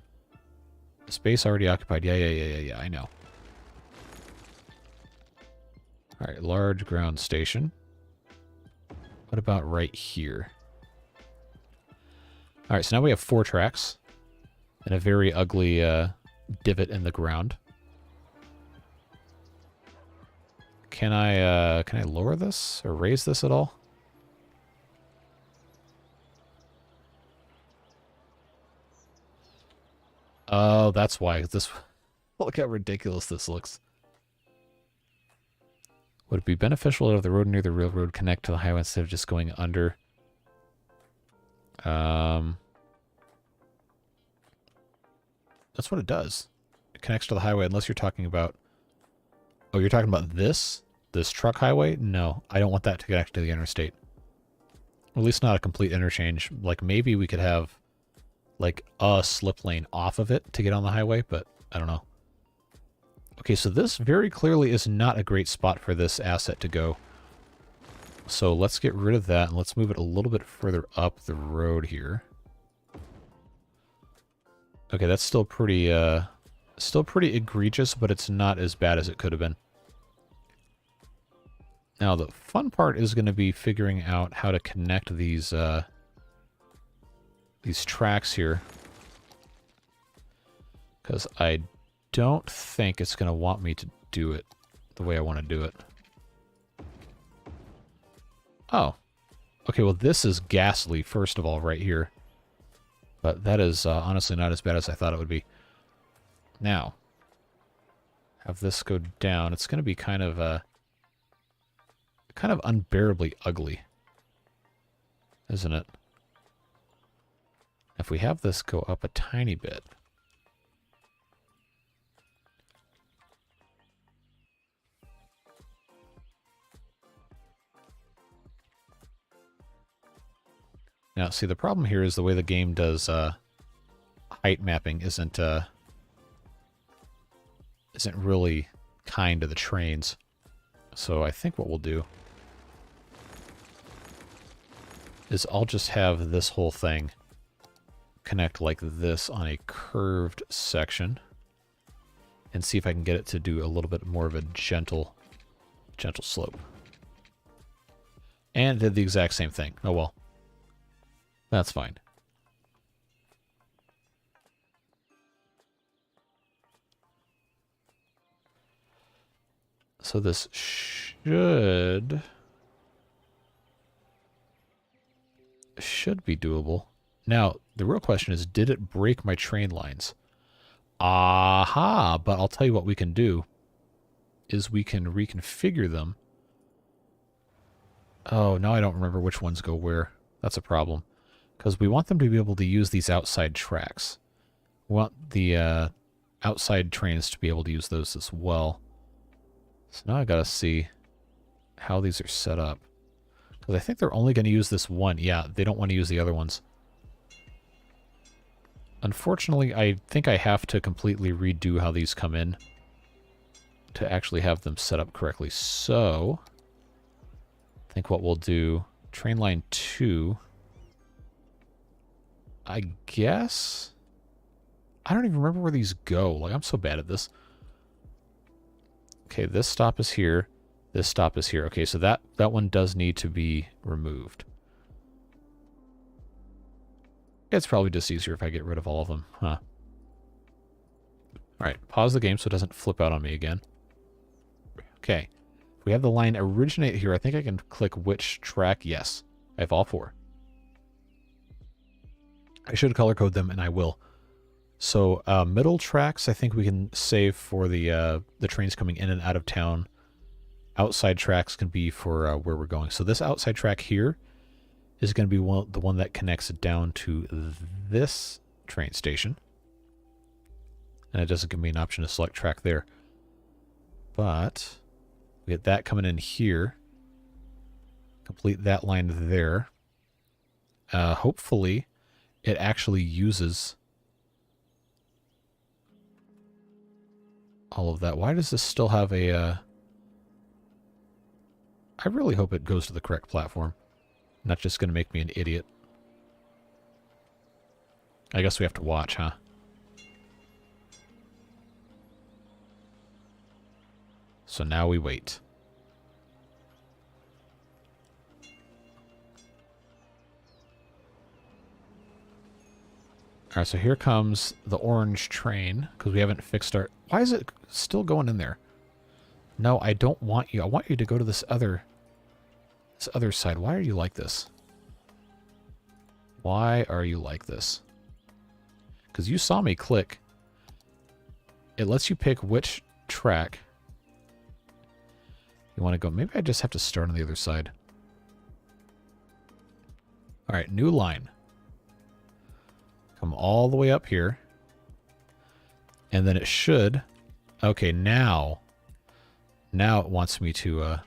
Space already occupied. Yeah, I know. All right, large ground station. What about right here? All right, so now we have 4 tracks and a very ugly divot in the ground. Can I lower this or raise this at all? Oh, that's why. This, look how ridiculous this looks. Would it be beneficial to have the road near the railroad connect to the highway instead of just going under? That's what it does. It connects to the highway unless you're talking about... Oh, you're talking about this? This truck highway? No, I don't want that to connect to the interstate. At least not a complete interchange. Like, maybe we could have, like, a slip lane off of it to get on the highway, but I don't know. Okay, so this very clearly is not a great spot for this asset to go. So let's get rid of that and let's move it a little bit further up the road here. Okay, that's still pretty egregious, but it's not as bad as it could have been. Now, the fun part is going to be figuring out how to connect these tracks here. Because I don't think it's going to want me to do it the way I want to do it. Oh. Okay, well, this is ghastly, first of all, right here. But that is honestly not as bad as I thought it would be. Now, have this go down. It's going to be kind of unbearably ugly, isn't it? If we have this go up a tiny bit. Now, see, the problem here is the way the game does height mapping isn't really kind to the trains. So I think what we'll do is I'll just have this whole thing connect like this on a curved section and see if I can get it to do a little bit more of a gentle slope. And did the exact same thing. Oh well. That's fine. So this should be doable. Now, the real question is, did it break my train lines? Aha! But I'll tell you what we can do is we can reconfigure them. Oh, now I don't remember which ones go where. That's a problem. Because we want them to be able to use these outside tracks. We want the outside trains to be able to use those as well. So now I gotta see how these are set up. Because I think they're only going to use this one. Yeah, they don't want to use the other ones. Unfortunately, I think I have to completely redo how these come in to actually have them set up correctly. So, I think what we'll do, train line 2, I guess? I don't even remember where these go. Like, I'm so bad at this. Okay, this stop is here. This stop is here. Okay, so that one does need to be removed. It's probably just easier if I get rid of all of them, huh? Alright, pause the game so it doesn't flip out on me again. Okay, if we have the line originate here, I think I can click which track. Yes, I have all 4. I should color code them, and I will. So, middle tracks, I think we can save for the trains coming in and out of town. Outside tracks can be for where we're going. So this outside track here is going to be the one that connects down to this train station. And it doesn't give me an option to select track there. But we get that coming in here. Complete that line there. Hopefully it actually uses all of that. Why does this still have a... I really hope it goes to the correct platform. Not just going to make me an idiot. I guess we have to watch, huh? So now we wait. Alright, so here comes the orange train, because we haven't fixed our... Why is it still going in there? No, I don't want you. I want you to go to this other side. Why are you like this? Why are you like this? Because you saw me click. It lets you pick which track you want to go. Maybe I just have to start on the other side. Alright, new line. Come all the way up here. And then it should... Okay, now it wants me to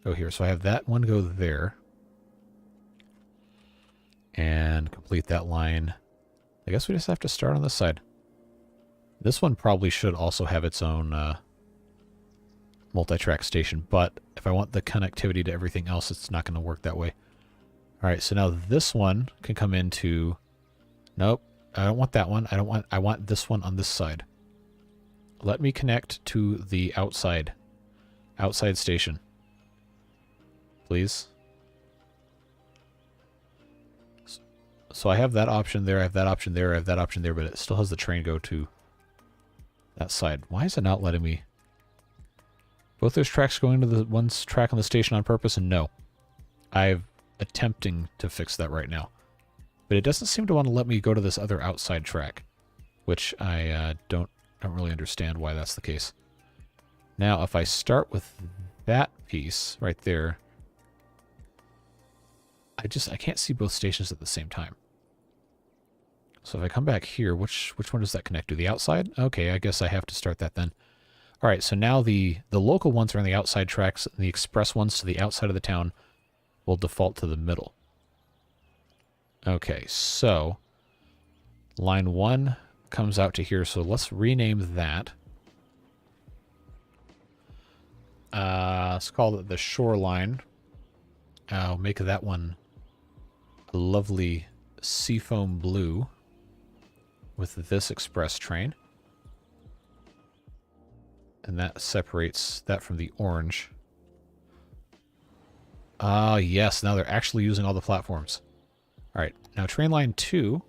go here. So I have that one go there. And complete that line. I guess we just have to start on this side. This one probably should also have its own multi-track station, but if I want the connectivity to everything else, it's not going to work that way. Alright, so now this one can come into... Nope, I don't want that one. I want this one on this side. Let me connect to the outside station. Please. So I have that option there, I have that option there, I have that option there, but it still has the train go to that side. Why is it not letting me... Both those tracks going to the one's track on the station on purpose, and no. I'm attempting to fix that right now. But it doesn't seem to want to let me go to this other outside track, which I don't really understand why that's the case. Now, if I start with that piece right there, I can't see both stations at the same time. So if I come back here, which one does that connect to? The outside? Okay, I guess I have to start that then. All right, so now the local ones are on the outside tracks, and the express ones to the outside of the town will default to the middle. Okay, so line 1 comes out to here, so let's rename that. Let's call it the shoreline. I'll make that one a lovely seafoam blue with this express train. And that separates that from the orange. Ah, yes, now they're actually using all the platforms. Alright, now train line 2,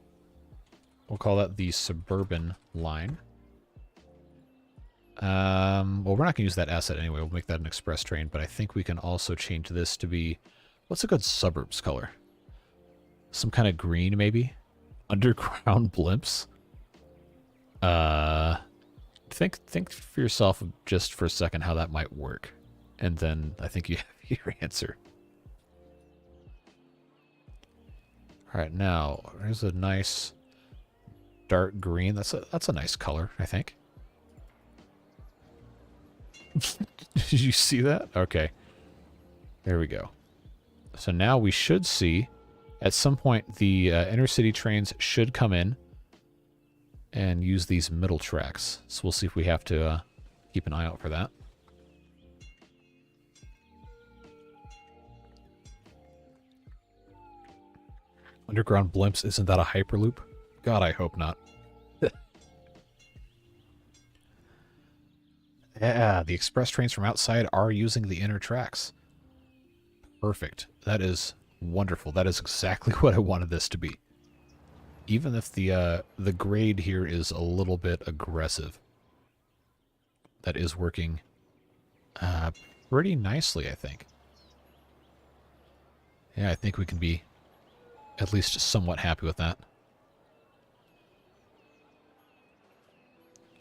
we'll call that the suburban line. Well, we're not going to use that asset anyway. We'll make that an express train, but I think we can also change this to be... What's a good suburbs color? Some kind of green, maybe? Underground blimps? Think for yourself just for a second how that might work. And then I think you have your answer. Alright, now, there's a nice dark green. That's a nice color, I think. Did you see that? Okay. There we go. So now we should see, at some point, the inner city trains should come in and use these middle tracks. So we'll see if we have to keep an eye out for that. Underground blimps, isn't that a Hyperloop? God, I hope not. Yeah, the express trains from outside are using the inner tracks. Perfect. That is wonderful. That is exactly what I wanted this to be. Even if the grade here is a little bit aggressive, that is working pretty nicely, I think. Yeah, I think we can be at least somewhat happy with that.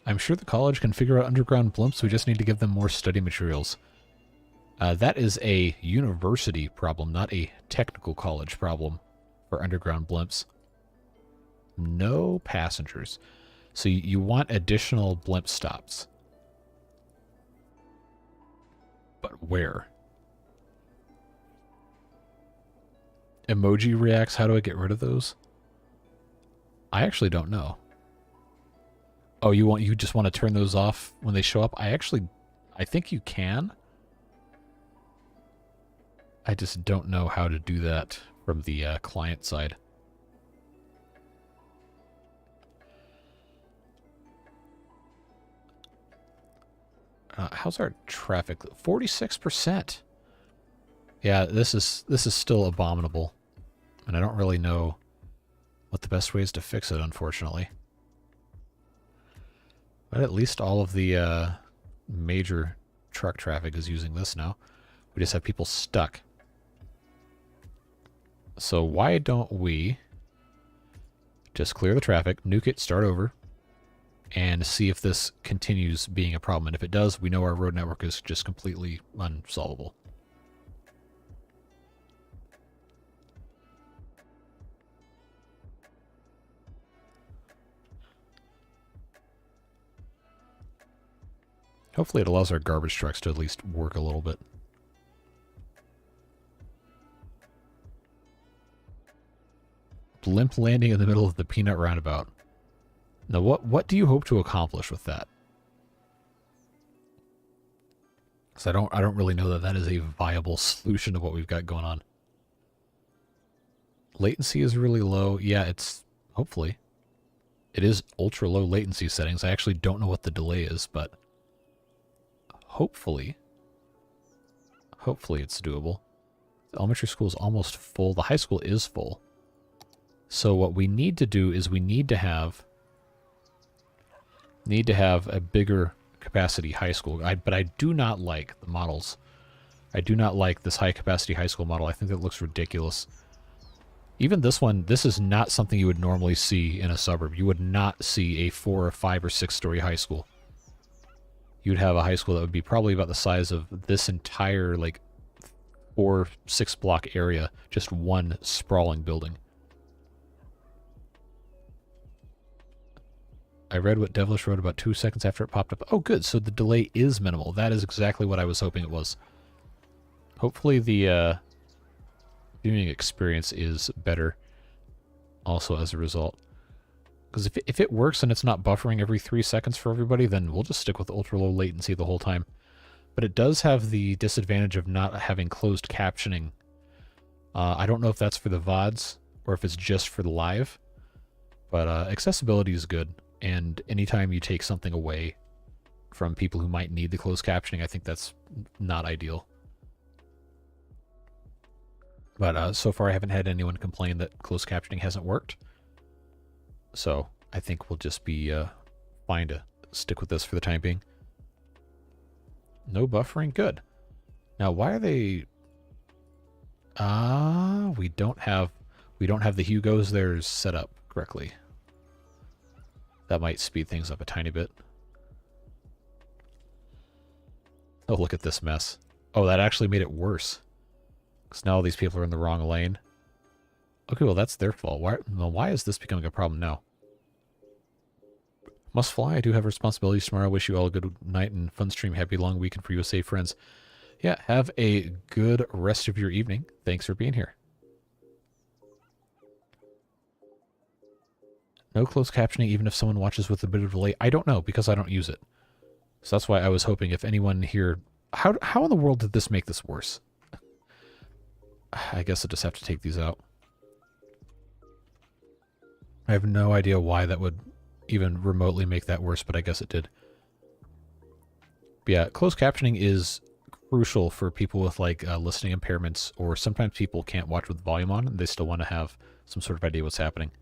I'm sure the college can figure out underground blimps. We just need to give them more study materials. That is a university problem, not a technical college problem for underground blimps. No passengers. So you want additional blimp stops. But where? Emoji reacts, how do I get rid of those? I actually don't know. Oh, you just want to turn those off when they show up? I think you can. I just don't know how to do that from the client side. How's our traffic? 46%. Yeah, this is still abominable. And I don't really know what the best way is to fix it, unfortunately. But at least all of the major truck traffic is using this now. We just have people stuck. So why don't we just clear the traffic, nuke it, start over, and see if this continues being a problem. And if it does, we know our road network is just completely unsolvable. Hopefully it allows our garbage trucks to at least work a little bit. Blimp landing in the middle of the peanut roundabout. Now, what do you hope to accomplish with that? Because I don't really know that is a viable solution to what we've got going on. Latency is really low. Yeah, it's hopefully. It is ultra low latency settings. I actually don't know what the delay is, but hopefully it's doable. The elementary school is almost full. The high school is full. So what we need to do is we need to have a bigger capacity high school. But I do not like the models. I do not like this high capacity high school model. I think that looks ridiculous. Even this one, this is not something you would normally see in a suburb. You would not see a 4 or 5 or 6 story high school. You'd have a high school that would be probably about the size of this entire, like, 4-6 block area. Just one sprawling building. I read what Devilish wrote about 2 seconds after it popped up. Oh, good. So the delay is minimal. That is exactly what I was hoping it was. Hopefully the viewing experience is better also as a result. Because if it works and it's not buffering every 3 seconds for everybody, then we'll just stick with ultra low latency the whole time. But it does have the disadvantage of not having closed captioning. I don't know if that's for the VODs or if it's just for the live. But accessibility is good. And anytime you take something away from people who might need the closed captioning, I think that's not ideal. But so far I haven't had anyone complain that closed captioning hasn't worked. So I think we'll just be fine to stick with this for the time being. No buffering? Good. Now why are they... we don't have the Hugos there set up correctly. That might speed things up a tiny bit. Oh, look at this mess. Oh, that actually made it worse. Because now all these people are in the wrong lane. Okay, well, that's their fault. Why is this becoming a problem now? Must fly. I do have responsibilities tomorrow. Wish you all a good night and fun stream. Happy long weekend for USA friends. Yeah, have a good rest of your evening. Thanks for being here. No closed captioning even if someone watches with a bit of delay. I don't know because I don't use it. So that's why I was hoping if anyone here... How in the world did this make this worse? I guess I'll just have to take these out. I have no idea why that would even remotely make that worse, but I guess it did. But yeah, closed captioning is crucial for people with like listening impairments, or sometimes people can't watch with volume on and they still want to have some sort of idea what's happening.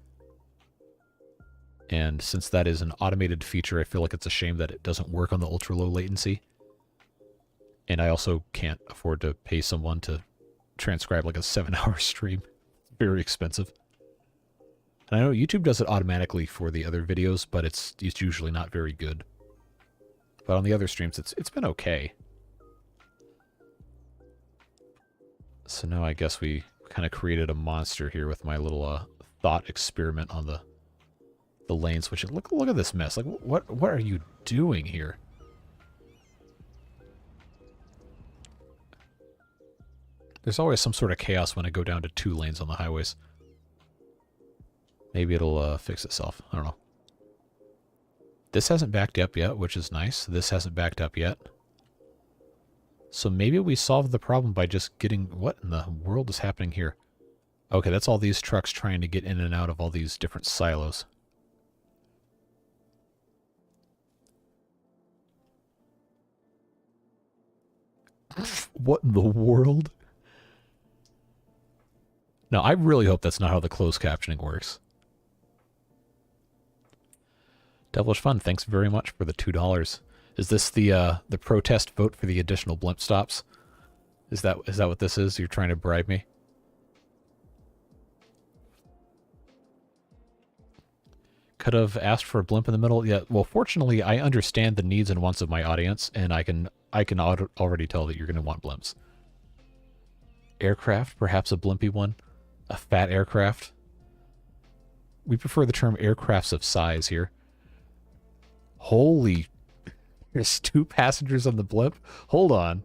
And since that is an automated feature, I feel like it's a shame that it doesn't work on the ultra low latency. And I also can't afford to pay someone to transcribe like a 7-hour stream. It's very expensive. And I know YouTube does it automatically for the other videos, but it's usually not very good. But on the other streams, it's been okay. So now I guess we kind of created a monster here with my little thought experiment on the the lane switching. Look at this mess. Like, what are you doing here? There's always some sort of chaos when I go down to 2 lanes on the highways. Maybe it'll fix itself. I don't know. This hasn't backed up yet, which is nice. This hasn't backed up yet. So maybe we solved the problem by just getting... What in the world is happening here? Okay, that's all these trucks trying to get in and out of all these different silos. What in the world? Now, I really hope that's not how the closed captioning works. Devilish Fun, thanks very much for the $2. Is this the protest vote for the additional blimp stops? Is that what this is? You're trying to bribe me? Could have asked for a blimp in the middle. Yeah, well, fortunately, I understand the needs and wants of my audience, and I can already tell that you're going to want blimps. Aircraft, perhaps a blimpy one. A fat aircraft. We prefer the term aircrafts of size here. Holy... There's 2 passengers on the blimp? Hold on.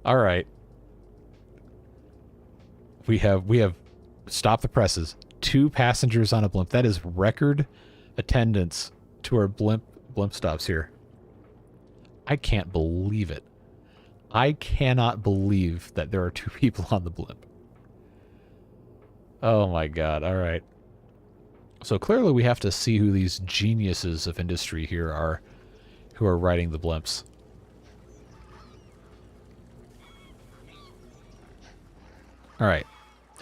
Alright. We have... Stop the presses. 2 passengers on a blimp. That is record attendance to our blimp stops here. I can't believe it. I cannot believe that there are 2 people on the blimp. Oh my god, alright. So clearly we have to see who these geniuses of industry here are, who are riding the blimps. Alright.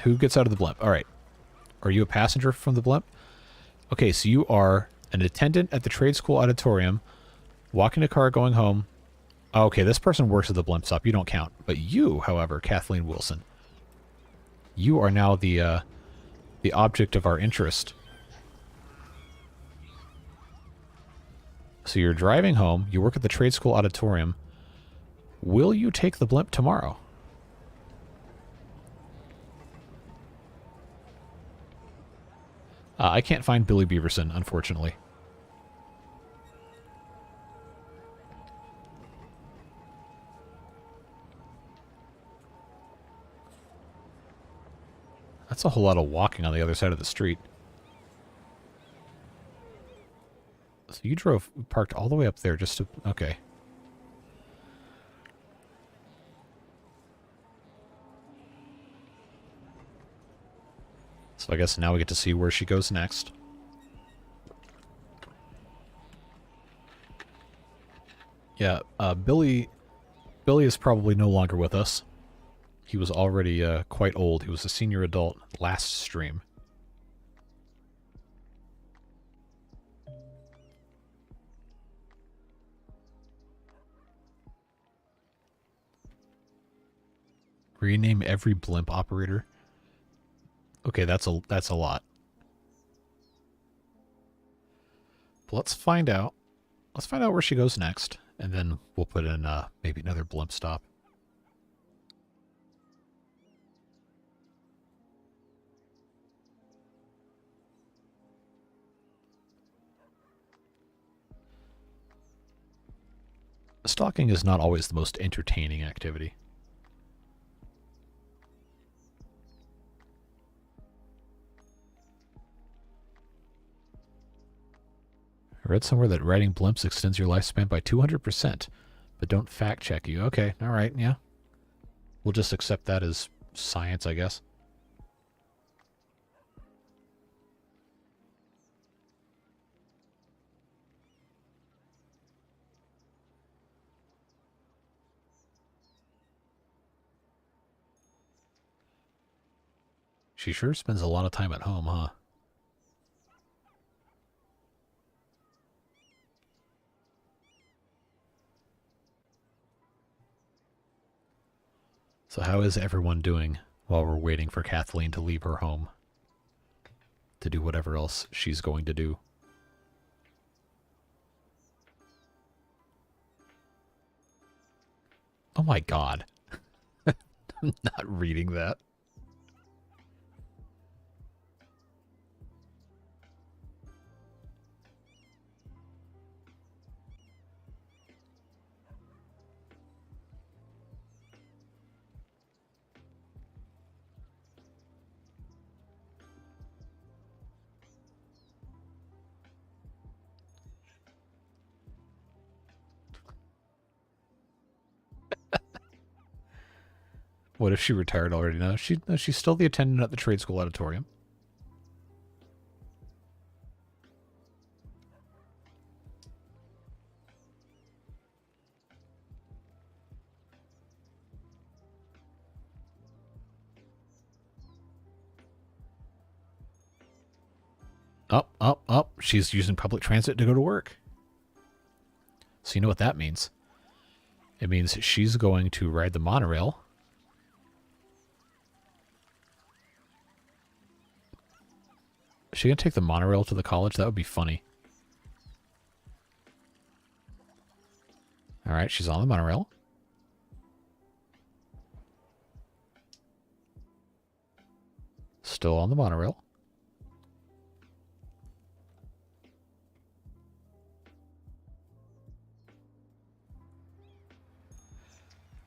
Who gets out of the blimp? Alright. Are you a passenger from the blimp? Okay, so you are an attendant at the trade school auditorium, walking a car going home. Okay, this person works at the blimp stop. You don't count. But you, however, Kathleen Wilson, you are now the object of our interest. So you're driving home. You work at the trade school auditorium. Will you take the blimp tomorrow? I can't find Billy Beaverson, unfortunately. That's a whole lot of walking on the other side of the street. So you parked all the way up there just to... Okay. So I guess now we get to see where she goes next. Yeah, Billy is probably no longer with us. He was already quite old. He was a senior adult last stream. Rename every blimp operator. Okay, that's a lot. But let's find out. Let's find out where she goes next, and then we'll put in maybe another blimp stop. Stalking is not always the most entertaining activity. I read somewhere that riding blimps extends your lifespan by 200%, but don't fact check you. Okay, alright, yeah. We'll just accept that as science, I guess. She sure spends a lot of time at home, huh? So how is everyone doing while we're waiting for Kathleen to leave her home to do whatever else she's going to do? Oh my god. I'm not reading that. What if she retired already? No, she's still the attendant at the trade school auditorium. Up. She's using public transit to go to work. So you know what that means. It means she's going to ride the monorail. Is she going to take the monorail to the college? That would be funny. All right, she's on the monorail. Still on the monorail.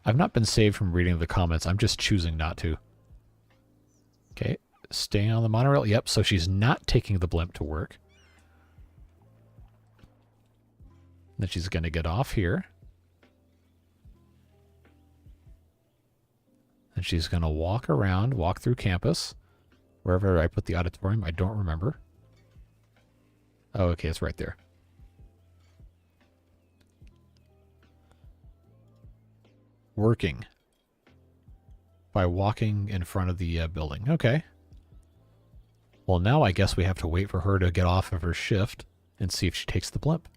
I've not been saved from reading the comments. I'm just choosing not to. Okay, staying on the monorail. Yep, so she's not taking the blimp to work. Then she's going to get off here. And she's going to walk around, walk through campus. Wherever I put the auditorium, I don't remember. Oh, okay, it's right there. Working by walking in front of the building. Okay. Well, now I guess we have to wait for her to get off of her shift and see if she takes the blimp.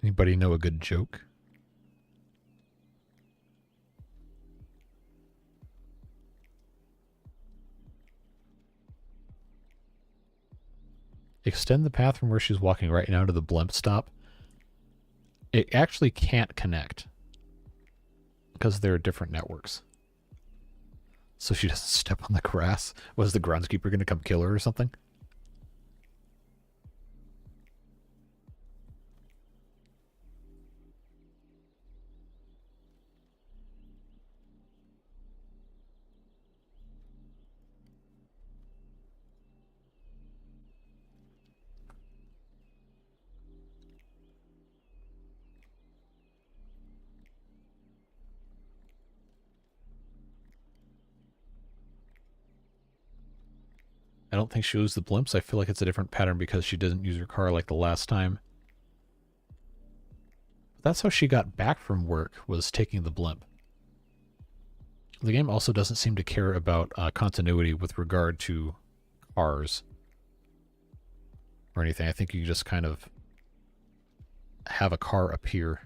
Anybody know a good joke? Extend the path from where she's walking right now to the blimp stop. It actually can't connect because there are different networks. So she doesn't step on the grass. Was the groundskeeper going to come kill her or something? I don't think she used the blimps. I feel like it's a different pattern because she didn't use her car like the last time. That's how she got back from work, was taking the blimp. The game also doesn't seem to care about continuity with regard to cars or anything. I think you just kind of have a car appear.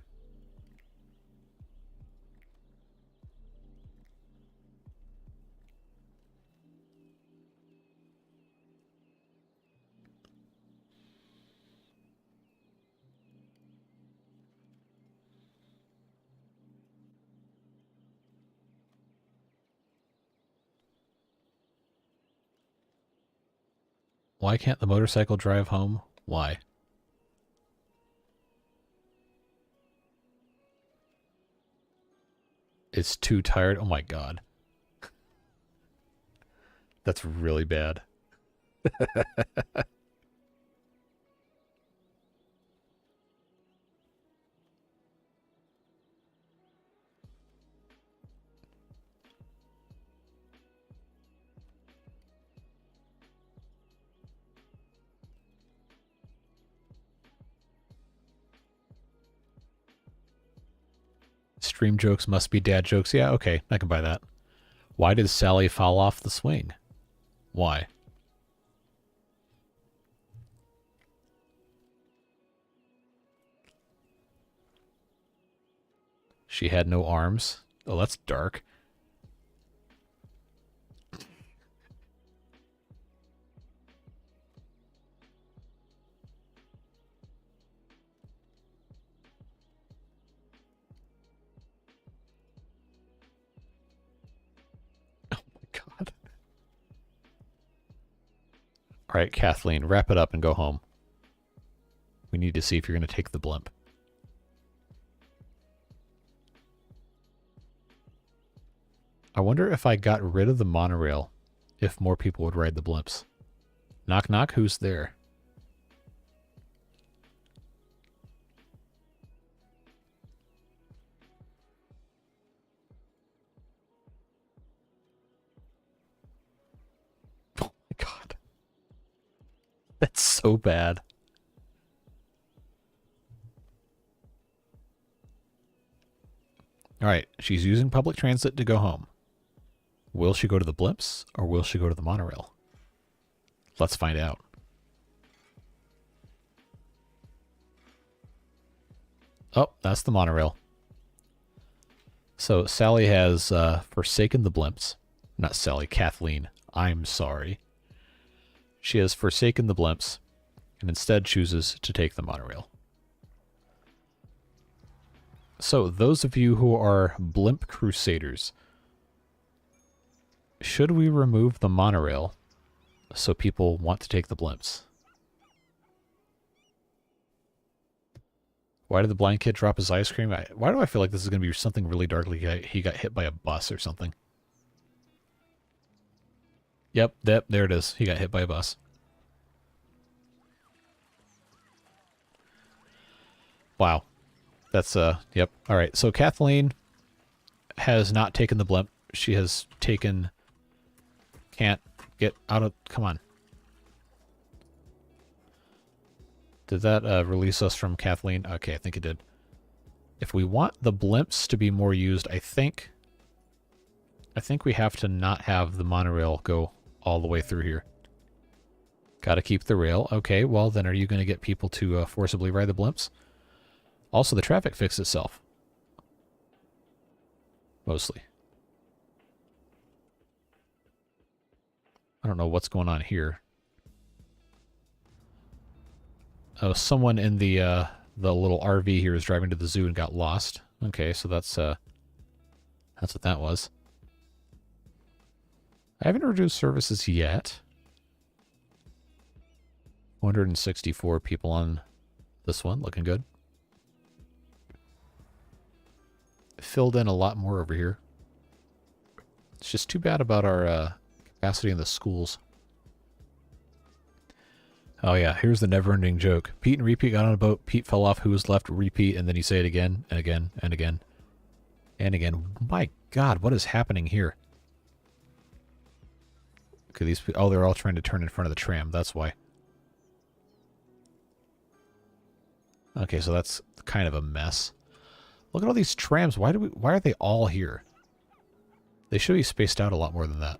Why can't the motorcycle drive home? Why? It's too tired. Oh my god. That's really bad. Stream jokes must be dad jokes. Yeah, okay, I can buy that. Why did Sally fall off the swing? Why? She had no arms. Oh, that's dark. Oh my god. Alright, Kathleen, wrap it up and go home. We need to see if you're going to take the blimp. I wonder if I got rid of the monorail, if more people would ride the blimps. Knock knock, who's there? Oh my god. That's so bad. Alright, she's using public transit to go home. Will she go to the blimps, or will she go to the monorail? Let's find out. Oh, that's the monorail. So Sally has forsaken the blimps. Not Sally, Kathleen. I'm sorry. She has forsaken the blimps and instead chooses to take the monorail. So those of you who are blimp crusaders, should we remove the monorail so people want to take the blimps? Why did the blind kid drop his ice cream? Why do I feel like this is going to be something really dark? Like he got hit by a bus or something. Yep, there it is. He got hit by a bus. Wow. That's, yep. Alright, so Kathleen has not taken the blimp. She has taken... Can't get out of... Come on. Did that release us from Kathleen? Okay, I think it did. If we want the blimps to be more used, I think we have to not have the monorail go all the way through here. Gotta keep the rail. Okay, well then are you going to get people to forcibly ride the blimps? Also, the traffic fixed itself. Mostly. I don't know what's going on here. Oh, someone in the little RV here is driving to the zoo and got lost. Okay, so that's what that was. I haven't reduced services yet. 164 people on this one, looking good. Filled in a lot more over here. It's just too bad about our capacity in the schools. Oh yeah, here's the never-ending joke. Pete and Repeat got on a boat. Pete fell off. Who was left? Repeat, and then you say it again and again and again and again. My God, what is happening here? Okay, these. Oh, they're all trying to turn in front of the tram. That's why. Okay, so that's kind of a mess. Look at all these trams. Why are they all here? They should be spaced out a lot more than that.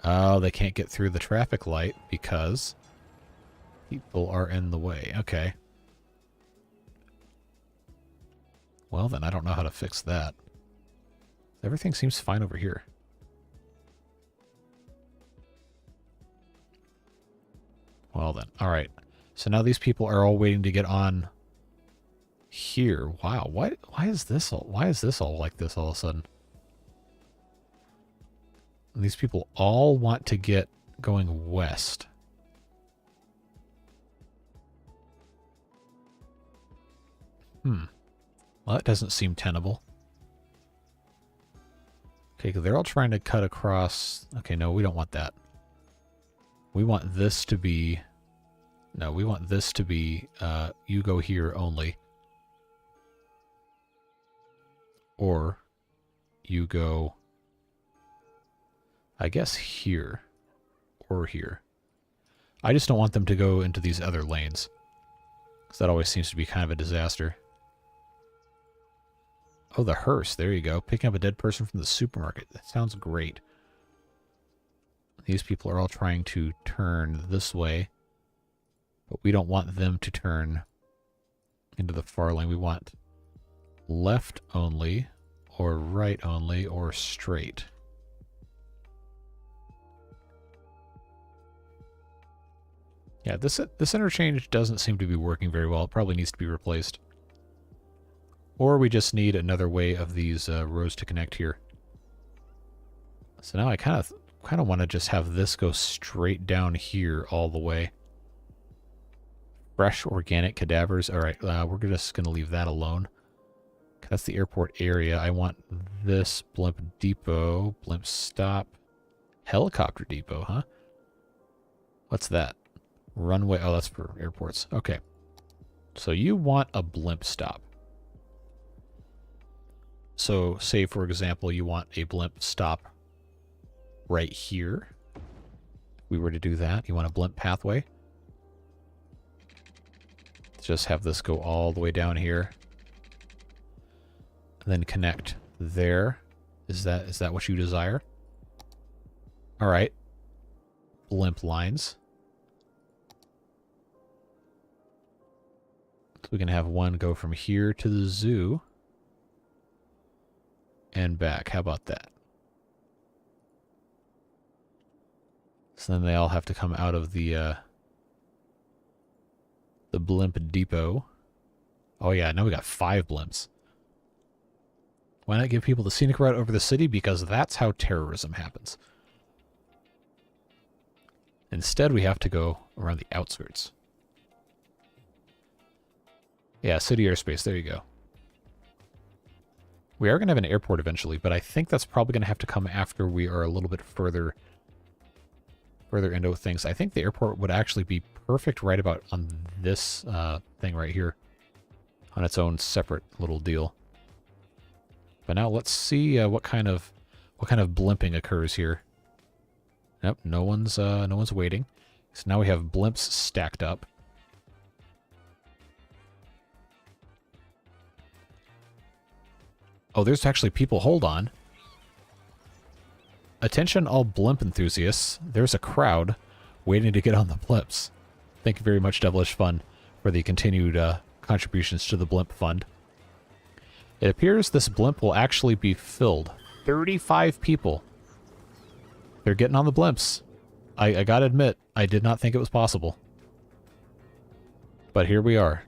Oh, they can't get through the traffic light because people are in the way. Okay. Well, then I don't know how to fix that. Everything seems fine over here. Well then, all right. So now these people are all waiting to get on here. Wow, why is this all like this all of a sudden? And these people all want to get going west. Well, that doesn't seem tenable. Okay, they're all trying to cut across. Okay, no, we don't want that. We want this to be... No, we want this to be, you go here only. Or you go... I guess here. Or here. I just don't want them to go into these other lanes. Because that always seems to be kind of a disaster. Oh, the hearse. There you go. Picking up a dead person from the supermarket. That sounds great. These people are all trying to turn this way. But we don't want them to turn into the far lane. We want left only, or right only, or straight. Yeah, this interchange doesn't seem to be working very well. It probably needs to be replaced. Or we just need another way of these rows to connect here. So now I kind of kind of want to just have this go straight down here all the way. Fresh organic cadavers. All right, we're just going to leave that alone. That's the airport area. I want this blimp depot, blimp stop, helicopter depot, huh? What's that? Runway. Oh, that's for airports. Okay. So you want a blimp stop. So say, for example, you want a blimp stop right here. If we were to do that, you want a blimp pathway. Just have this go all the way down here. And then connect there. Is that what you desire? All right. Blimp lines. So we can have one go from here to the zoo and back. How about that? So then they all have to come out of the blimp depot. Oh yeah, now we got 5 blimps. Why not give people the scenic route over the city? Because that's how terrorism happens. Instead, we have to go around the outskirts. Yeah, city airspace. There you go. We are going to have an airport eventually, but I think that's probably going to have to come after we are a little bit further into things. I think the airport would actually be perfect right about on this thing right here, on its own separate little deal. But now let's see what kind of blimping occurs here. Nope, no one's waiting. So now we have blimps stacked up. Oh, there's actually people. Hold on. Attention all blimp enthusiasts. There's a crowd waiting to get on the blimps. Thank you very much, Devilish Fun, for the continued contributions to the blimp fund. It appears this blimp will actually be filled. 35 people. They're getting on the blimps. I gotta admit, I did not think it was possible. But here we are.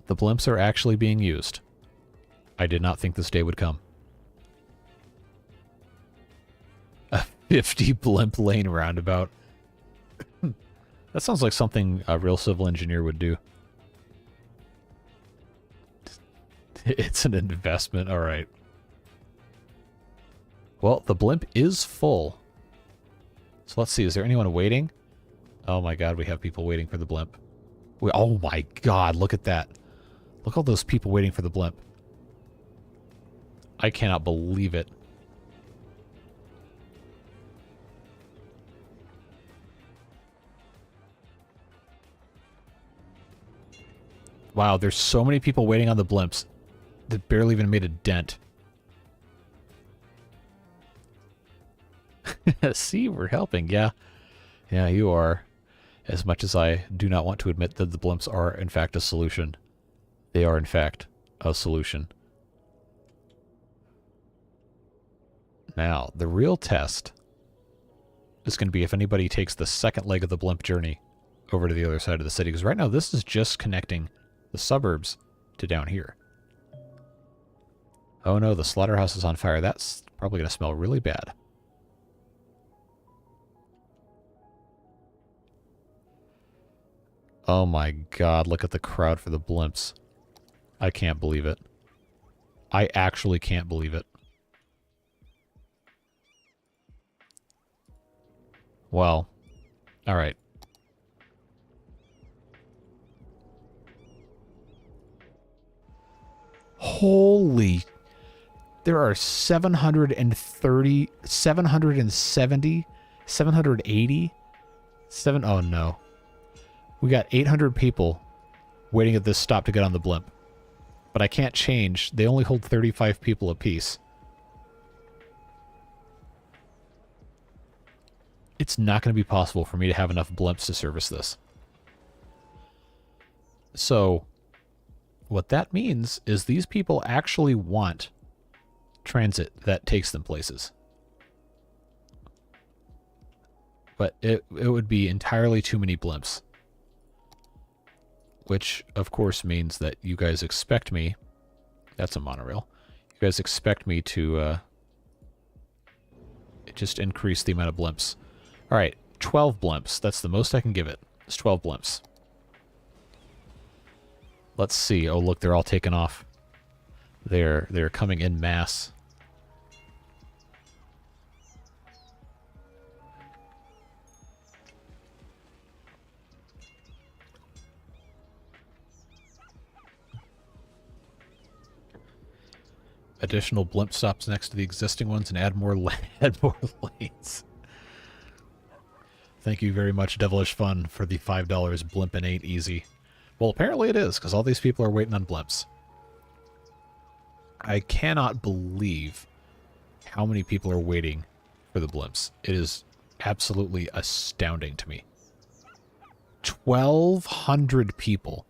The blimps are actually being used. I did not think this day would come. A 50 blimp lane roundabout. That sounds like something a real civil engineer would do. It's an investment, alright. Well, the blimp is full. So let's see, is there anyone waiting? Oh my god, we have people waiting for the blimp. Oh my god, look at that. Look at all those people waiting for the blimp. I cannot believe it. Wow, there's so many people waiting on the blimps that barely even made a dent. See, we're helping, yeah. Yeah, you are. As much as I do not want to admit that the blimps are, in fact, a solution. They are, in fact, a solution. Now, the real test is going to be if anybody takes the second leg of the blimp journey over to the other side of the city. Because right now, this is just connecting the suburbs to down here. Oh no, the slaughterhouse is on fire. That's probably going to smell really bad. Oh my god, look at the crowd for the blimps. I can't believe it. I actually can't believe it. Well, alright. Holy... There are 730, 770, 780, oh no. We got 800 people waiting at this stop to get on the blimp. But I can't change. They only hold 35 people apiece. It's not going to be possible for me to have enough blimps to service this. So, what that means is these people actually want transit that takes them places. But it would be entirely too many blimps. Which, of course, means that you guys expect me... That's a monorail. You guys expect me to just increase the amount of blimps. Alright, 12 blimps. That's the most I can give it. It's 12 blimps. Let's see. Oh, look, they're all taken off. They're coming in mass. Additional blimp stops next to the existing ones and add more lanes. Thank you very much, Devilish Fun, for the $5 blimp and 8 easy. Well, apparently it is, because all these people are waiting on blimps. I cannot believe how many people are waiting for the blimps. It is absolutely astounding to me. 1,200 people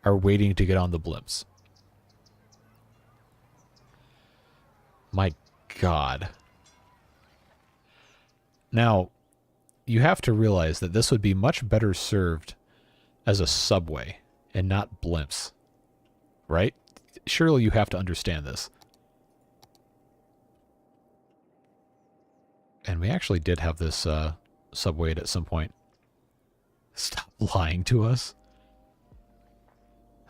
are waiting to get on the blimps. My God. Now, you have to realize that this would be much better served as a subway and not blimps. Right? Surely you have to understand this. And we actually did have this subway at some point. Stop lying to us.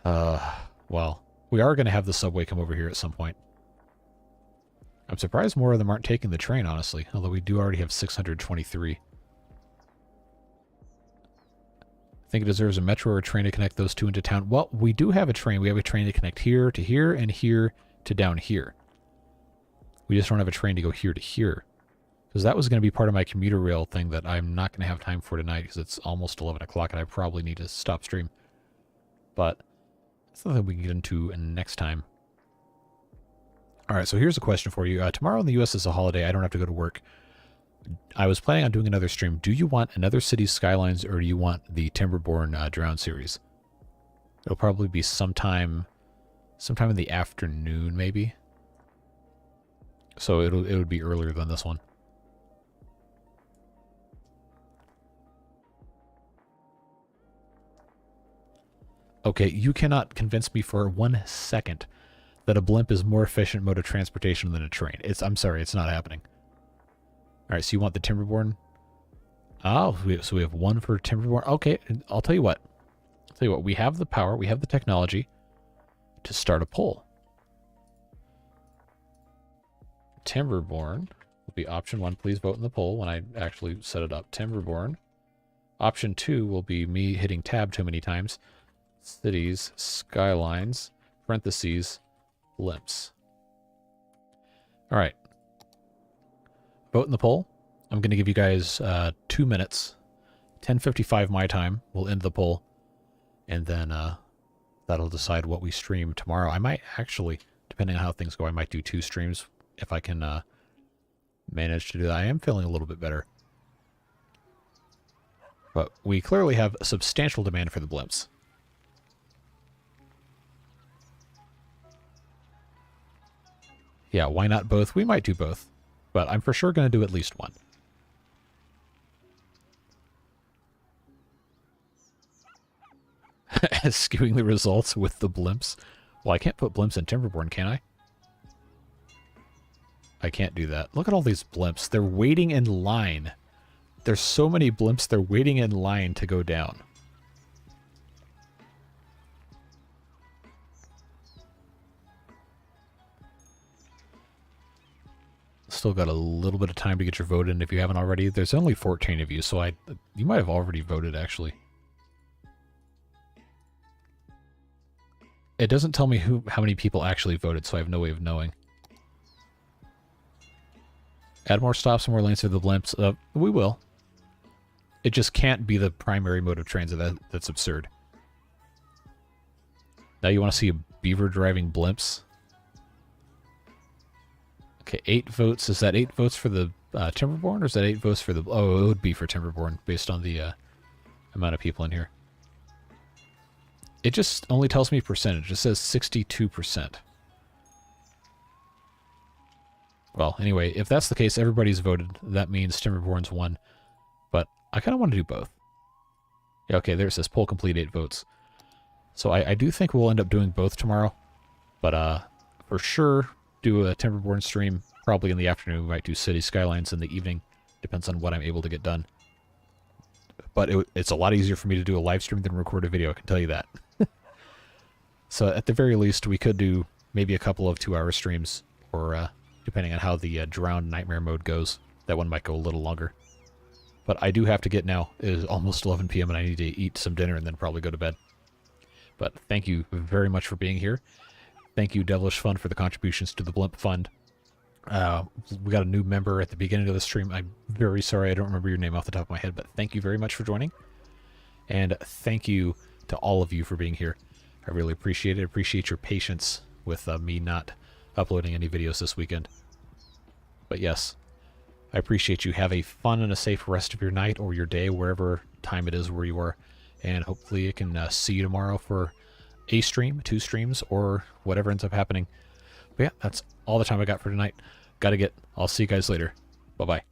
Well, we are going to have the subway come over here at some point. I'm surprised more of them aren't taking the train, honestly. Although we do already have 623. I think it deserves a metro or a train to connect those two into town. Well, we do have a train. We have a train to connect here to here and here to down here. We just don't have a train to go here to here. Because that was going to be part of my commuter rail thing that I'm not going to have time for tonight because it's almost 11 o'clock and I probably need to stop stream. But that's something we can get into next time. Alright, so here's a question for you. Tomorrow in the US is a holiday. I don't have to go to work. I was planning on doing another stream. Do you want another Cities Skylines or do you want the Timberborn Drown series? It'll probably be sometime in the afternoon, maybe. So it would be earlier than this one. Okay, you cannot convince me for 1 second that a blimp is more efficient mode of transportation than a train. I'm sorry, it's not happening. Alright, so you want the Timberborn? Oh, so we have one for Timberborn. Okay, I'll tell you what. We have the power, we have the technology to start a poll. Timberborn will be option 1. Please vote in the poll when I actually set it up. Timberborn. Option 2 will be me hitting tab too many times. Cities, Skylines, parentheses, blimps. Alright. Vote in the poll. I'm going to give you guys 2 minutes. 10:55 my time. We'll end the poll. And then that'll decide what we stream tomorrow. I might actually, depending on how things go, I might do 2 streams if I can manage to do that. I am feeling a little bit better. But we clearly have a substantial demand for the blimps. Yeah, why not both? We might do both. But I'm for sure going to do at least one. Skewing the results with the blimps. Well, I can't put blimps in Timberborn, can I? I can't do that. Look at all these blimps. They're waiting in line. There's so many blimps, they're waiting in line to go down. Still got a little bit of time to get your vote in if you haven't already. There's only 14 of you, so you might have already voted, actually. It doesn't tell me how many people actually voted, so I have no way of knowing. Add more stops and more lanes for the blimps. We will. It just can't be the primary mode of transit. That's absurd. Now you want to see a beaver driving blimps? Okay, 8 votes. Is that 8 votes for the Timberborn, or is that 8 votes for the... Oh, it would be for Timberborn, based on the amount of people in here. It just only tells me percentage. It says 62%. Well, anyway, if that's the case, everybody's voted. That means Timberborn's won. But I kind of want to do both. Yeah, okay, there it says poll complete 8 votes. So I do think we'll end up doing both tomorrow. But for sure, do a Timberborn stream probably in the afternoon. We might do City Skylines in the evening. Depends on what I'm able to get done. But it's a lot easier for me to do a live stream than record a video, I can tell you that. So at the very least, we could do maybe a couple of 2-hour streams, or depending on how the Drowned Nightmare mode goes, that one might go a little longer. But I do have to get now. It is almost 11 p.m. and I need to eat some dinner and then probably go to bed. But thank you very much for being here. Thank you, Devilish Fund, for the contributions to the Blimp Fund. We got a new member at the beginning of the stream. I'm very sorry I don't remember your name off the top of my head, but thank you very much for joining. And thank you to all of you for being here. I really appreciate it. I appreciate your patience with me not uploading any videos this weekend. But yes, I appreciate you. Have a fun and a safe rest of your night or your day, wherever time it is where you are. And hopefully I can see you tomorrow for a stream, 2 streams, or whatever ends up happening. But yeah, that's all the time I got for tonight. I'll see you guys later. Bye-bye.